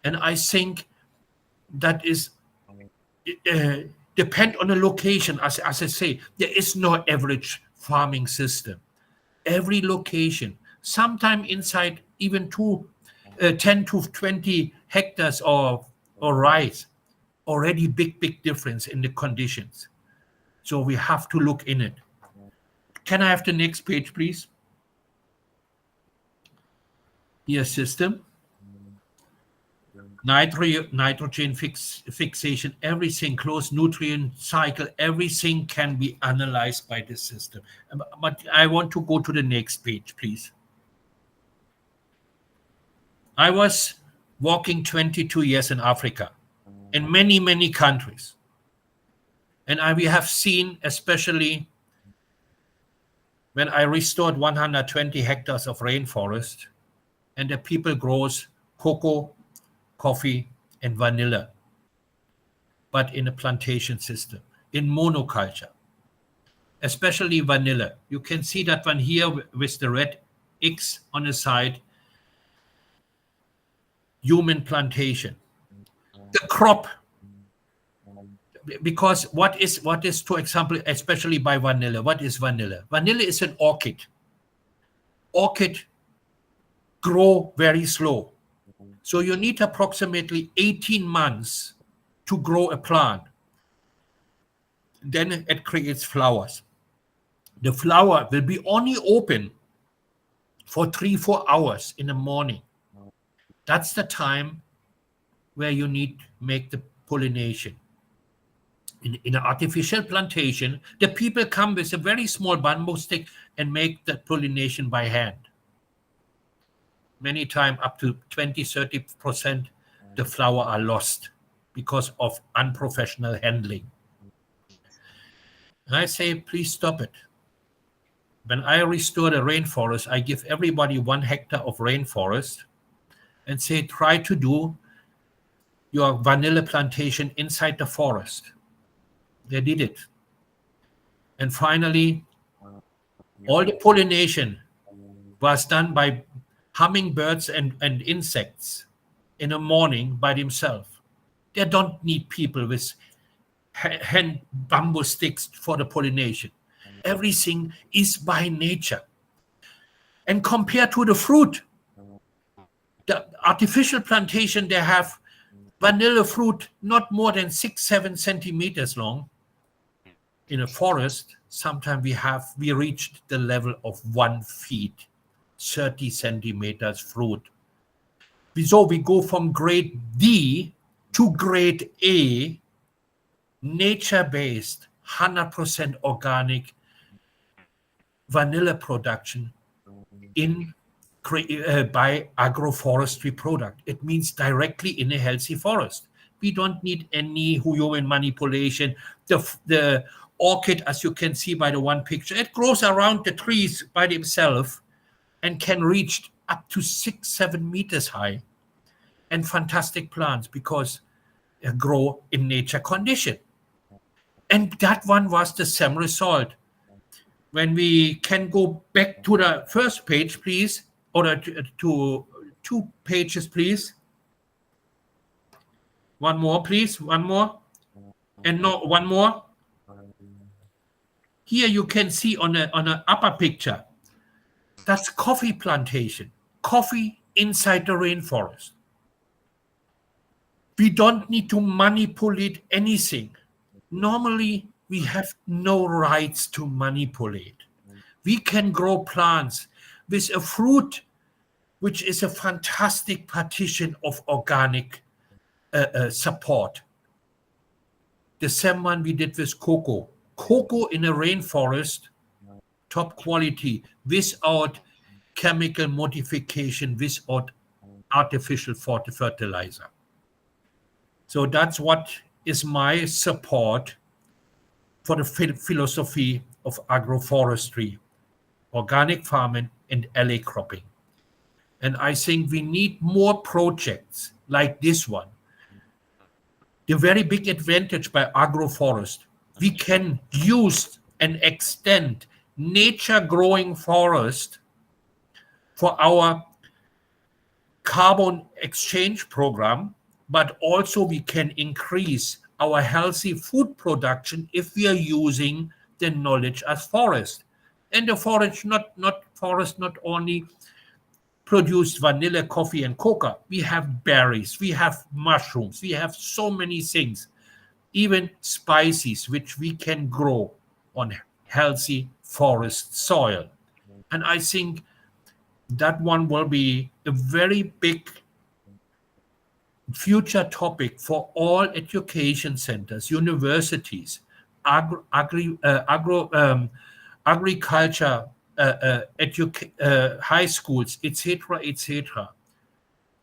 And I think that is depend on the location. As I say, there is no average farming system. Every location, sometime inside even 10 to 20 hectares or rice, already big difference in the conditions. So we have to look in it. Can I have the next page, please? Here, system. Nitrogen fixation, everything, closed nutrient cycle, everything can be analyzed by this system. But I want to go to the next page, please. I was walking 22 years in Africa, in many, many countries. And we have seen, especially when I restored 120 hectares of rainforest, and the people grows cocoa, coffee, and vanilla, but in a plantation system, in monoculture, especially vanilla. You can see that one here with the red X on the side, human plantation. The crop, because what is, for example, especially by vanilla, what is vanilla? Vanilla is an orchid. Orchid grow very slow. So you need approximately 18 months to grow a plant. Then it creates flowers. The flower will be only open for 3-4 hours in the morning. That's the time where you need to make the pollination. In an artificial plantation, the people come with a very small bamboo stick and make the pollination by hand. Many times up to 20-30% the flower are lost because of unprofessional handling. And I say, please stop it. When I restore the rainforest, I give everybody 1 hectare of rainforest and say, try to do your vanilla plantation inside the forest. They did it. And finally, all the pollination was done by hummingbirds and insects in the morning by themselves. They don't need people with hand bamboo sticks for the pollination. Everything is by nature. And compared to the fruit, the artificial plantation, they have vanilla fruit not more than 6-7 centimeters long. In a forest, sometimes we reached the level of 1 feet. 30 centimeters fruit. So we go from grade D to grade A, nature-based, 100% organic vanilla production by agroforestry product. It means directly in a healthy forest. We don't need any human manipulation. The orchid, as you can see by the one picture, it grows around the trees by itself and can reach up to 6-7 meters high. And fantastic plants because they grow in nature condition. And that one was the same result. When we can go back to the first page, please, or to 2 pages, please. One more, please. One more. And no, one more. Here you can see on the upper picture, that's coffee plantation. Coffee inside the rainforest. We don't need to manipulate anything. Normally, we have no rights to manipulate. We can grow plants with a fruit, which is a fantastic partition of organic support. The same one we did with cocoa. Cocoa in a rainforest, top quality, without chemical modification, without artificial fertilizer. So that's what is my support for the philosophy of agroforestry, organic farming, and alley cropping. And I think we need more projects like this one. The very big advantage by agroforest, we can use and extend nature growing forest for our carbon exchange program, but also we can increase our healthy food production if we are using the knowledge as forest. And the forest not only produce vanilla, coffee, and cocoa. We have berries, we have mushrooms, we have so many things, even spices, which we can grow on healthy forest soil. And I think that one will be a very big future topic for all education centers, universities, agriculture, high schools, etc.,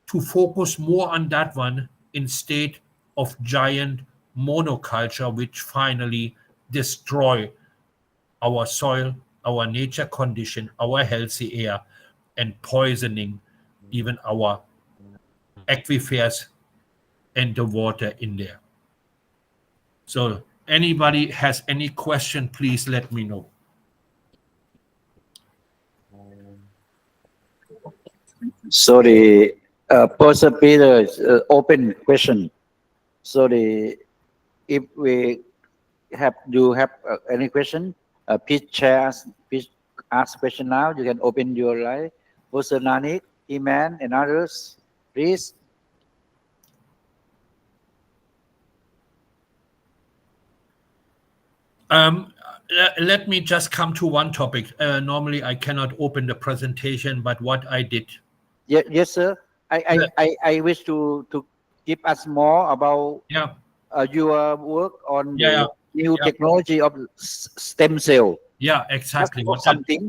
to focus more on that one instead of giant monoculture, which finally destroy our soil, our nature condition, our healthy air, and poisoning even our aquifers and the water in there. So anybody has any question, please let me know. So the Professor Peter open question. So if you have any question, please ask question now. You can open your line. Professor Nanik, Iman, and others, please. Let me just come to one topic. Normally, I cannot open the presentation, but what I did. Yes, sir. I wish to give us more about your work on the new technology of stem cell. Yeah, exactly.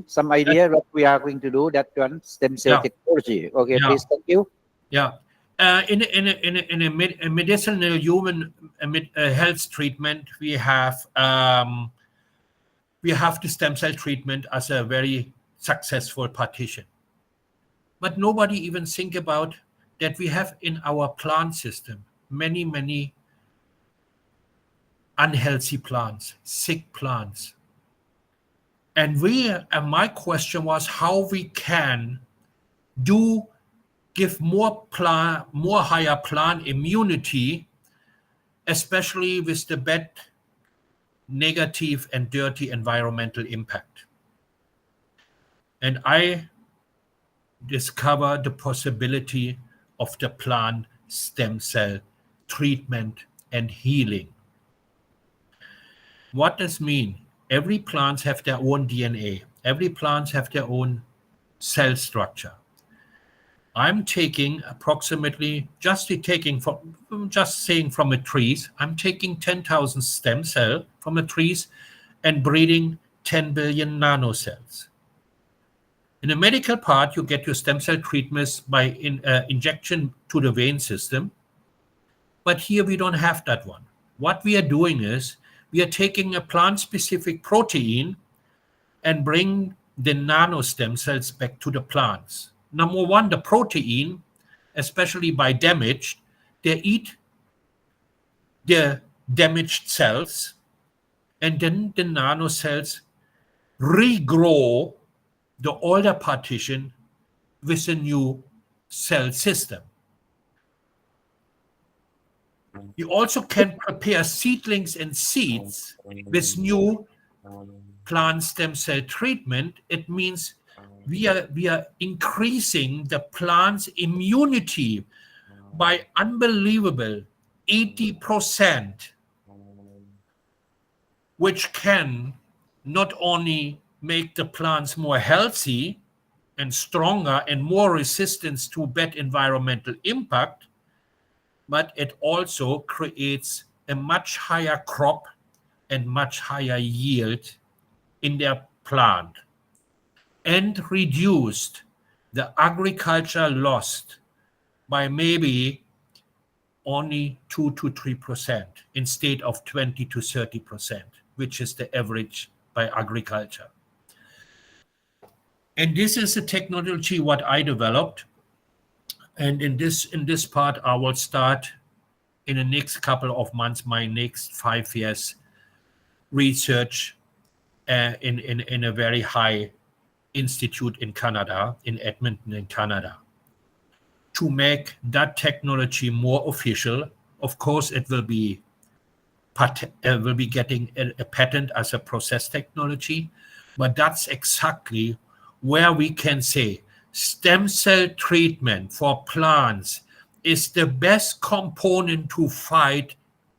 Some idea what we are going to do, that one stem cell technology. Okay, please, thank you. Yeah. In a medicinal human health treatment, we have the stem cell treatment as a very successful partition. But nobody even think about that we have in our plant system many unhealthy plants, sick plants. And my question was how we can give more higher plant immunity, especially with the bad, negative, and dirty environmental impact. And I discovered the possibility of the plant stem cell treatment and healing. What does mean? Every plant have their own DNA. Every plant have their own cell structure. I'm taking approximately, just saying from a trees, I'm taking 10,000 stem cells from a trees and breeding 10 billion nanocells. In the medical part, you get your stem cell treatments by injection to the vein system. But here we don't have that one. What we are doing is we are taking a plant-specific protein and bring the nano stem cells back to the plants. Number one, the protein, especially by damage, they eat the damaged cells, and then the nano cells regrow the older partition with a new cell system. You also can prepare seedlings and seeds with new plant stem cell treatment. It means we are increasing the plant's immunity by unbelievable 80%, which can not only make the plants more healthy and stronger and more resistant to bad environmental impact, but it also creates a much higher crop and much higher yield in their plant, and reduced the agriculture lost by maybe only 2 to 3% instead of 20 to 30%, which is the average by agriculture. And this is a technology what I developed. And in this part, I will start in the next couple of months, my next 5 years research in a very high institute in Canada, in Edmonton, in Canada, to make that technology more official. Of course, it will be getting a patent as a process technology, but that's exactly where we can say stem cell treatment for plants is the best component to fight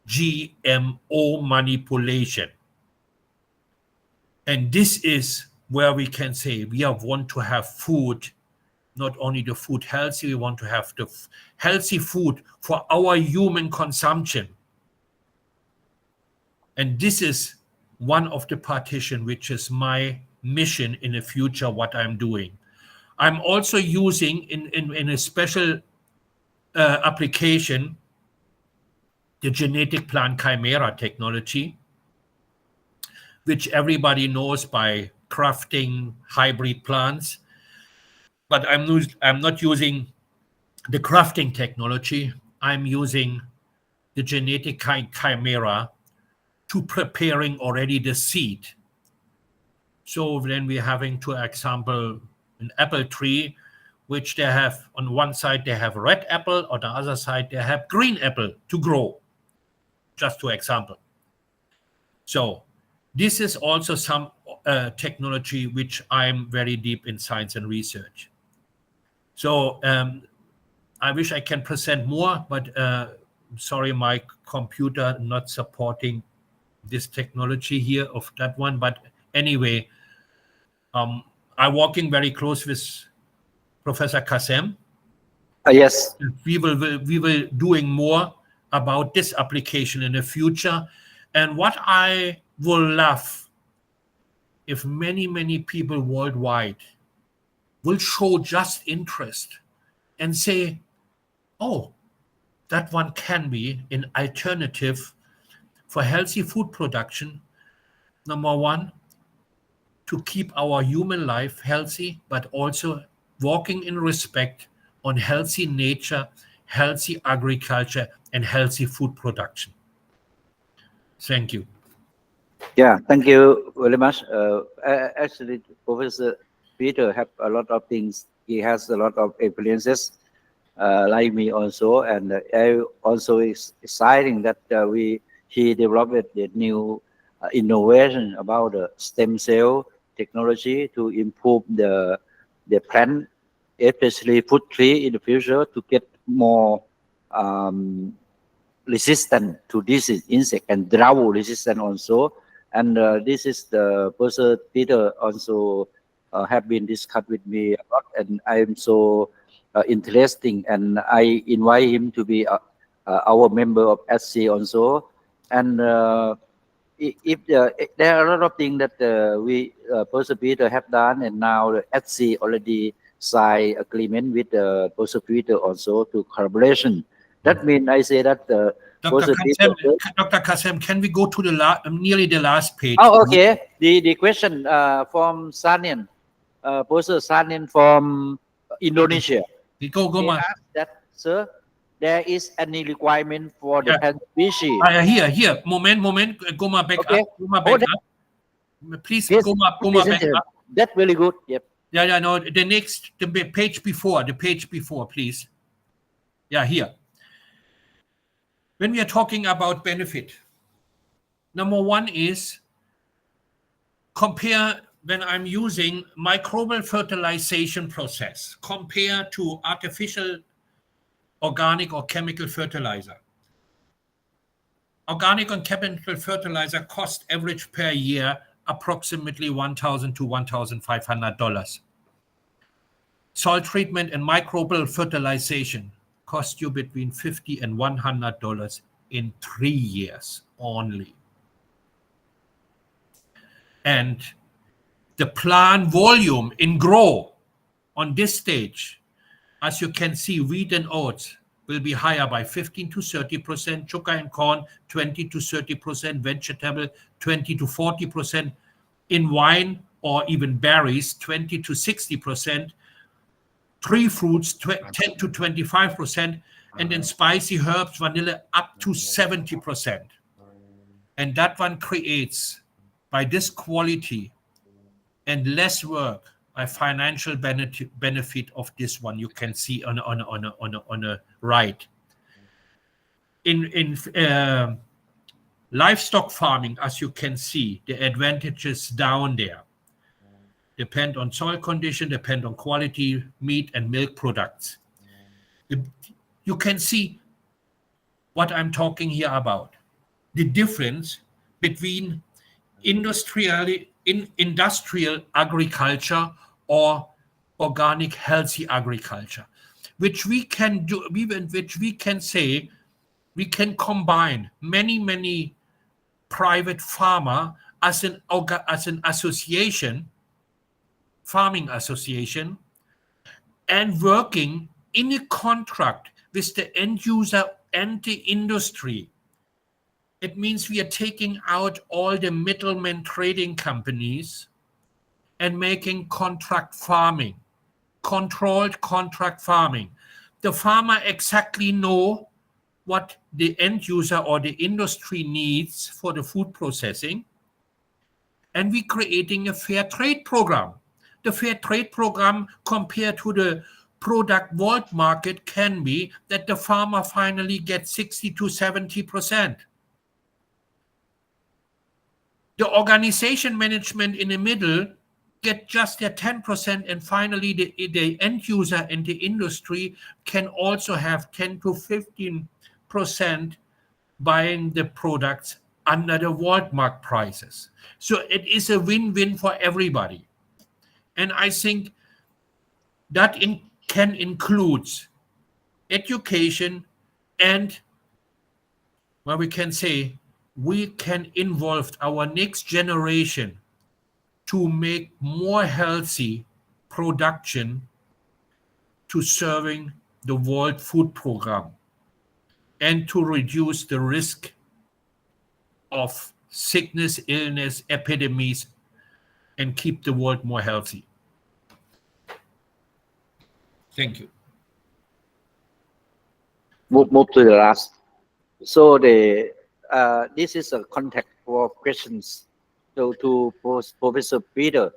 GMO manipulation. And this is where we can say we want to have food, not only the food healthy, we want to have the healthy food for our human consumption. And this is one of the partition, which is my mission in the future, what I'm doing. I'm also using in a special application, the genetic plant chimera technology, which everybody knows by crafting hybrid plants. But I'm not using the crafting technology. I'm using the genetic chimera to preparing already the seed. So then we're having, to example, an apple tree, which they have on one side, they have red apple, on the other side, they have green apple to grow, just to example. So this is also some technology which I'm very deep in science and research. So I wish I can present more, but sorry, my computer not supporting this technology here of that one. But anyway, I'm working very close with Professor Kasem. Yes. We will doing more about this application in the future. And what I will love if many people worldwide will show just interest and say, oh, that one can be an alternative for healthy food production. Number one, to keep our human life healthy, but also walking in respect on healthy nature, healthy agriculture, and healthy food production. Thank you. Yeah, thank you very much. Actually, Professor Peter have a lot of things. He has a lot of experiences, like me also, and I also is exciting that he developed the new innovation about the stem cell technology to improve the plant, especially fruit tree in the future, to get more resistant to disease, insect, and drought resistant also. And this is the Professor Peter also have been discussed with me a lot, and I'm so interesting, and I invite him to be our member of SC also. And if there are a lot of things that Professor Peter have done, and now the SC already signed agreement with Professor Peter also to collaboration That means I say that Dr. Professor Kasem, Peter. Dr. Kasem, can we go to the nearly the last page? Oh, okay. The question from Sanian, Professor Sanian from Indonesia. Go They ma. ask that, sir, there is any requirement for the Yeah. plant species? Here. Moment. Go ma back Okay. up. Go ma Oh, back up. Please Yes, go ma back yes, up. that's really good. Yep. Yeah, no, the page before, please. Yeah, here. When we are talking about benefit, number one is compare when I'm using microbial fertilization process compared to artificial organic or chemical fertilizer. Organic and chemical fertilizer cost average per year approximately $1,000 to $1,500. Soil treatment and microbial fertilization cost you between $50 and $100 in 3 years only. And the plant volume in grow on this stage, as you can see, wheat and oats will be higher by 15 to 30%, sugar and corn 20 to 30%, vegetable 20 to 40%, in wine or even berries 20 to 60%, tree fruits 10 to 25%, and then spicy herbs, vanilla up to 70%. And that one creates, by this quality and less work, a financial benefit of this one. You can see on a right. In livestock farming, as you can see, the advantages down there depend on soil condition, depend on quality meat and milk products. You can see what I'm talking here about. The difference between industrial agriculture or organic healthy agriculture, which we can do, which we can say we can combine many private farmer as an association, farming association, and working in a contract with the end user and the industry. It means we are taking out all the middlemen trading companies and making contract farming, controlled contract farming. The farmer exactly know what the end user or the industry needs for the food processing. And we're creating a fair trade program. The fair trade program compared to the product world market can be that the farmer finally gets 60 to 70%. The organization management in the middle get just their 10%, and finally the end user and the industry can also have 10 to 15% buying the products under the world market prices. So it is a win-win for everybody. And I think that can include education and, well, we can say we can involve our next generation to make more healthy production to serving the World Food Program and to reduce the risk of sickness, illness, epidemics, and keep the world more healthy. Thank you. Move to the last. So this is a contact for questions. So to Professor Peter,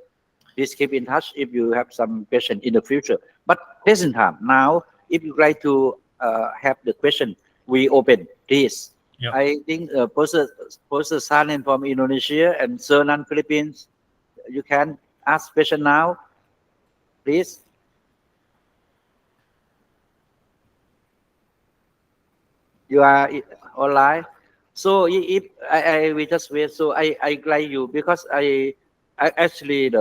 please keep in touch if you have some question in the future. But present time now, if you like to have the question, we open this. Yep. I think Professor Sanen from Indonesia and Sernan Philippines, you can ask question now, please. You are online. So if I will just wait. So I like you because I actually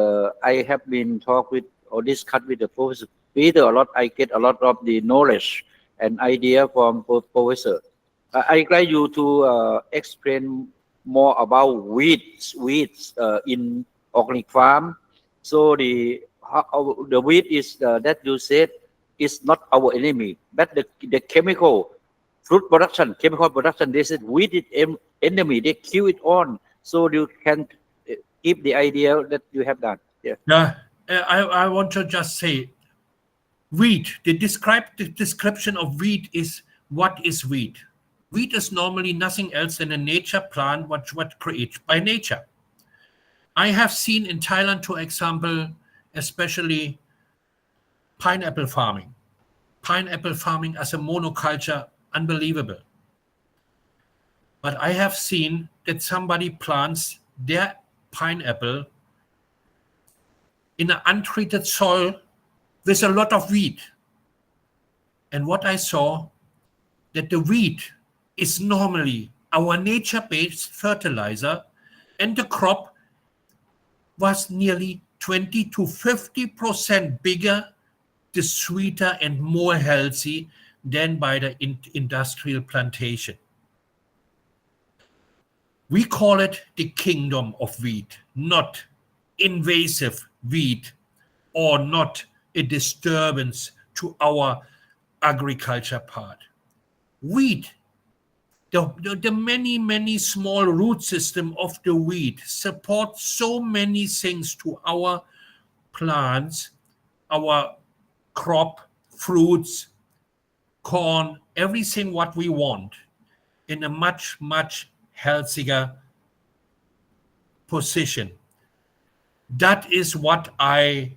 I have been talk with or discuss with the Professor Peter a lot. I get a lot of the knowledge and idea from Professor. I like you to explain more about weeds in organic farm. So the weed is that you said is not our enemy, but the chemical fruit production, chemical production. They said wheat is enemy. They kill it on, so you can keep the idea that you have done. Yeah. Yeah, I want to just say, wheat. The description of wheat is, what is wheat? Wheat is normally nothing else than a nature plant what created by nature. I have seen in Thailand, for example, especially pineapple farming. Pineapple farming as a monoculture, unbelievable. But I have seen that somebody plants their pineapple in an untreated soil with a lot of wheat. And what I saw, that the wheat is normally our nature-based fertilizer, and the crop was nearly 20 to 50% bigger, the sweeter and more healthy than by the industrial plantation. We call it the kingdom of wheat, not invasive wheat, or not a disturbance to our agriculture part. Wheat, the many small root system of the wheat support so many things to our plants, our crop, fruits, corn, everything what we want in a much healthier position. That is what I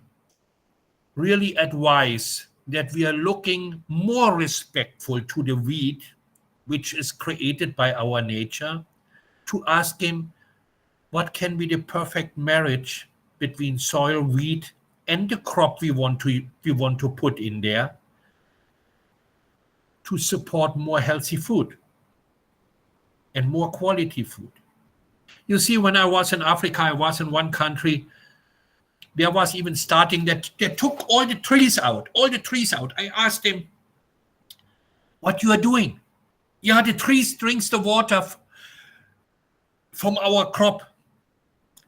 really advise, that we are looking more respectful to the wheat, which is created by our nature, to ask him what can be the perfect marriage between soil, wheat, and the crop we want to put in there to support more healthy food and more quality food. You see, when I was in Africa, I was in one country, there was even starting that they took all the trees out. I asked them, what you are doing? Yeah, the trees drinks the water from our crop.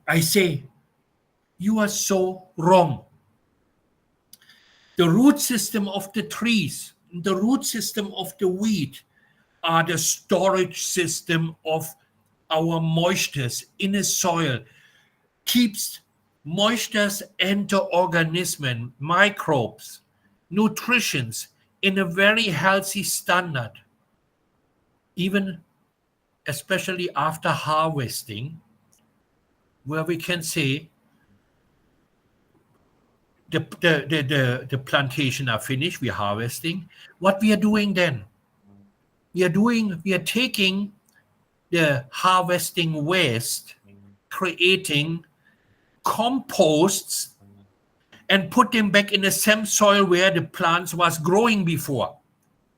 I say, you are so wrong. The root system of the trees, the root system of the wheat are the storage system of our moistures in a soil, keeps moistures enter organism, microbes, nutritions in a very healthy standard. Even especially after harvesting, where we can say the plantation are finished, we're harvesting. What we are doing then? We are taking the harvesting waste, creating composts, and put them back in the same soil where the plants was growing before.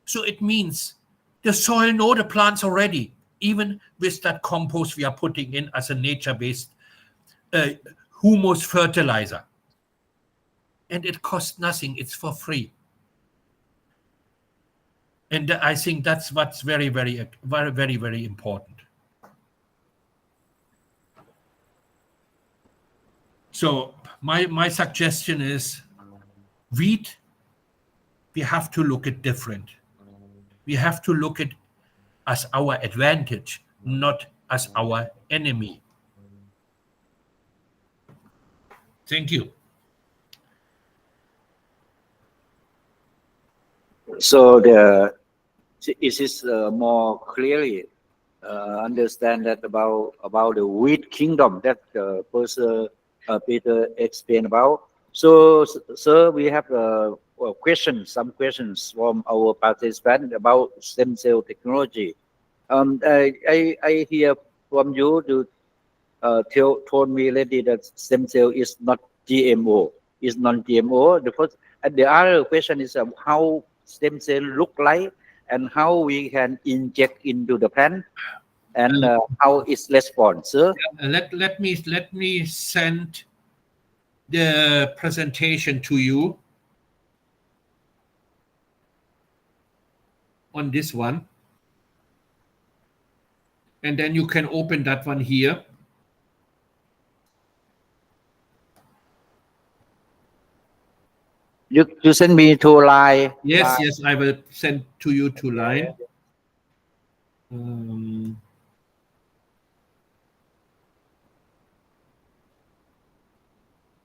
So it means the soil know the plants already, even with that compost we are putting in as a nature-based humus fertilizer. And it costs nothing, it's for free. And I think that's what's very important. So my suggestion is, wheat, we have to look at different. We have to look at as our advantage, not as our enemy. Thank you. So it is more clearly understand that about the wheat kingdom that Professor Peter explained about. So, sir, we have some questions from our participants about stem cell technology. I hear from you to told me already that stem cell is not GMO, is non-GMO. And the other question is how stem cell look like and how we can inject into the plant and how it's response, sir. Let me send the presentation to you on this one, and then you can open that one here. You send me to line. Yes, I will send to you to line.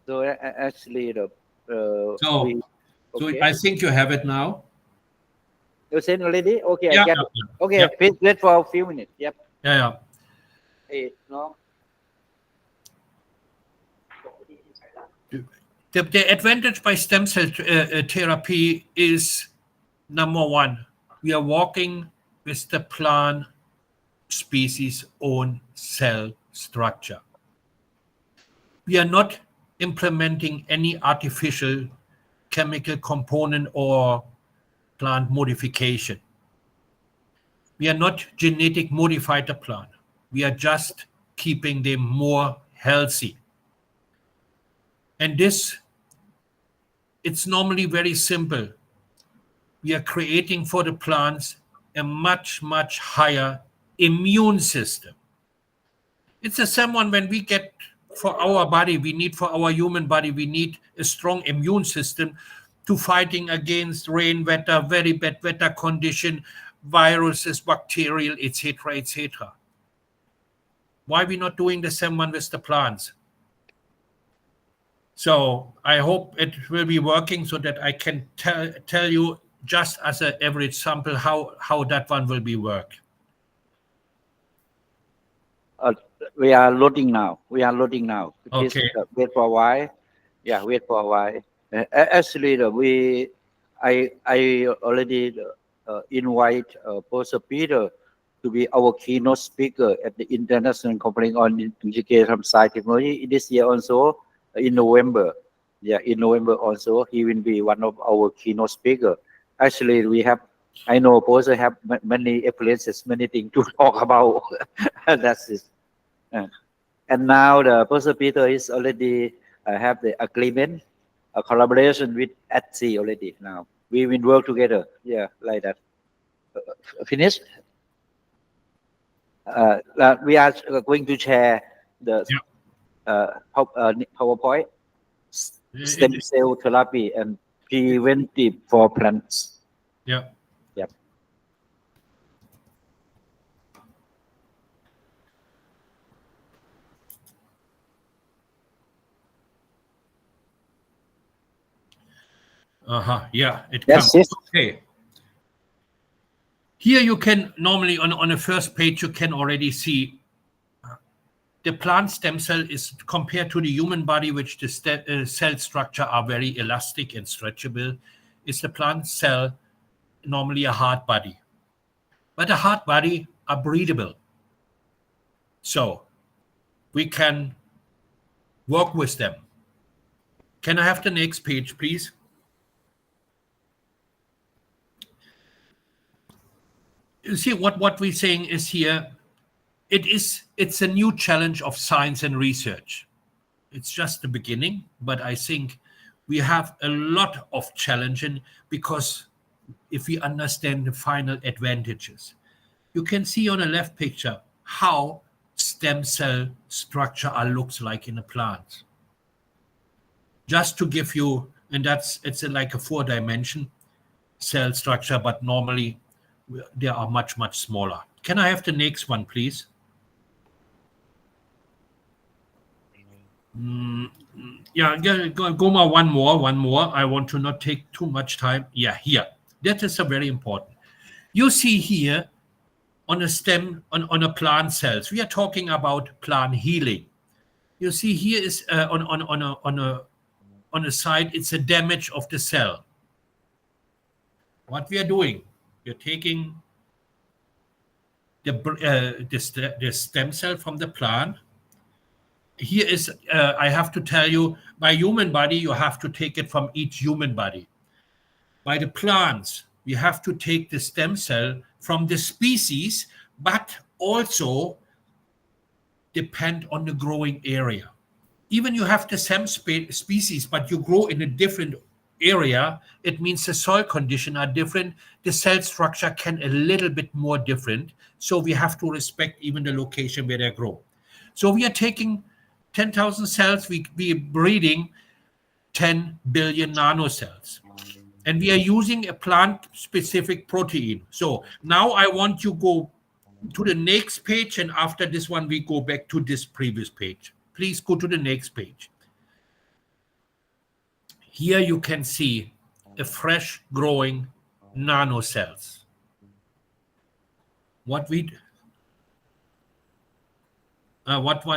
So actually, So, we okay. I think you have it now. You sent already? Okay, Yeah, I get yeah, it. yeah. Okay, Yeah. please wait for a few minutes. Yep. Yeah. No. The advantage by stem cell therapy is number one, we are working with the plant species own cell structure. We are not implementing any artificial chemical component or plant modification. We are not genetic modify the plant. We are just keeping them more healthy. And this, it's normally very simple. We are creating for the plants a much, much higher immune system. It's the same one when we get for our body, we need for our human body, we need a strong immune system to fighting against rain, weather, very bad weather condition, viruses, bacterial, etc., etc. Why are we not doing the same one with the plants? So I hope it will be working so that I can tell you just as an average sample how that one will be work. We are loading now. Please Okay. wait for a while. Yeah, wait for a while. Actually, I already invite Professor Peter to be our keynote speaker at the International Conference on Integrated Science Technology this year also in November. Yeah, in November also he will be one of our keynote speaker. Actually, I know Professor have many experiences, many things to talk about. That's it. And now the Professor Peter is already have the agreement, a collaboration with Etsy already. Now we will work together. Yeah, like that. Finished. We are going to share the PowerPoint stem cell therapy and preventive for plants. Yeah. Yep. Yeah, it Yes, comes. yes. Okay. Here you can normally on the first page, you can already see the plant stem cell is compared to the human body, which the cell structure are very elastic and stretchable, is the plant cell normally a hard body. But a hard body are breathable. So we can work with them. Can I have the next page, please? You see what we're saying is here, it's a new challenge of science and research. It's just the beginning, but I think we have a lot of challenging because if we understand the final advantages. You can see on the left picture how stem cell structure looks like in a plant. Just to give you, and it's like a 4-dimension cell structure, but normally they are much, much smaller. Can I have the next one, please? Yeah, go one more. I want to not take too much time. Yeah, here. That is a very important. You see here on a stem, on a plant cells, we are talking about plant healing. You see here is on a side, it's a damage of the cell. What we are doing, we're taking the stem cell from the plant. Here is, I have to tell you, by human body, you have to take it from each human body. By the plants, we have to take the stem cell from the species, but also depend on the growing area. Even you have the same species, but you grow in a different area, it means the soil conditions are different. The cell structure can a little bit more different. So we have to respect even the location where they grow. So we are taking 10,000 cells, we are breeding 10 billion nanocells. And we are using a plant-specific protein. So now I want you go to the next page, and after this one, we go back to this previous page. Please go to the next page. Here you can see a fresh growing nanocells. What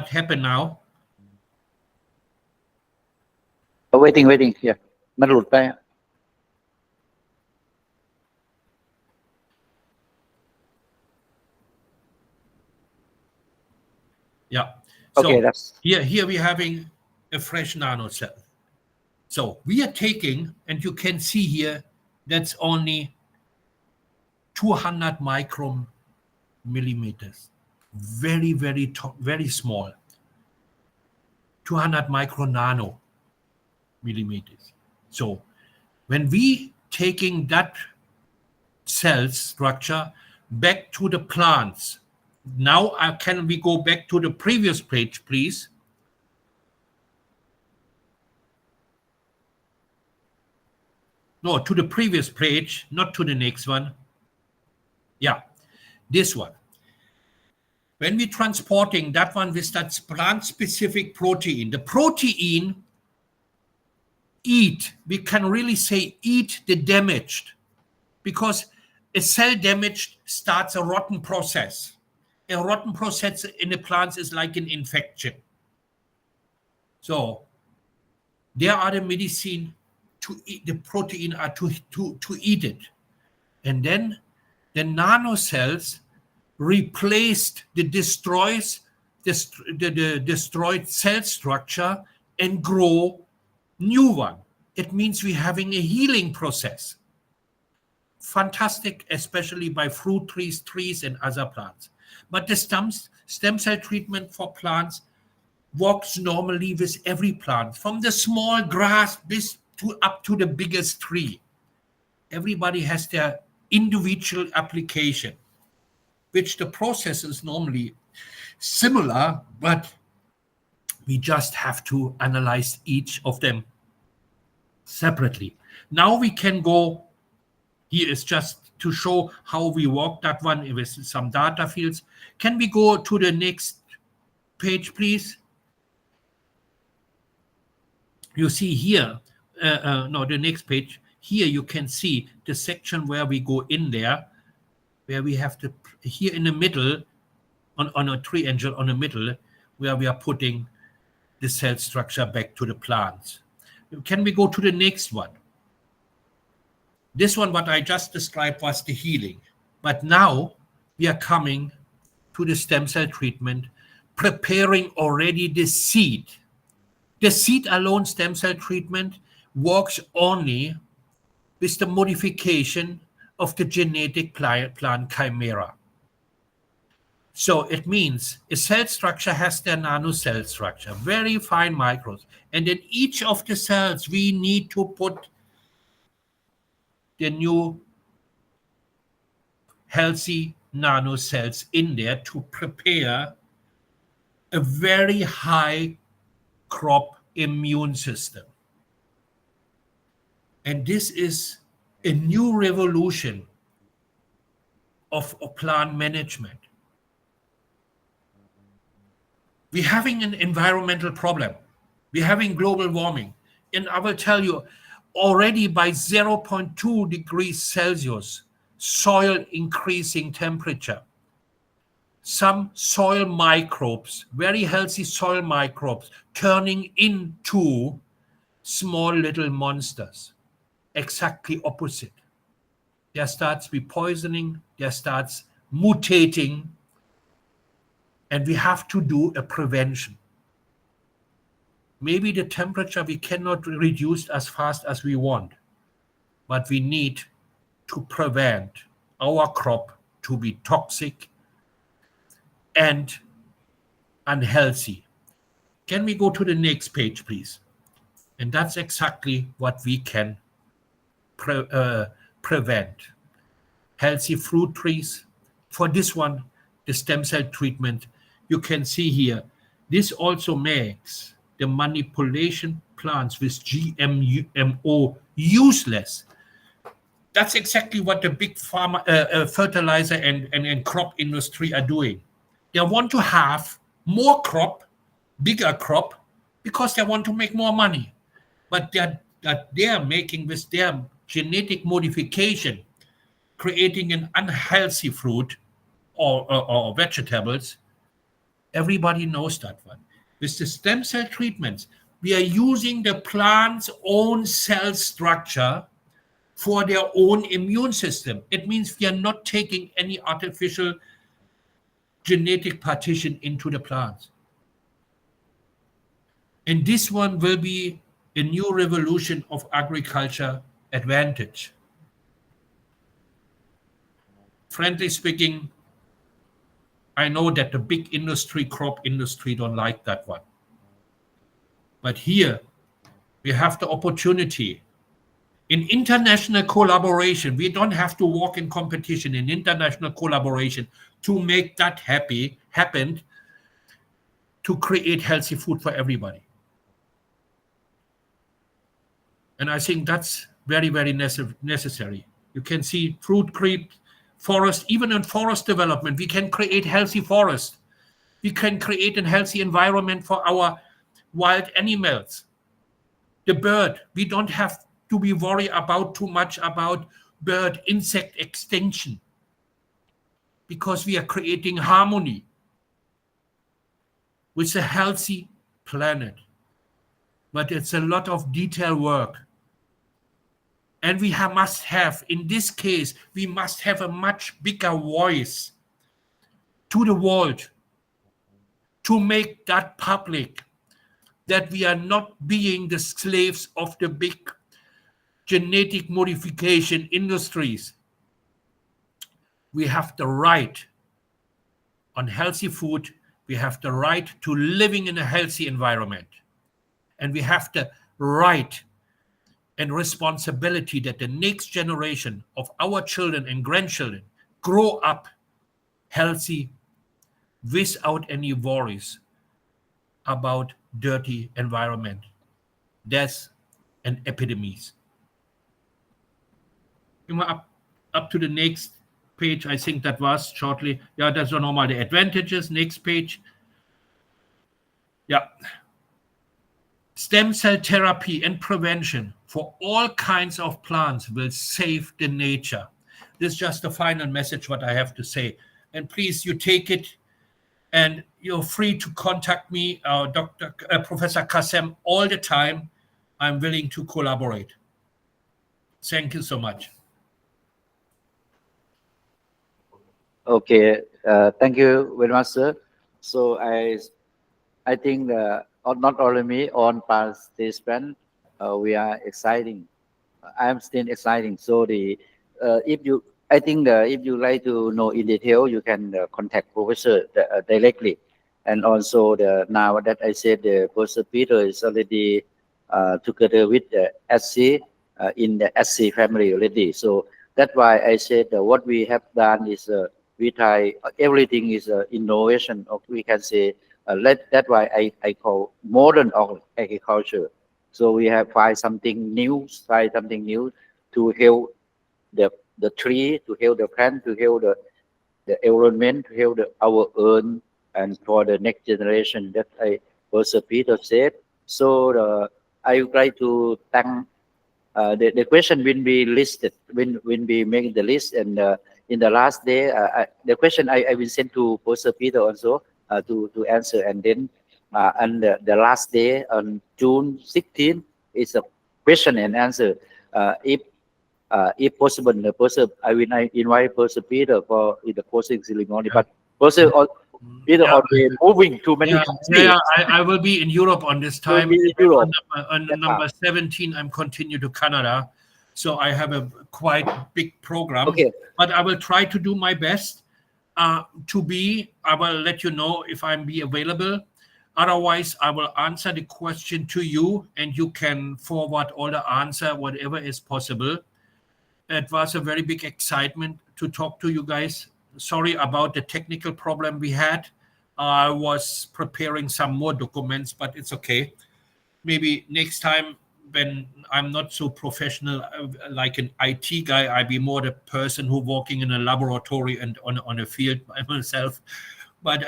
happened now? Waiting here มันหลุดไป Yeah. Okay, So that's here we're having a fresh nanocell. So we are taking, and you can see here, that's only 200 micromillimeters. Very, very, very small. 200 micro millimeters. So when we taking that cell structure back to the plants, now can we go back to the previous page, please? No, to the previous page, not to the next one. Yeah, this one. When we're transporting that one with that plant-specific protein, the protein we can really say eat the damaged, because a cell damaged starts a rotten process. A rotten process in the plants is like an infection. So there are the medicine to eat the protein, are to eat it. And then the nanocells replaced the destroyed cell structure and grow new one. It means we're having a healing process. Fantastic, especially by fruit trees and other plants. But the stem cell treatment for plants works normally with every plant, from the small grass up to the biggest tree. Everybody has their individual application, which the process is normally similar, but we just have to analyze each of them separately. Now we can go, here is just to show how we work that one with some data fields. Can we go to the next page, please? You see here, no, the next page. Here you can see the section where we go in there, where we have to, here in the middle, on a triangle on the middle, where we are putting the cell structure back to the plants. Can we go to the next one? This one, what I just described, was the healing. But now we are coming to the stem cell treatment, preparing already the seed. The seed alone stem cell treatment works only with the modification of the genetic plant chimera. So it means a cell structure has their nanocell structure, very fine microbes. And in each of the cells, we need to put the new healthy nanocells in there to prepare a very high crop immune system. And this is a new revolution of plant management. We're having an environmental problem. We're having global warming. And I will tell you, already by 0.2 degrees Celsius, soil increasing temperature, some soil microbes, very healthy soil microbes, turning into small little monsters. Exactly opposite. There starts be poisoning, there starts mutating, and we have to do a prevention. Maybe the temperature we cannot reduce as fast as we want, but we need to prevent our crop to be toxic and unhealthy. Can we go to the next page, please? And that's exactly what we can prevent. Healthy fruit trees. For this one, the stem cell treatment, you can see here, this also makes the manipulation plants with GMO useless. That's exactly what the big fertilizer and crop industry are doing. They want to have more crop, bigger crop, because they want to make more money. But they are making with their genetic modification, creating an unhealthy fruit or vegetables. Everybody knows that one. With the stem cell treatments, we are using the plant's own cell structure for their own immune system. It means we are not taking any artificial genetic partition into the plants. And this one will be a new revolution of agriculture advantage. Frankly speaking, I know that the big industry, crop industry, don't like that one. But here, we have the opportunity. In international collaboration, we don't have to walk in competition, in international collaboration to make that happen, to create healthy food for everybody. And I think that's very, very necessary. You can see fruit creep, forest, even in forest development, we can create healthy forest. We can create a healthy environment for our wild animals. The bird, we don't have to be worried about too much about bird insect extinction, because we are creating harmony with a healthy planet. But it's a lot of detail work. And we must have, in this case, we must have a much bigger voice to the world to make that public, that we are not being the slaves of the big genetic modification industries. We have the right on healthy food. We have the right to living in a healthy environment. And we have the right and responsibility that the next generation of our children and grandchildren grow up healthy without any worries about dirty environment, death, and epidemics. Up to the next page. I think that was shortly. Yeah, that's normal. The advantages. Next page. Yeah. Stem cell therapy and prevention for all kinds of plants will save the nature. This is just the final message what I have to say. And please, you take it, and you're free to contact me, Professor Kasem, all the time. I'm willing to collaborate. Thank you so much. Okay, thank you very much, sir. So I think not only me, all participants, we are exciting. I am still exciting. So I think if you like to know in detail, you can contact Professor directly. And also now that I said, Professor Peter is already together with the SC in the SC family already. So that's why I said what we have done is we try everything is innovation, or we can say that's why I call modern agriculture. So we have try something new to help the tree, to help the plant, to help the environment, to help our earth, and for the next generation. That Professor Peter said. So I would like to thank. The question will be listed when we make the list, and in the last day, the question I will send to Professor Peter also to answer, and then and the last day on June 16th is a question and answer. If possible, I will invite Professor Peter for the closing ceremony. But Professor Peter already moving to many countries. Yeah, I will be in Europe on this time. Europe. On number 17, I'm continue to Canada. So I have a quite big program. Okay. But I will try to do my best I will let you know if I'm be available. Otherwise, I will answer the question to you, and you can forward all the answer, whatever is possible. It was a very big excitement to talk to you guys. Sorry about the technical problem we had. I was preparing some more documents, but it's okay. Maybe next time when I'm not so professional like an IT guy, I be more the person who walking in a laboratory and on a field by myself. But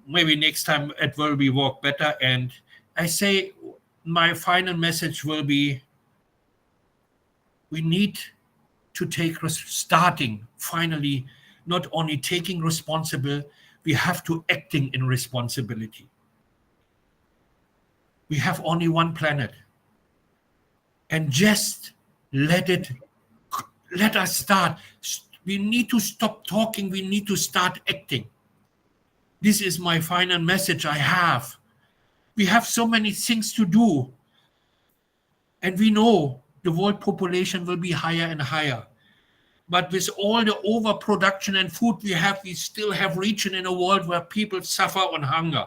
maybe next time it will be work better. And I say my final message will be, we need to take starting finally, not only taking responsible, we have to acting in responsibility. We have only one planet, and just let us start. We need to stop talking, we need to start acting. This is my final message I have. We have so many things to do, and we know the world population will be higher and higher. But with all the overproduction and food we have, we still have region in a world where people suffer on hunger.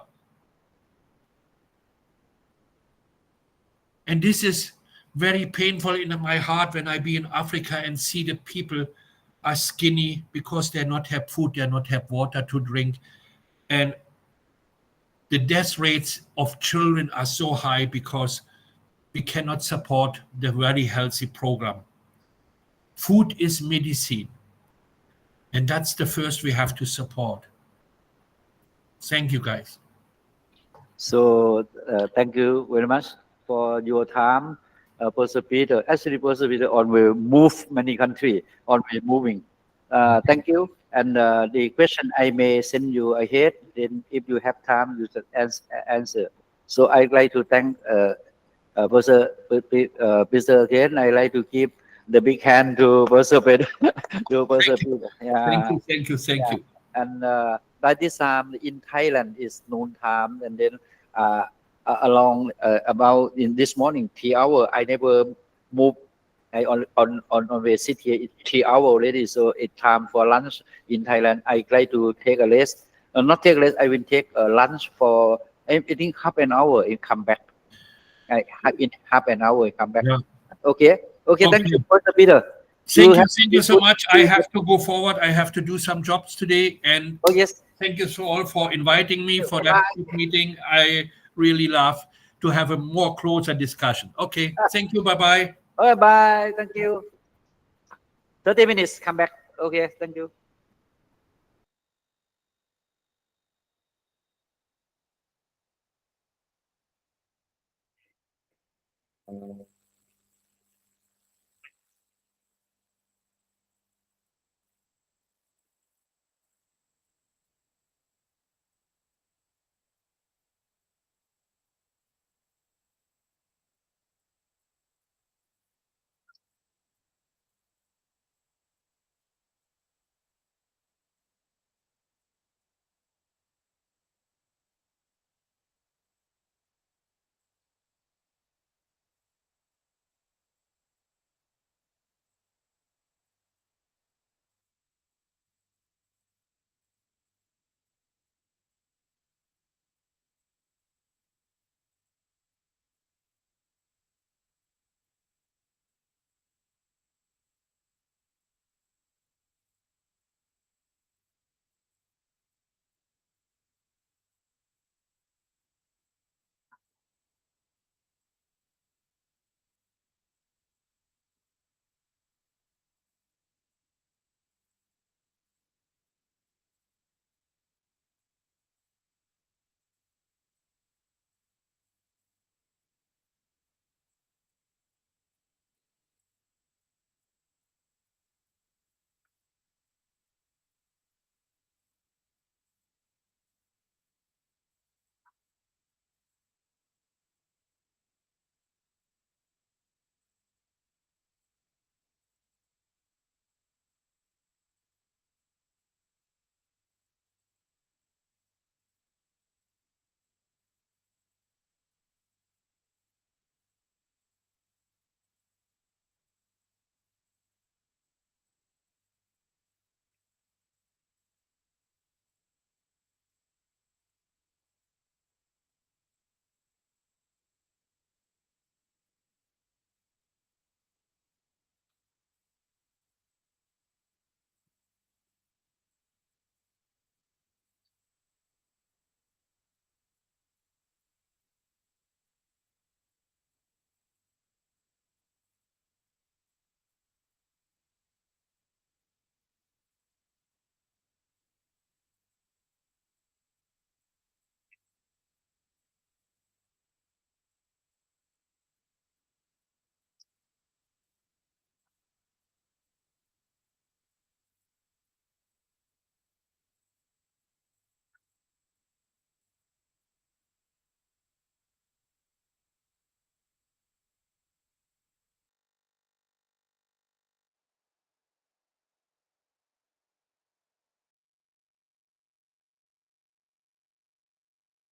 And this is very painful in my heart when I be in Africa and see the people are skinny because they not have food, they not have water to drink. And the death rates of children are so high because we cannot support the very healthy program. Food is medicine. And that's the first we have to support. Thank you, guys. So thank you very much for your time, Professor Peter. Actually, Professor Peter always move many countries, always moving. Thank you. And the question I may send you ahead, then if you have time, you should answer. So I'd like to thank Professor Peter again. I'd like to give the big hand to Professor Peter. To Professor Peter. Yeah. Thank you. And by this time in Thailand is noon time, and then along about in this morning 3 hours, I never move. I always sit here 3 hours already, so it's time for lunch in Thailand. I try to take a rest, not take a rest. I will take a lunch for I think half an hour and come back. In half an hour I come back. Yeah. Okay. Thank you, Professor Peter. Thank you so much. I have to go forward. I have to do some jobs today. And oh yes, thank you so all for inviting me for that meeting. I really love to have a more closer discussion. Okay. Thank you. Bye-bye. Bye. Thank you. 30 minutes. Come back. Okay. Thank you.